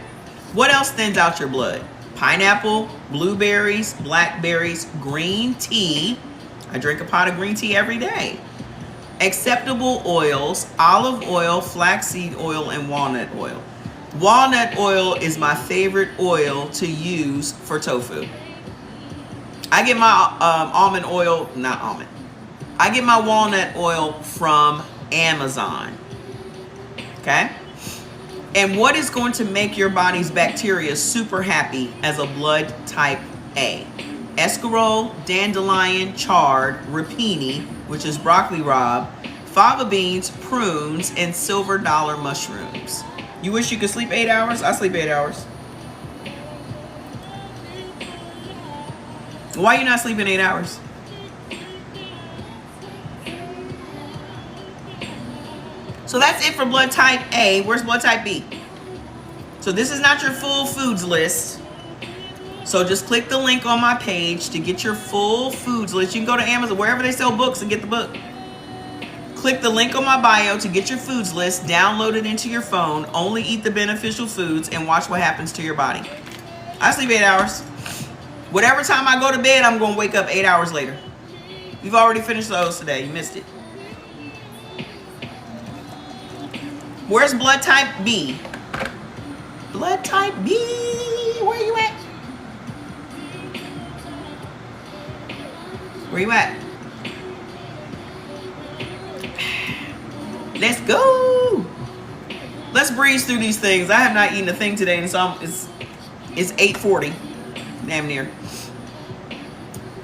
What else thins out your blood? Pineapple, blueberries, blackberries, green tea. I drink a pot of green tea every day. Acceptable oils, olive oil, flaxseed oil, and walnut oil. Walnut oil is my favorite oil to use for tofu. I get my I get my walnut oil from Amazon. Okay? And what is going to make your body's bacteria super happy as a blood type A? Escarole, dandelion, chard, rapini, which is broccoli rabe, fava beans, prunes, and silver dollar mushrooms. You wish you could sleep 8 hours? I sleep 8 hours. Why are you not sleeping 8 hours? So that's it for blood type A. Where's blood type B? So this is not your full foods list. So just click the link on my page to get your full foods list. You can go to Amazon, wherever they sell books, and get the book. Click the link on my bio to get your foods list, download it into your phone, only eat the beneficial foods, and watch what happens to your body. I sleep 8 hours. Whatever time I go to bed, I'm going to wake up 8 hours later. We've already finished those today. You missed it. Where's blood type B? Blood type B. Where you at? Where you at? Let's go. Let's breeze through these things. I have not eaten a thing today, and so it's 8:40. Damn near.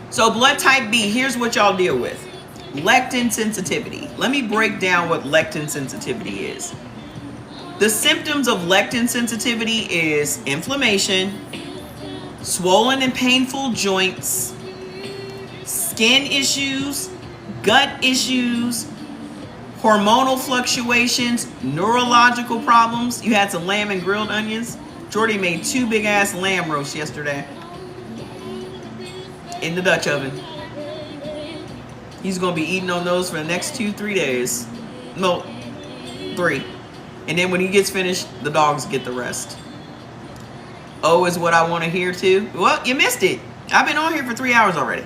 So blood type B, here's what y'all deal with. Lectin sensitivity. Let me break down what lectin sensitivity is. The symptoms of lectin sensitivity is inflammation, swollen and painful joints, skin issues, gut issues, hormonal fluctuations, neurological problems. You had some lamb and grilled onions. Jordy made 2 big ass lamb roasts yesterday in the Dutch oven. He's gonna be eating on those for the next 2-3 days. No, 3. And then when he gets finished, the dogs get the rest. Oh, is what I want to hear too. Well, you missed it. I've been on here for 3 hours already.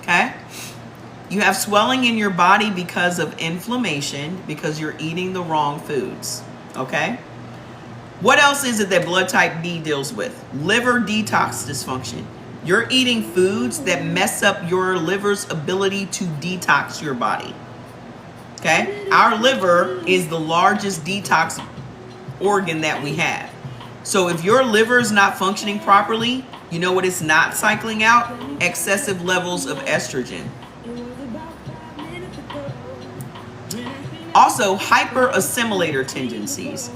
Okay? You have swelling in your body because of inflammation, because you're eating the wrong foods. Okay? What else is it that blood type B deals with? Liver detox dysfunction. You're eating foods that mess up your liver's ability to detox your body. Okay? Our liver is the largest detox organ that we have. So if your liver is not functioning properly, you know what it's not cycling out? Excessive levels of estrogen. Also, hyperassimilator tendencies.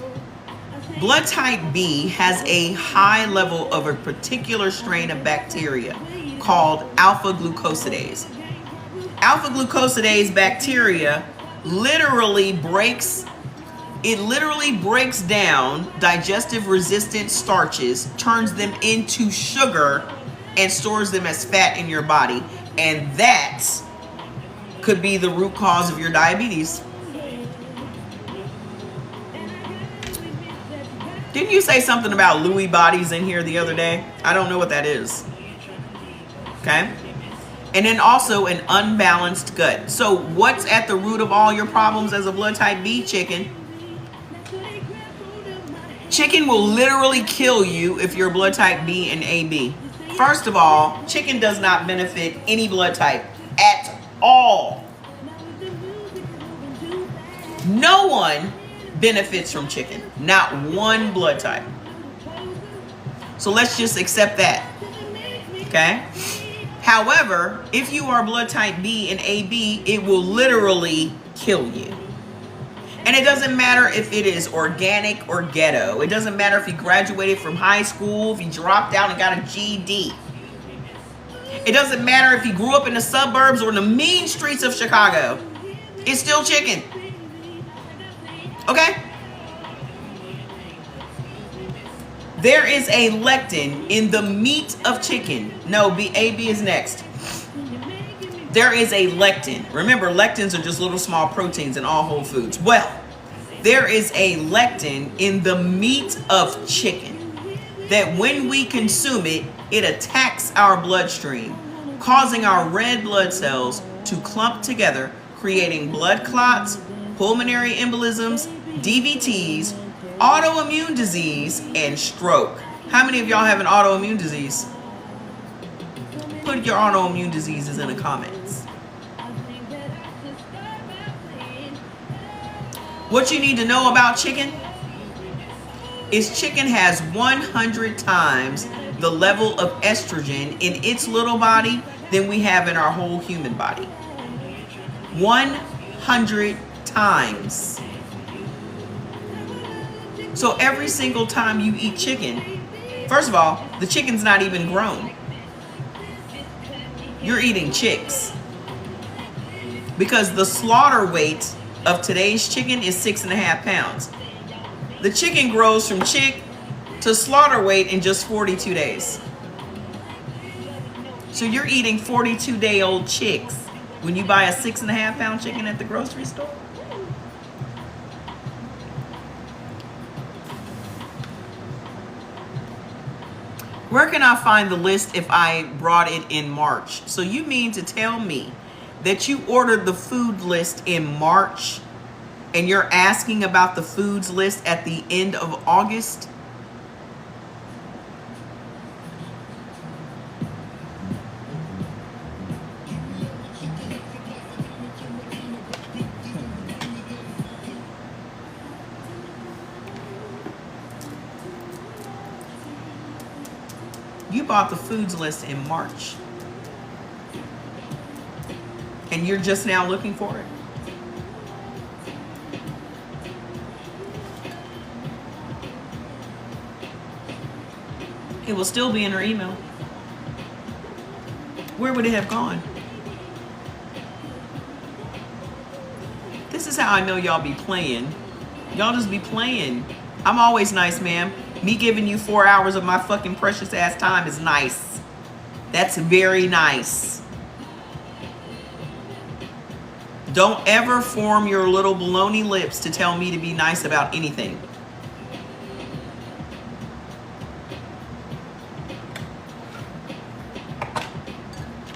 Blood type B has a high level of a particular strain of bacteria called alpha glucosidase. Alpha glucosidase bacteria literally breaks down digestive resistant starches, turns them into sugar, and stores them as fat in your body. And that could be the root cause of your diabetes. Didn't you say something about Lewy bodies in here the other day? I don't know what that is. Okay? And then also an unbalanced gut. So what's at the root of all your problems as a blood type B? Chicken. Chicken will literally kill you if you're blood type B and AB. First of all, chicken does not benefit any blood type at all. No one benefits from chicken. Not one blood type. So let's just accept that. Okay? However, if you are blood type B and AB, it will literally kill you. And it doesn't matter if it is organic or ghetto. It doesn't matter if you graduated from high school, if you dropped out and got a GED. It doesn't matter if you grew up in the suburbs or in the mean streets of Chicago. It's still chicken. Okay? There is a lectin in the meat of chicken. No, AB is next. There is a lectin. Remember, lectins are just little small proteins in all whole foods. Well, there is a lectin in the meat of chicken that when we consume it, it attacks our bloodstream, causing our red blood cells to clump together, creating blood clots, pulmonary embolisms, DVTs, autoimmune disease, and stroke. How many of y'all have an autoimmune disease? Put your autoimmune diseases in the comments. What you need to know about chicken is chicken has 100 times the level of estrogen in its little body than we have in our whole human body. 100 times. So every single time you eat chicken, first of all, the chicken's not even grown. You're eating chicks. Because the slaughter weight of today's chicken is 6.5 pounds. The chicken grows from chick to slaughter weight in just 42 days. So you're eating 42-day-old chicks when you buy a 6.5 pound chicken at the grocery store. Where can I find the list if I brought it in March? So you mean to tell me that you ordered the food list in March and you're asking about the foods list at the end of August? You bought the foods list in March. And you're just now looking for it? It will still be in her email. Where would it have gone? This is how I know y'all be playing. Y'all just be playing. I'm always nice, ma'am. Me giving you 4 hours of my fucking precious ass time is nice. That's very nice. Don't ever form your little baloney lips to tell me to be nice about anything.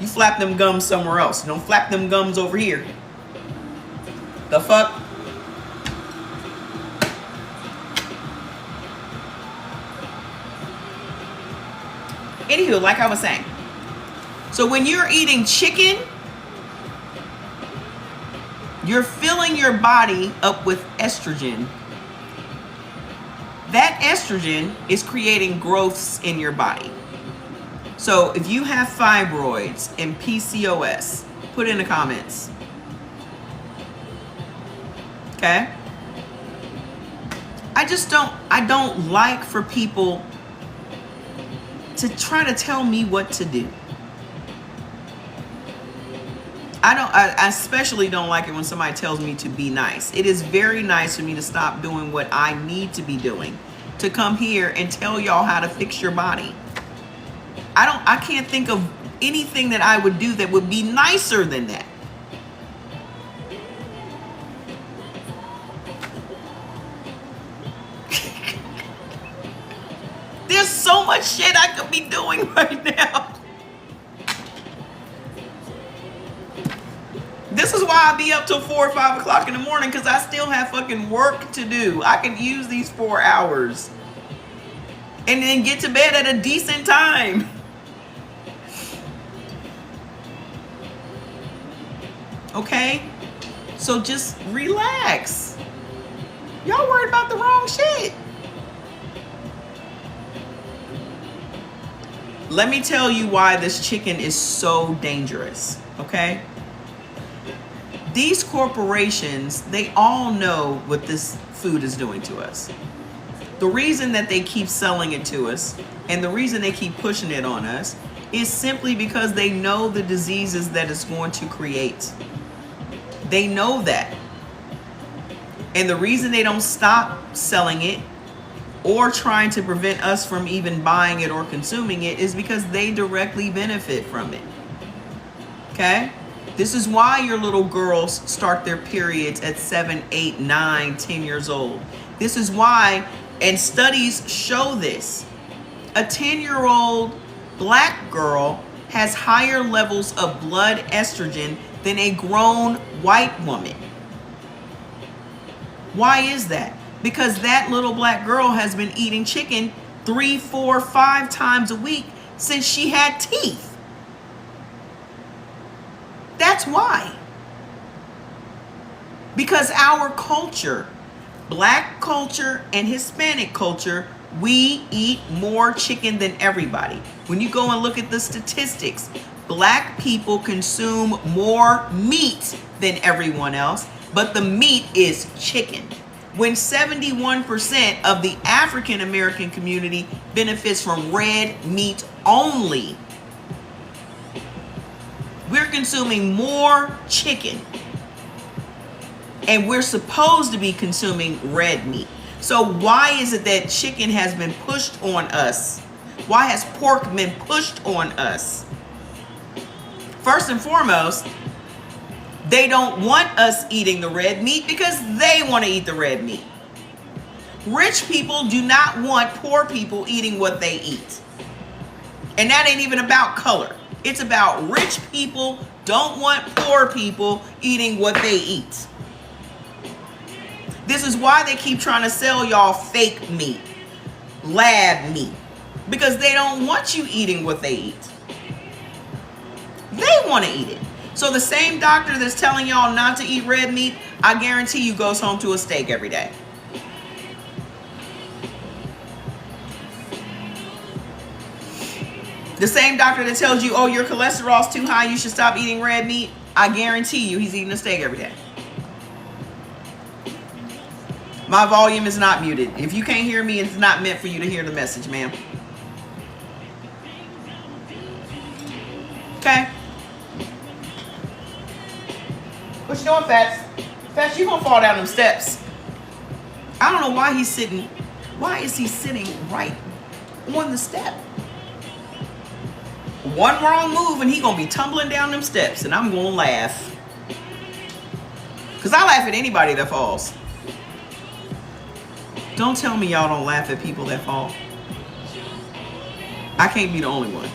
You flap them gums somewhere else. Don't flap them gums over here. The fuck? Anywho, like I was saying. So when you're eating chicken, you're filling your body up with estrogen. That estrogen is creating growths in your body. So if you have fibroids and PCOS, put in the comments. Okay? I don't like for people to try to tell me what to do. I especially don't like it when somebody tells me to be nice. It is very nice for me to stop doing what I need to be doing, to come here and tell y'all how to fix your body. I can't think of anything that I would do that would be nicer than that. There's so much shit I could be doing right now. This is why I be up till 4 or 5 o'clock in the morning, because I still have fucking work to do. I can use these 4 hours and then get to bed at a decent time. Okay? So just relax. Y'all worried about the wrong shit. Let me tell you why this chicken is so dangerous, okay? These corporations, they all know what this food is doing to us. The reason that they keep selling it to us and the reason they keep pushing it on us is simply because they know the diseases that it's going to create. They know that. And the reason they don't stop selling it or trying to prevent us from even buying it or consuming it is because they directly benefit from it. Okay? This is why your little girls start their periods at 7, 8, 9, 10 years old. This is why, and studies show this, a 10-year-old black girl has higher levels of blood estrogen than a grown white woman. Why is that? Because that little black girl has been eating chicken 3, 4, 5 times a week since she had teeth. That's why. Because our culture, black culture and Hispanic culture, we eat more chicken than everybody. When you go and look at the statistics, black people consume more meat than everyone else, but the meat is chicken. When 71% of the African American community benefits from red meat only, we're consuming more chicken. And we're supposed to be consuming red meat. So why is it that chicken has been pushed on us? Why has pork been pushed on us? First and foremost, they don't want us eating the red meat because they want to eat the red meat. Rich people do not want poor people eating what they eat. And that ain't even about color. It's about rich people don't want poor people eating what they eat. This is why they keep trying to sell y'all fake meat, lab meat, because they don't want you eating what they eat. They want to eat it. So the same doctor that's telling y'all not to eat red meat, I guarantee you goes home to a steak every day. The same doctor that tells you, oh, your cholesterol's too high, you should stop eating red meat, I guarantee you he's eating a steak every day. My volume is not muted. If you can't hear me, it's not meant for you to hear the message, ma'am. Okay? What you doing, Fats? Fats, you gonna fall down them steps. I don't know why he's sitting. Why is he sitting right on the step? One wrong move and he gonna be tumbling down them steps, and I'm gonna laugh. Cause I laugh at anybody that falls. Don't tell me y'all don't laugh at people that fall. I can't be the only one.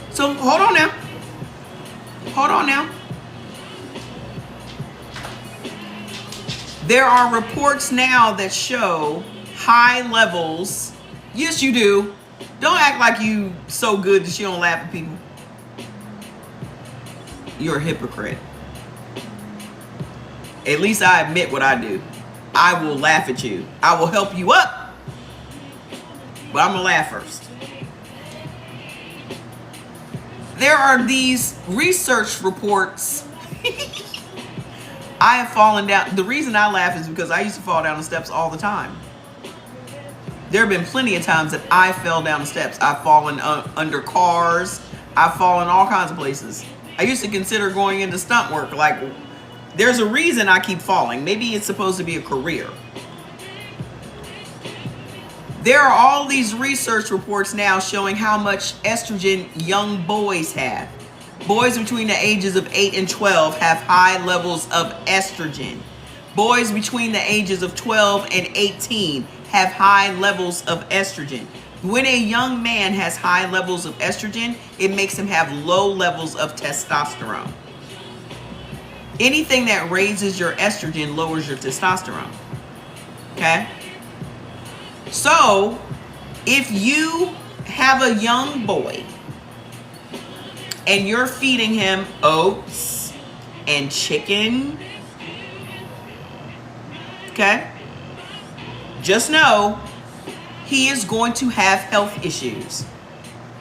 So hold on now. Hold on now. There are reports now that show high levels. Yes, you do. Don't act like you so good that you don't laugh at people. You're a hypocrite. At least I admit what I do. I will laugh at you. I will help you up. But I'm going to laugh first. There are these research reports. I have fallen down. The reason I laugh is because I used to fall down the steps all the time. There have been plenty of times that I fell down the steps. I've fallen under cars. I've fallen all kinds of places. I used to consider going into stunt work. Like, there's a reason I keep falling. Maybe it's supposed to be a career. There are all these research reports now showing how much estrogen young boys have. Boys between the ages of 8 and 12 have high levels of estrogen. Boys between the ages of 12 and 18 have high levels of estrogen. When a young man has high levels of estrogen, it makes him have low levels of testosterone. Anything that raises your estrogen lowers your testosterone. Okay? So, if you have a young boy and you're feeding him oats and chicken, okay, just know he is going to have health issues.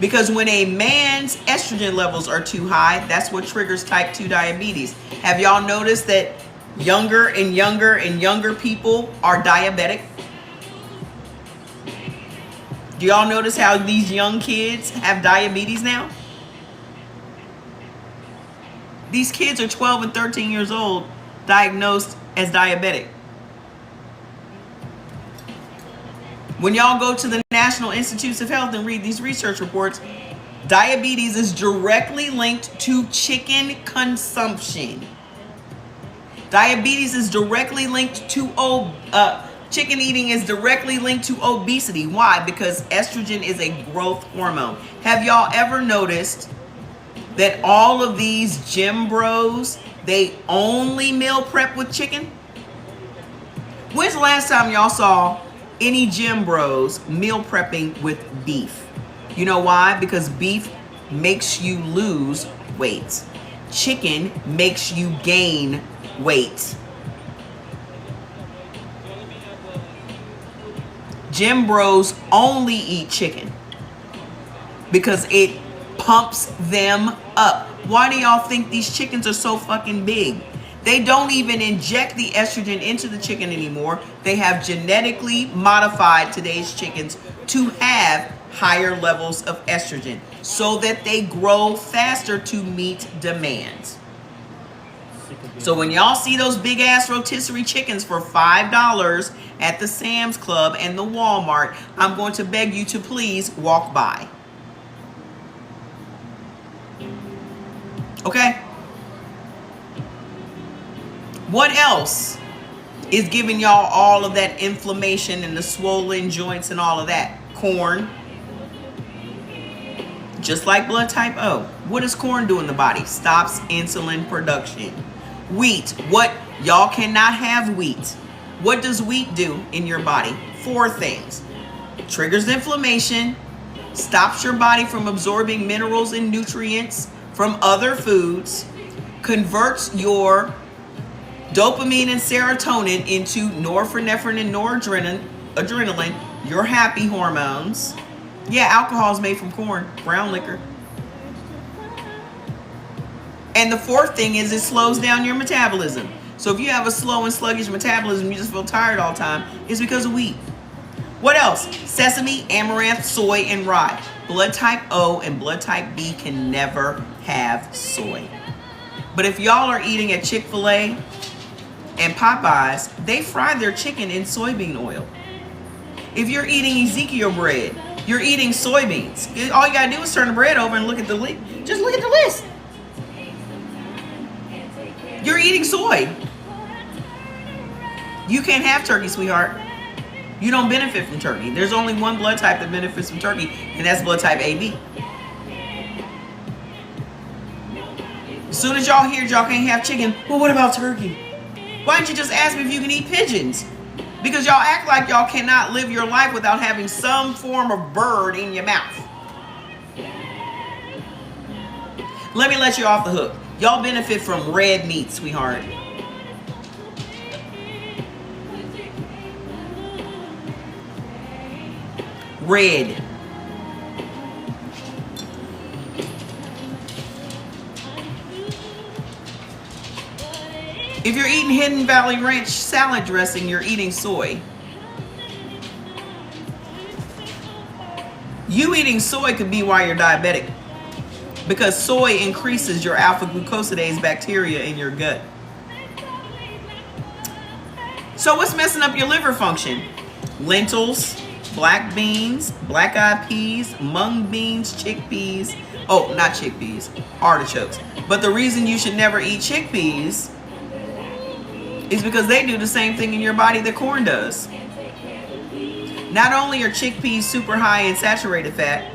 Because when a man's estrogen levels are too high, that's what triggers type 2 diabetes. Have y'all noticed that younger and younger and younger people are diabetic? Do y'all notice how these young kids have diabetes now? These kids are 12 and 13 years old, diagnosed as diabetic. When y'all go to the National Institutes of Health and read these research reports, diabetes is directly linked to chicken consumption. Diabetes is directly linked to chicken eating is directly linked to obesity. Why? Because estrogen is a growth hormone. Have y'all ever noticed that all of these gym bros, they only meal prep with chicken? When's the last time y'all saw any gym bros meal prepping with beef? You know why? Because beef makes you lose weight. Chicken makes you gain weight. Gym bros only eat chicken because it pumps them up. Why do y'all think these chickens are so fucking big? They don't even inject the estrogen into the chicken anymore. They have genetically modified today's chickens to have higher levels of estrogen so that they grow faster to meet demand. So when y'all see those big ass rotisserie chickens for $5 at the Sam's Club and the Walmart, I'm going to beg you to please walk by. Okay? What else is giving y'all all of that inflammation and the swollen joints and all of that? Corn. just like blood type O. What does corn do in the body? Stops insulin production. Wheat, what? Y'all cannot have wheat. What does wheat do in your body? 4 things. Triggers inflammation, stops your body from absorbing minerals and nutrients from other foods, converts your dopamine and serotonin into norepinephrine and noradrenaline, your happy hormones. Yeah, alcohol is made from corn, brown liquor. And the 4th thing is it slows down your metabolism. So if you have a slow and sluggish metabolism, you just feel tired all the time, it's because of wheat. What else? Sesame, amaranth, soy, and rye. Blood type O and blood type B can never have soy. But if y'all are eating at Chick-fil-A and Popeyes, they fry their chicken in soybean oil. If you're eating Ezekiel bread, you're eating soybeans. All you gotta do is turn the bread over and look at the list. Just look at the list. You're eating soy. You can't have turkey, sweetheart. You don't benefit from turkey. There's only one blood type that benefits from turkey, and that's blood type AB. As soon as y'all hear y'all can't have chicken, well, what about turkey? Why don't you just ask me if you can eat pigeons? Because y'all act like y'all cannot live your life without having some form of bird in your mouth. Let me let you off the hook. Y'all benefit from red meat, sweetheart. Red. If you're eating Hidden Valley Ranch salad dressing, you're eating soy. You eating soy could be why you're diabetic, because soy increases your alpha glucosidase bacteria in your gut. So what's messing up your liver function? Lentils, black beans, black eyed peas, mung beans, chickpeas. Oh, not chickpeas, artichokes. But the reason you should never eat chickpeas is because they do the same thing in your body that corn does. Not only are chickpeas super high in saturated fat,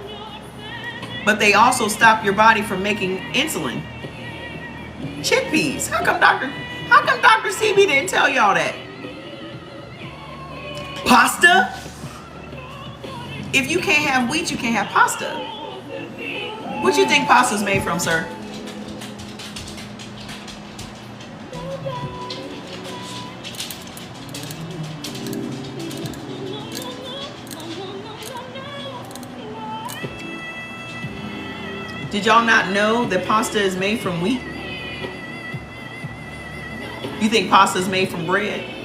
but they also stop your body from making insulin. Chickpeas. How come Dr. CB didn't tell y'all that? Pasta? If you can't have wheat, you can't have pasta. What you think pasta's made from, sir? Did y'all not know that pasta is made from wheat? You think pasta is made from bread?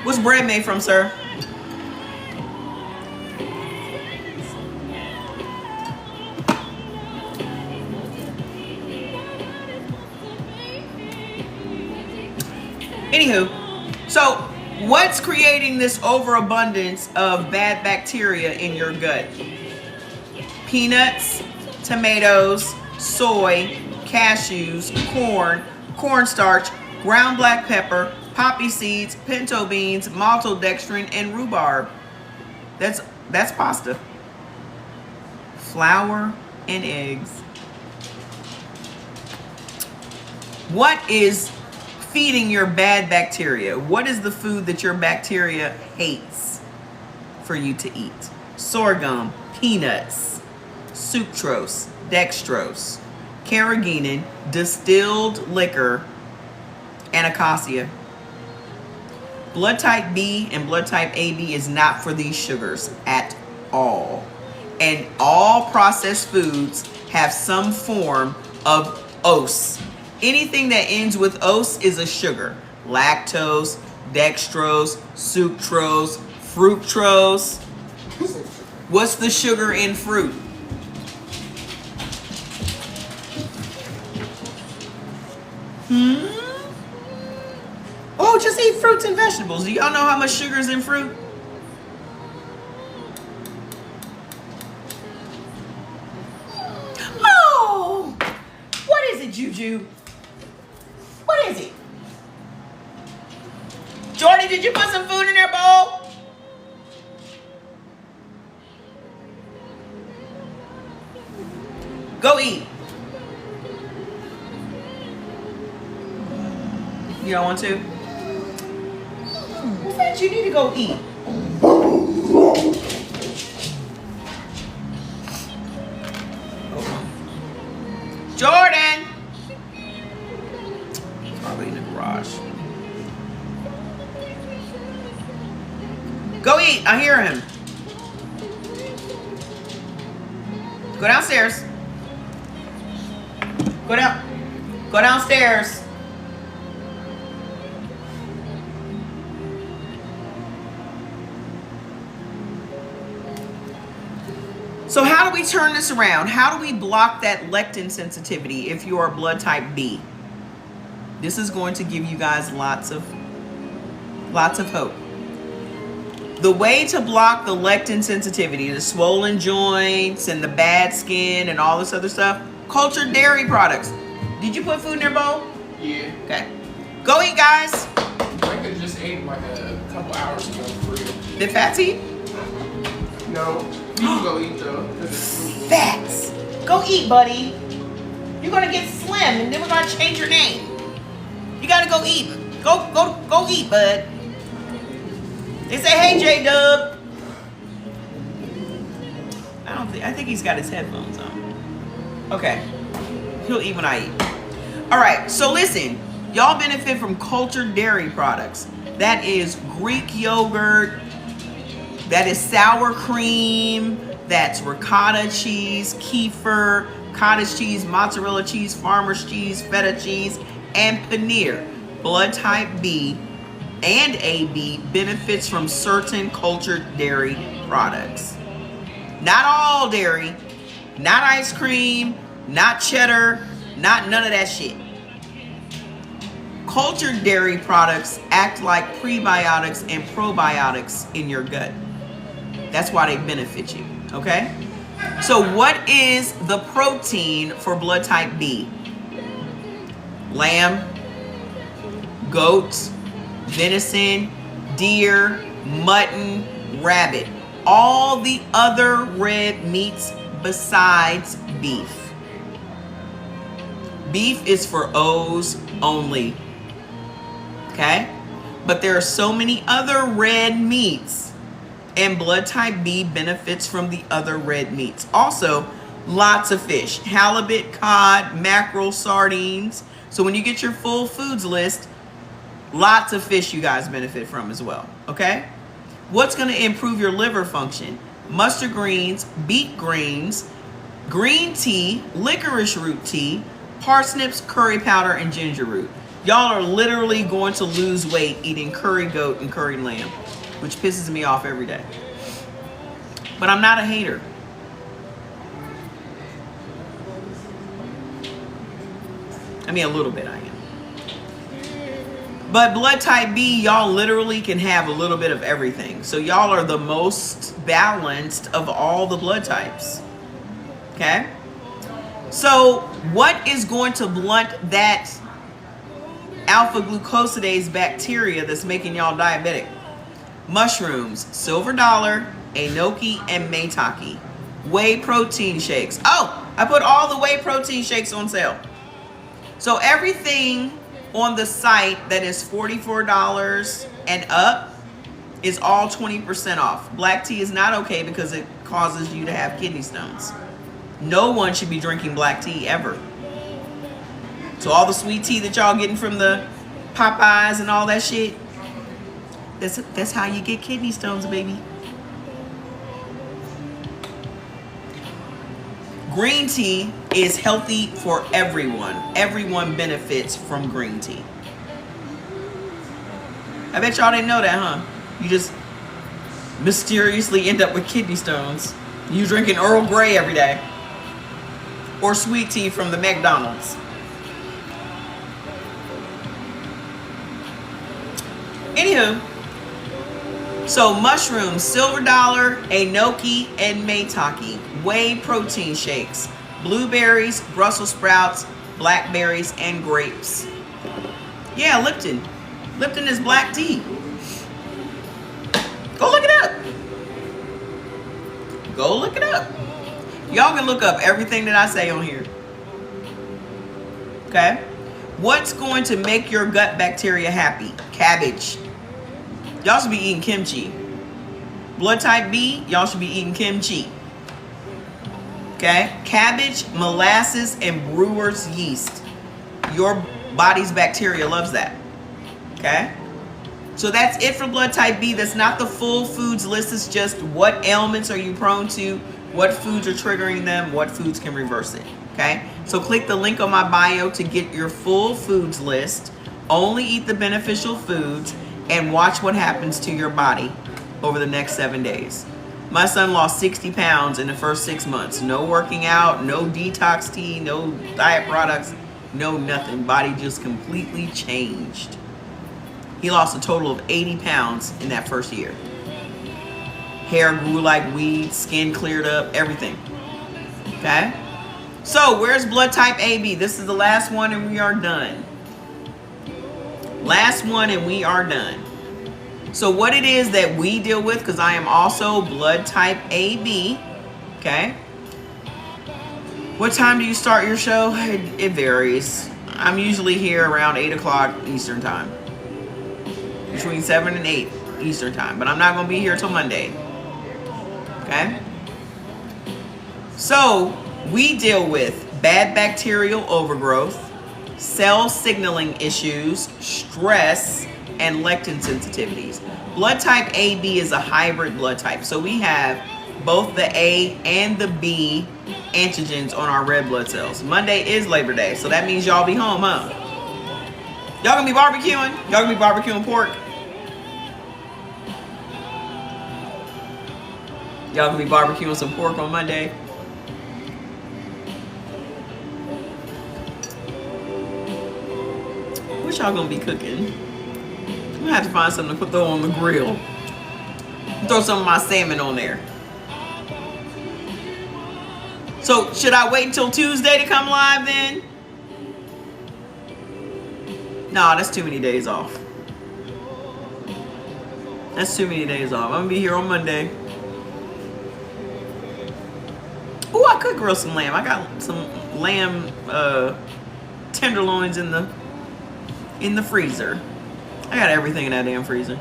What's bread made from, sir? Anywho, so what's creating this overabundance of bad bacteria in your gut? Peanuts, tomatoes, soy, cashews, corn, cornstarch, ground black pepper, poppy seeds, pinto beans, maltodextrin, and rhubarb. That's pasta. Flour and eggs. What is feeding your bad bacteria? What is the food that your bacteria hates for you to eat? Sorghum, peanuts, sucrose, dextrose, carrageenan, distilled liquor, and acacia. Blood type B and blood type AB is not for these sugars at all. And all processed foods have some form of OS. Anything that ends with OS is a sugar. Lactose, dextrose, sucrose, fructose. What's the sugar in fruit? Oh, just eat fruits and vegetables. Do y'all know how much sugar is in fruit? Oh, what is it, Juju? What is it? Jordan, did did you put some food in their bowl? Go eat. You don't want to? Well, Fetch, you need to go eat. Jordan! He's probably in the garage. Go eat. I hear him. Go downstairs. Go down. Go downstairs. So how do we turn this around? How do we block that lectin sensitivity if you are blood type B? This is going to give you guys lots of hope. The way to block the lectin sensitivity, the swollen joints and the bad skin and all this other stuff, cultured dairy products. Did you put food in their bowl? Yeah. Okay. Go eat, guys. I could just ate like a couple hours ago for real. Did Fats eat? No. You can go eat though. 'Cause it's food. Fats. Go eat, buddy. You're gonna get slim and then we're gonna change your name. You gotta go eat. Go eat, bud. They say, hey, J-Dub. I think he's got his headphones on. Okay. He'll eat when I eat. All right, so listen. Y'all benefit from cultured dairy products. That is Greek yogurt. That is sour cream. That's ricotta cheese, kefir, cottage cheese, mozzarella cheese, farmer's cheese, feta cheese, and paneer. Blood type B and AB benefits from certain cultured dairy products. Not all dairy, not ice cream, not cheddar, not none of that shit. Cultured dairy products act like prebiotics and probiotics in your gut. That's why they benefit you, okay? So what is the protein for blood type B? Lamb, goat, venison, deer, mutton, rabbit. All the other red meats besides beef. Beef is for O's only, okay? But there are so many other red meats, and blood type B benefits from the other red meats. Also, lots of fish, halibut, cod, mackerel, sardines. So when you get your full foods list, lots of fish you guys benefit from as well, okay? What's gonna improve your liver function? Mustard greens, beet greens, green tea, licorice root tea, parsnips, curry powder, and ginger root. Y'all are literally going to lose weight eating curry goat and curry lamb, which pisses me off every day. But I'm not a hater. I mean, a little bit I am. But blood type B, y'all literally can have a little bit of everything. So y'all are the most balanced of all the blood types. Okay? So what is going to blunt that alpha glucosidase bacteria that's making y'all diabetic? Mushrooms, silver dollar, enoki, and maitake. Whey protein shakes. Oh, I put all the whey protein shakes on sale. So everything on the site that is $44 and up is all 20% off. Black tea is not okay because it causes you to have kidney stones. No one should be drinking black tea ever. So all the sweet tea that y'all getting from the Popeyes and all that shit, that's how you get kidney stones, baby. Green tea is healthy for everyone. Everyone benefits from green tea. I bet y'all didn't know that, huh? You just mysteriously end up with kidney stones. You drinking Earl Grey every day. Or sweet tea from the McDonald's. Anywho, so mushrooms, silver dollar, enoki, and maitake, whey protein shakes, blueberries, Brussels sprouts, blackberries, and grapes. Yeah, Lipton. Lipton is black tea. Go look it up. Y'all can look up everything that I say on here. Okay? What's going to make your gut bacteria happy? Cabbage. Y'all should be eating kimchi. Blood type B, y'all should be eating kimchi. Okay? Cabbage, molasses, and brewer's yeast. Your body's bacteria loves that. Okay? So that's it for blood type B. That's not the full foods list. It's just what ailments are you prone to, what foods are triggering them, what foods can reverse it. Okay? So click the link on my bio to get your full foods list. Only eat the beneficial foods and watch what happens to your body over the next 7 days. My son lost 60 pounds in the first 6 months. No working out, no detox tea, no diet products, no nothing. Body just completely changed. He lost a total of 80 pounds in that first year. Hair grew like weeds, skin cleared up, everything. Okay? So, where's blood type AB? This is the last one and we are done. Last one and we are done. So what it is that we deal with, because I am also blood type AB. Okay? What time do you start your show? It varies. I'm usually here around 8 o'clock Eastern time. Between 7 and 8 Eastern time. But I'm not going to be here till Monday. Okay? So, we deal with bad bacterial overgrowth, cell signaling issues, stress, and lectin sensitivities. Blood type AB is a hybrid blood type. So we have both the A and the B antigens on our red blood cells. Monday is Labor Day, so that means y'all be home, huh? Y'all gonna be barbecuing? Y'all gonna be barbecuing pork? Y'all gonna be barbecuing some pork on Monday? What y'all gonna be cooking? I'm gonna have to find something to throw on the grill. Throw some of my salmon on there. So, should I wait until Tuesday to come live then? Nah, that's too many days off. That's too many days off. I'm gonna be here on Monday. Ooh, I could grill some lamb. I got some lamb tenderloins in the freezer. I got everything in that damn freezer.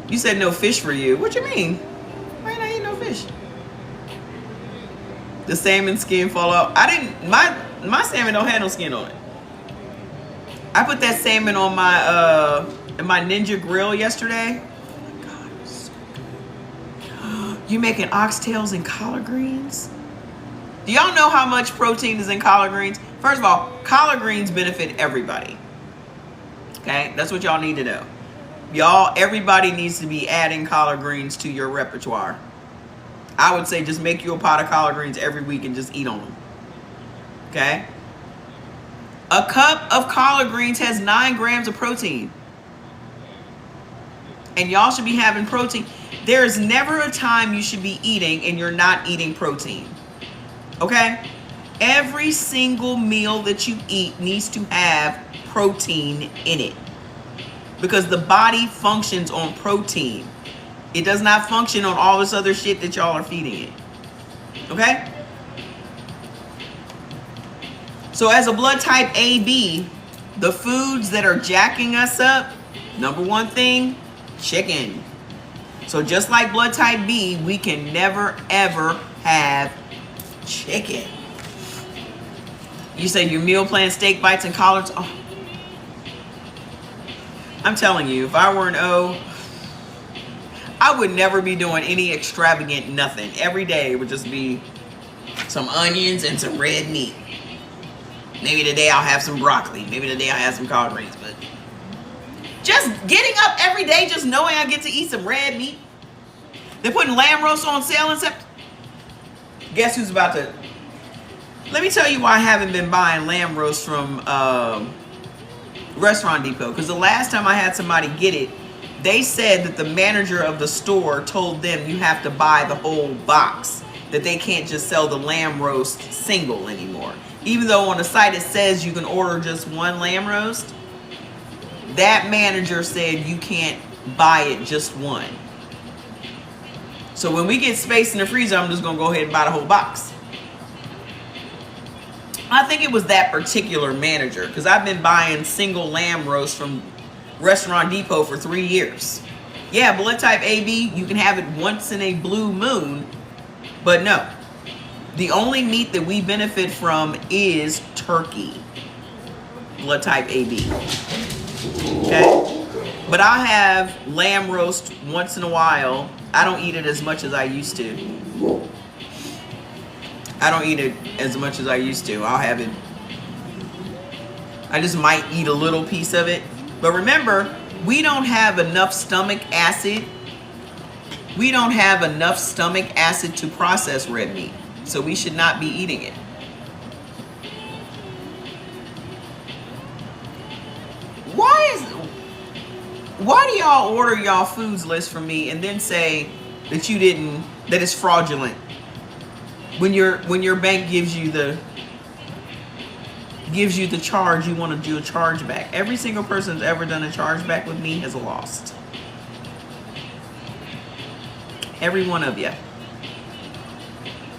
You said no fish for you. What you mean? Why ain't I eating no fish? The salmon skin fall out. My salmon don't have no skin on it. I put that salmon on my Ninja grill yesterday. Oh my God, it was so good. You making oxtails and collard greens? Do y'all know how much protein is in collard greens? First of all, collard greens benefit everybody. Okay, that's what y'all need to know. Everybody needs to be adding collard greens to your repertoire. I would say just make you a pot of collard greens every week and just eat on them. Okay? A cup of collard greens has 9 grams of protein. And y'all should be having protein. There is never a time you should be eating and you're not eating protein. Okay? Every single meal that you eat needs to have protein in it. Because the body functions on protein. It does not function on all this other shit that y'all are feeding it. Okay? So as a blood type AB, the foods that are jacking us up, number one thing, chicken. So just like blood type B, we can never ever have chicken. You say your meal plan, steak bites and collards. Oh. I'm telling you, if I were an O, I would never be doing any extravagant nothing. Every day it would just be some onions and some red meat. Maybe today I'll have some broccoli. Maybe today I'll have some collard greens. But just getting up every day, just knowing I get to eat some red meat. They're putting lamb roast on sale and stuff. Guess who's about to... Let me tell you why I haven't been buying lamb roast from Restaurant Depot. Because the last time I had somebody get it, they said that the manager of the store told them you have to buy the whole box. That they can't just sell the lamb roast single anymore. Even though on the site it says you can order just one lamb roast. That manager said you can't buy it just one. So when we get space in the freezer, I'm just gonna go ahead and buy the whole box. I think it was that particular manager, because I've been buying single lamb roast from Restaurant Depot for 3 years. Yeah, blood type AB, you can have it once in a blue moon, but no. The only meat that we benefit from is turkey, blood type AB. Okay? But I have lamb roast once in a while. I don't eat it as much as I used to. I don't eat it as much as I used to. I'll have it. I just might eat a little piece of it. But remember, we don't have enough stomach acid. We don't have enough stomach acid to process red meat. So we should not be eating it. Why do y'all order y'all foods list from me and then say that you didn't, that it's fraudulent? When your bank gives you the charge, you want to do a chargeback. Every single person that's ever done a chargeback with me has lost. Every one of you.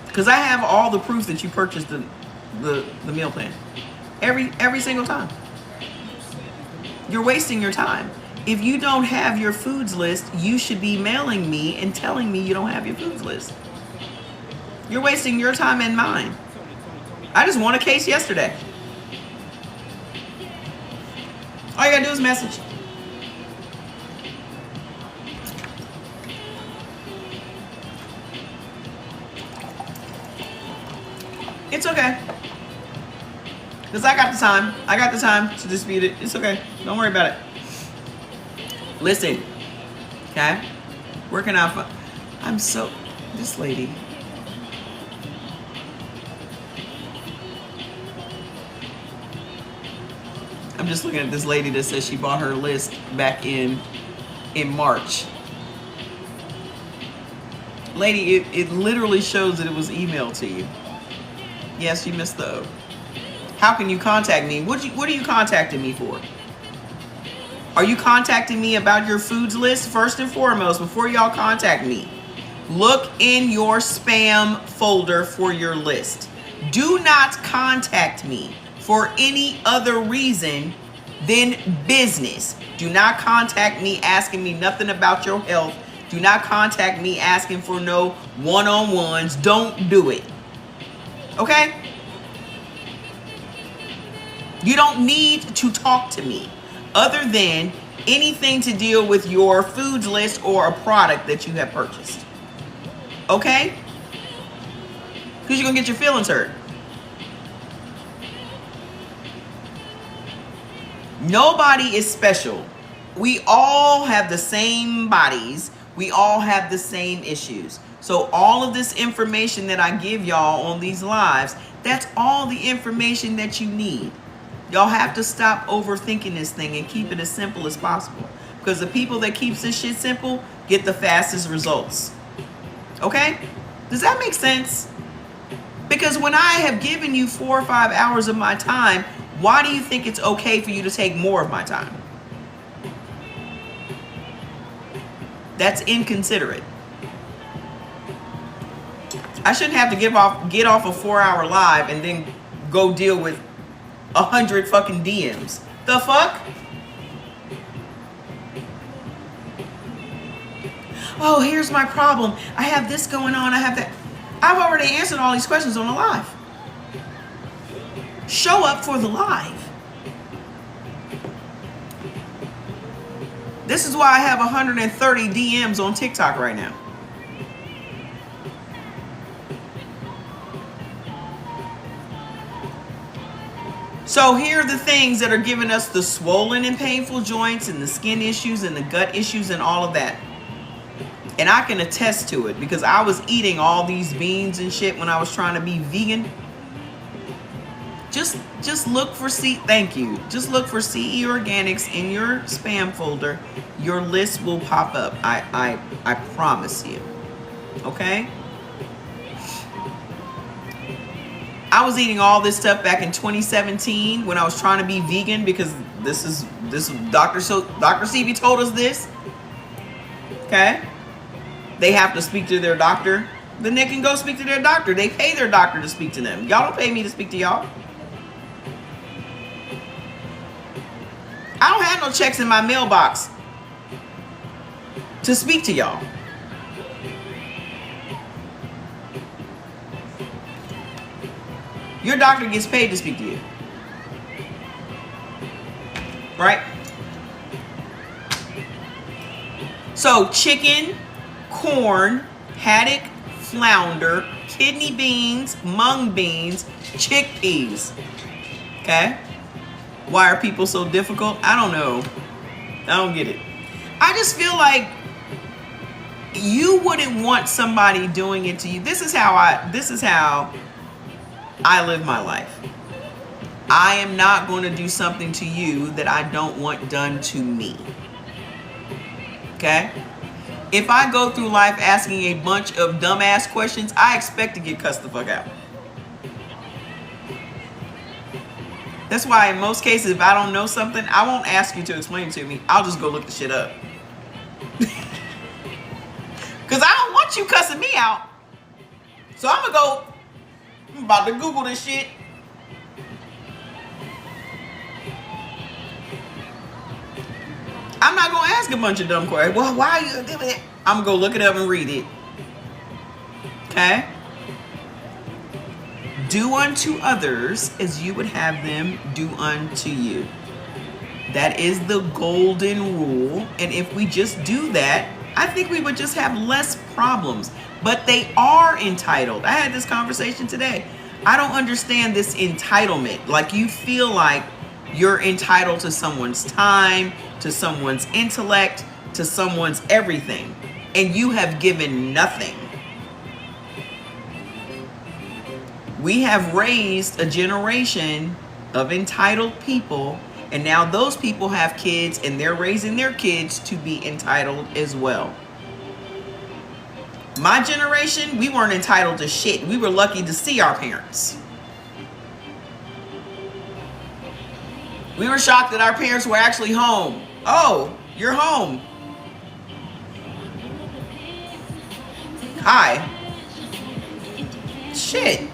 Because I have all the proof that you purchased the meal plan. Every single time. You're wasting your time. If you don't have your foods list, you should be mailing me and telling me you don't have your foods list. You're wasting your time and mine. I just won a case yesterday. All you gotta do is message. It's okay. Because I got the time. I got the time to dispute it. It's okay. Don't worry about it. Listen. Okay? Working out. This lady. I'm just looking at this lady that says she bought her list back in March. Lady, it literally shows that it was emailed to you. Yes, you missed the O. How can you contact me? What are you contacting me for? Are you contacting me about your foods list? First and foremost, before y'all contact me, look in your spam folder for your list. Do not contact me for any other reason than business. Do not contact me asking me nothing about your health. Do not contact me asking for no one-on-ones. Don't do it. Okay? You don't need to talk to me other than anything to deal with your foods list or a product that you have purchased. Okay? Because you're going to get your feelings hurt. Nobody is special. We all have the same bodies. We all have the same issues. So all of this information that I give y'all on these lives, that's all the information that you need. Y'all have to stop overthinking this thing and keep it as simple as possible. Because the people that keeps this shit simple get the fastest results. Okay? Does that make sense? Because when I have given you 4 or 5 hours of my time, why do you think it's okay for you to take more of my time? That's inconsiderate. I shouldn't have to get off a 4-hour live and then go deal with 100 fucking DMs. The fuck? Oh, here's my problem. I have this going on. I have that. I've already answered all these questions on the live. Show up for the live. This is why I have 130 DMs on TikTok right now. So here are the things that are giving us the swollen and painful joints and the skin issues and the gut issues and all of that. And I can attest to it because I was eating all these beans and shit when I was trying to be vegan. Just look for thank you. Just look for CE Organics in your spam folder. Your list will pop up. I promise you. Okay? I was eating all this stuff back in 2017 when I was trying to be vegan because this is Dr. CB told us this. Okay? they have to speak to their doctor, then they can go speak to their doctor. They pay their doctor to speak to them. Y'all don't pay me to speak to y'all. I don't have no checks in my mailbox to speak to y'all. Your doctor gets paid to speak to you. Right? So chicken, corn, haddock, flounder, kidney beans, mung beans, chickpeas. Okay? Why are people so difficult? I don't know. I don't get it. I just feel like you wouldn't want somebody doing it to you. This is how I live my life. I am not going to do something to you that I don't want done to me. Okay? If I go through life asking a bunch of dumbass questions, I expect to get cussed the fuck out. That's why in most cases, if I don't know something, I won't ask you to explain it to me. I'll just go look the shit up. Because I don't want you cussing me out. So I'm about to Google this shit. I'm not going to ask a bunch of dumb questions. Well, why are you doing it? I'm going to go look it up and read it. Okay? Do unto others as you would have them do unto you. That is the golden rule. And if we just do that, I think we would just have less problems. But they are entitled. I had this conversation today. I don't understand this entitlement. Like you feel like you're entitled to someone's time, to someone's intellect, to someone's everything. And you have given nothing. We have raised a generation of entitled people, and now those people have kids and they're raising their kids to be entitled as well. My generation, we weren't entitled to shit. We were lucky to see our parents. We were shocked that our parents were actually home. Oh, you're home. Hi. Shit.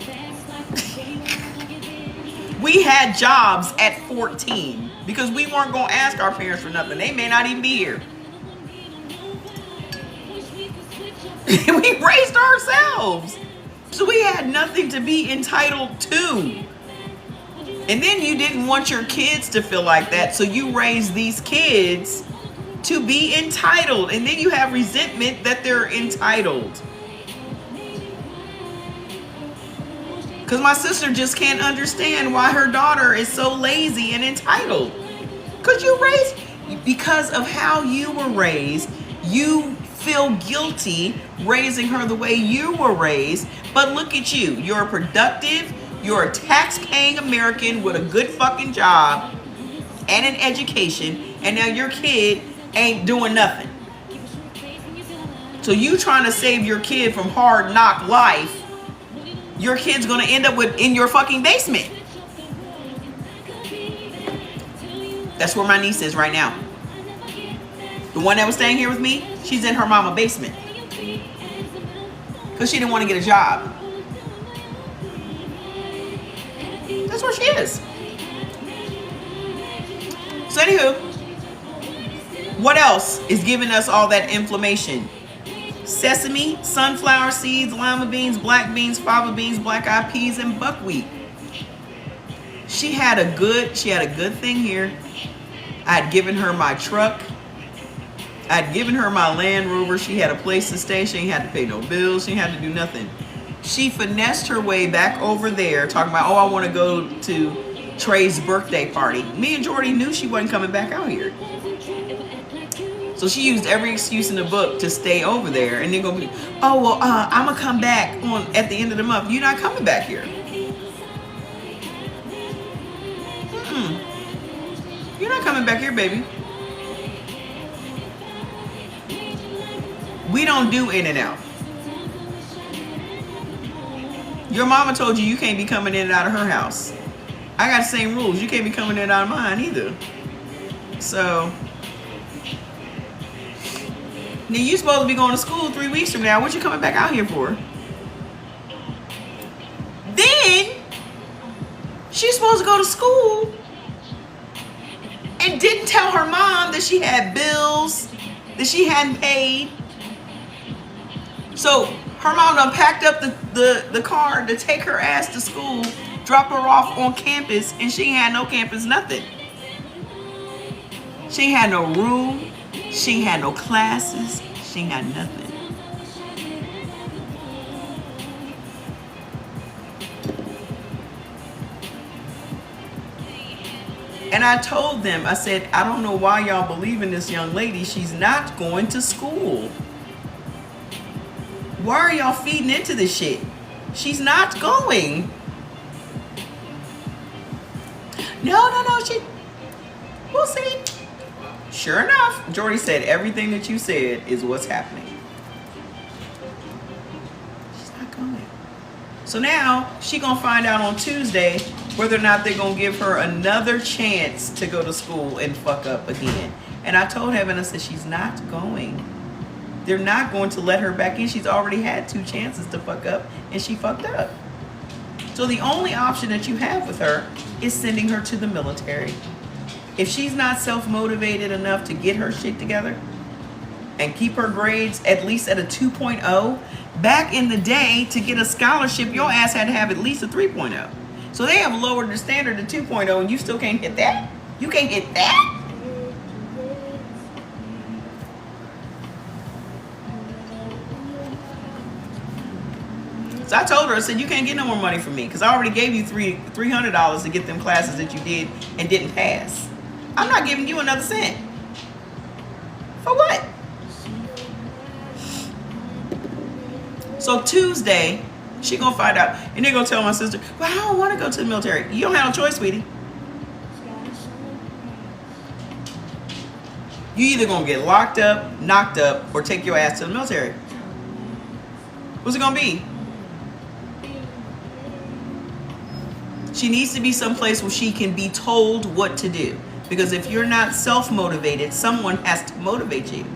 We had jobs at 14 because we weren't going to ask our parents for nothing. They may not even be here. We raised ourselves. So we had nothing to be entitled to. And then you didn't want your kids to feel like that. So you raised these kids to be entitled. And then you have resentment that they're entitled. Because my sister just can't understand why her daughter is so lazy and entitled. Because of how you were raised, you feel guilty raising her the way you were raised. But look at you. You're productive. You're a tax-paying American with a good fucking job and an education. And now your kid ain't doing nothing. So you trying to save your kid from hard knock life. Your kid's gonna end up in your fucking basement. That's where my niece is right now. The one that was staying here with me, she's in her mama's basement. Because she didn't want to get a job. That's where she is. So anywho, what else is giving us all that inflammation? Sesame, sunflower seeds, lima beans, black beans, fava beans, black eyed peas, and buckwheat. She had a good thing here. I had given her my truck. I'd given her my Land Rover. She had a place to stay. She ain't had to pay no bills. She ain't had to do nothing. She finessed her way back over there talking about, oh, I want to go to Trey's birthday party. Me and Jordy knew she wasn't coming back out here. So she used every excuse in the book to stay over there. And then go, oh, well, I'm going to come back at the end of the month. You're not coming back here. You're not coming back here, baby. We don't do in and out. Your mama told you can't be coming in and out of her house. I got the same rules. You can't be coming in and out of mine either. So, Now you supposed to be going to school 3 weeks from now. What you coming back out here for? Then she's supposed to go to school and didn't tell her mom that she had bills that she hadn't paid. So her mom done packed up the car to take her ass to school, drop her off on campus, and she ain't had no campus, nothing. She ain't had no room. She ain't had no classes. She ain't had nothing. And I told them, I said, I don't know why y'all believe in this young lady. She's not going to school. Why are y'all feeding into this shit? She's not going. No, we'll see. Sure enough, Jordy said everything that you said is what's happening. She's not going. So now she gonna find out on Tuesday whether or not they're gonna give her another chance to go to school and fuck up again. And I told Heaven, I said, she's not going. They're not going to let her back in. She's already had 2 chances to fuck up, and she fucked up. So the only option that you have with her is sending her to the military. If she's not self-motivated enough to get her shit together and keep her grades at least at a 2.0, back in the day, to get a scholarship, your ass had to have at least a 3.0. So they have lowered the standard to 2.0, and you still can't hit that? You can't hit that? So I told her, I said, you can't get no more money from me because I already gave you $300 to get them classes that you did and didn't pass. I'm not giving you another cent. For what? So Tuesday, she gonna find out, and they're gonna tell my sister, well, I don't want to go to the military. You don't have no choice, sweetie. You either gonna get locked up, knocked up, or take your ass to the military. What's it gonna be? She needs to be someplace where she can be told what to do. Because if you're not self-motivated, someone has to motivate you.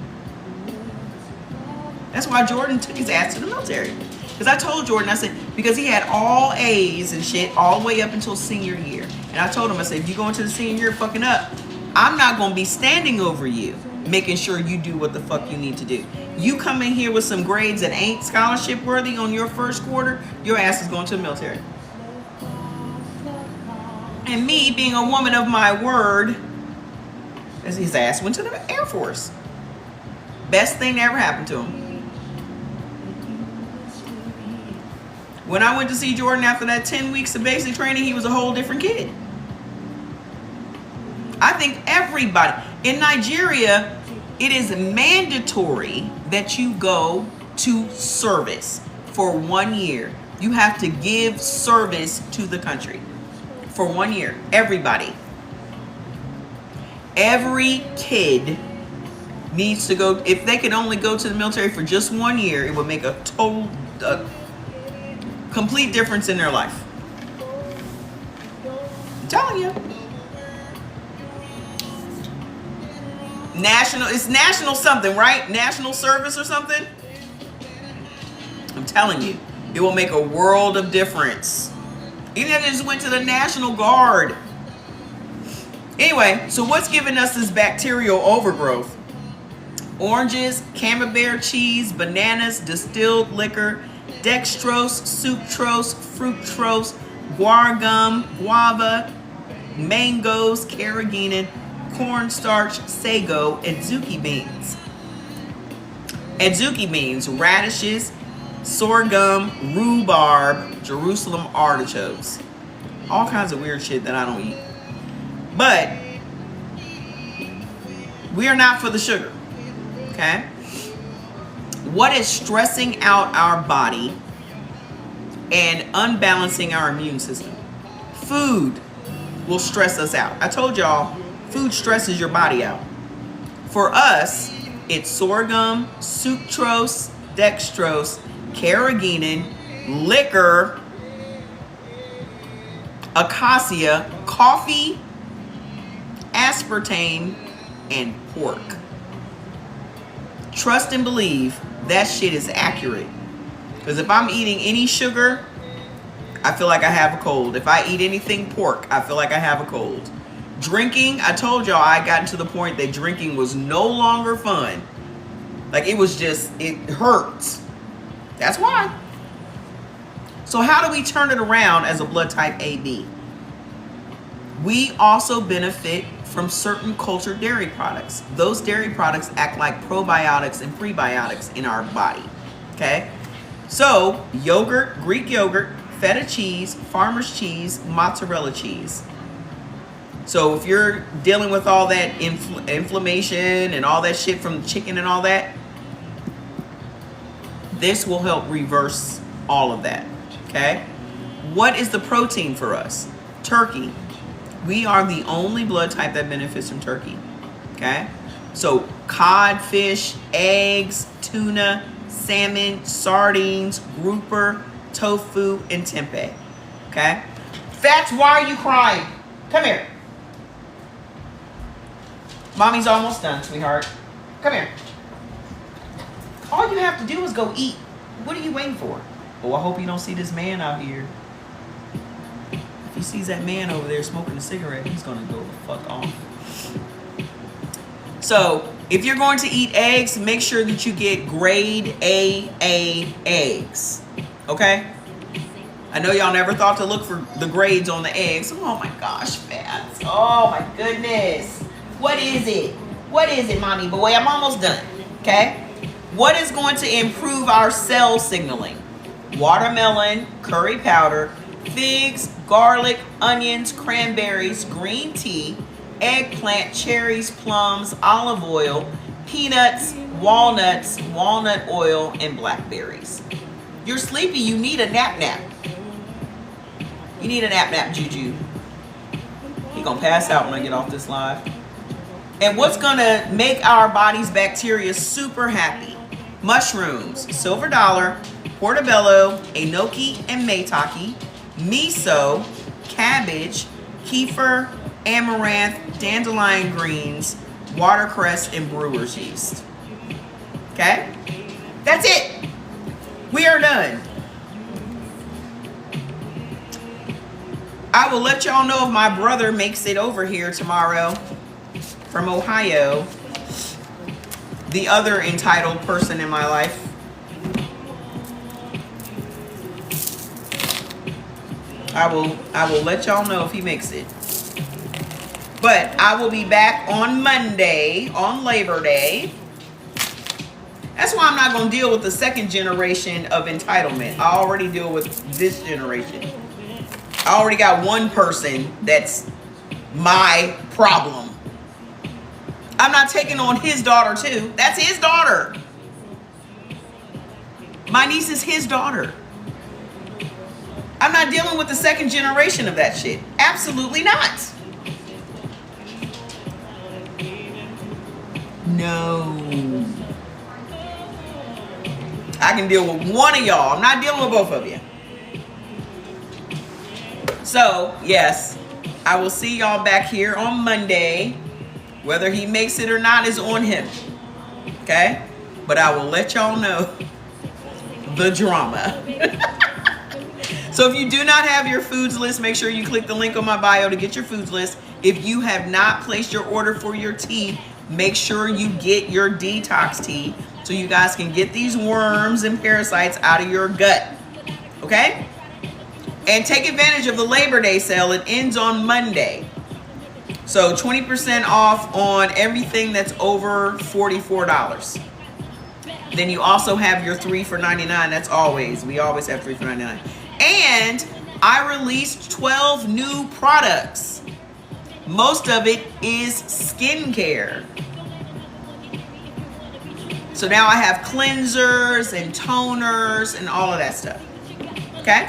That's why Jordan took his ass to the military. Because I told Jordan, I said, because he had all A's and shit all the way up until senior year. And I told him, I said, if you go into the senior year fucking up, I'm not going to be standing over you, making sure you do what the fuck you need to do. You come in here with some grades that ain't scholarship worthy on your first quarter, your ass is going to the military. And me, being a woman of my word, his ass went to the Air Force. Best thing that ever happened to him. When I went to see Jordan after that 10 weeks of basic training, he was a whole different kid. I think everybody in Nigeria, it is mandatory that you go to service for 1 year. You have to give service to the country for 1 year. Everybody. Every kid needs to go. If they could only go to the military for just 1 year, it would make a total, complete difference in their life. I'm telling you. It's national something, right? National service or something. I'm telling you, it will make a world of difference. Even if they just went to the National Guard. Anyway, so what's giving us this bacterial overgrowth? Oranges, camembert cheese, bananas, distilled liquor, dextrose, sucrose, fructose, guar gum, guava, mangoes, carrageenan, cornstarch, sago, adzuki beans. Adzuki beans, radishes, sorghum, rhubarb, Jerusalem artichokes. All kinds of weird shit that I don't eat. But we are not for the sugar. Okay? What is stressing out our body and unbalancing our immune system? Food will stress us out. I told y'all, food stresses your body out. For us, it's sorghum, sucrose, dextrose, carrageenan, liquor, acacia, coffee, aspartame, and pork. trust and believe that shit is accurate. Because if I'm eating any sugar, I feel like I have a cold. If I eat anything pork, I feel like I have a cold. Drinking, I told y'all I gotten to the point that drinking was no longer fun. Like it was just, it hurts. That's why. So how do we turn it around as a blood type AB? We also benefit from certain cultured dairy products. Those dairy products act like probiotics and prebiotics in our body. Okay? So yogurt, Greek yogurt, feta cheese, farmer's cheese, mozzarella cheese. So if you're dealing with all that inflammation and all that shit from chicken and all that, this will help reverse all of that. Okay? What is the protein for us? Turkey. We are the only blood type that benefits from turkey. Okay? So codfish, eggs, tuna, salmon, sardines, grouper, tofu, and tempeh. Okay? Fats, why are you crying? Come here. Mommy's almost done, sweetheart. Come here. All you have to do is go eat. What are you waiting for? Oh, I hope you don't see this man out here. If he sees that man over there smoking a cigarette, he's gonna go the fuck off. So, if you're going to eat eggs, make sure that you get grade AA eggs. Okay? I know y'all never thought to look for the grades on the eggs. Oh my gosh, Fats. Oh my goodness. What is it? What is it, mommy boy? I'm almost done. Okay? What is going to improve our cell signaling? Watermelon, curry powder, figs, garlic, onions, cranberries, green tea, eggplant, cherries, plums, olive oil, peanuts, walnuts, walnut oil, and blackberries. You're sleepy, you need a nap. You need a nap, Juju. He gonna pass out when I get off this live. And what's gonna make our body's bacteria super happy? Mushrooms, silver dollar, portobello, enoki and maitake, miso, cabbage, kefir, amaranth, dandelion greens, watercress, and brewer's yeast. Okay? That's it. We are done. I will let y'all know if my brother makes it over here tomorrow from Ohio. The other entitled person in my life. I will let y'all know if he makes it. But I will be back on Monday, on Labor Day. That's why I'm not going to deal with the second generation of entitlement. I already deal with this generation. I already got one person that's my problem. I'm not taking on his daughter too. That's his daughter. My niece is his daughter. I'm not dealing with the second generation of that shit. Absolutely not. No. I can deal with one of y'all. I'm not dealing with both of you. So, yes, I will see y'all back here on Monday. Whether he makes it or not is on him. Okay? But I will let y'all know the drama. So if you do not have your foods list, make sure you click the link on my bio to get your foods list. If you have not placed your order for your tea, make sure you get your detox tea so you guys can get these worms and parasites out of your gut. Okay? And take advantage of the Labor Day sale. It ends on Monday. So 20% off on everything that's over $44. Then you also have your 3 for $99. That's always. We always have 3 for $99. And I released 12 new products. Most of it is skincare. So now I have cleansers and toners and all of that stuff. Okay?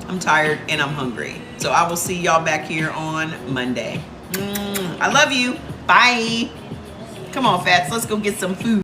I'm tired and I'm hungry. So I will see y'all back here on Monday. I love you. Bye. Come on, Fats. Let's go get some food.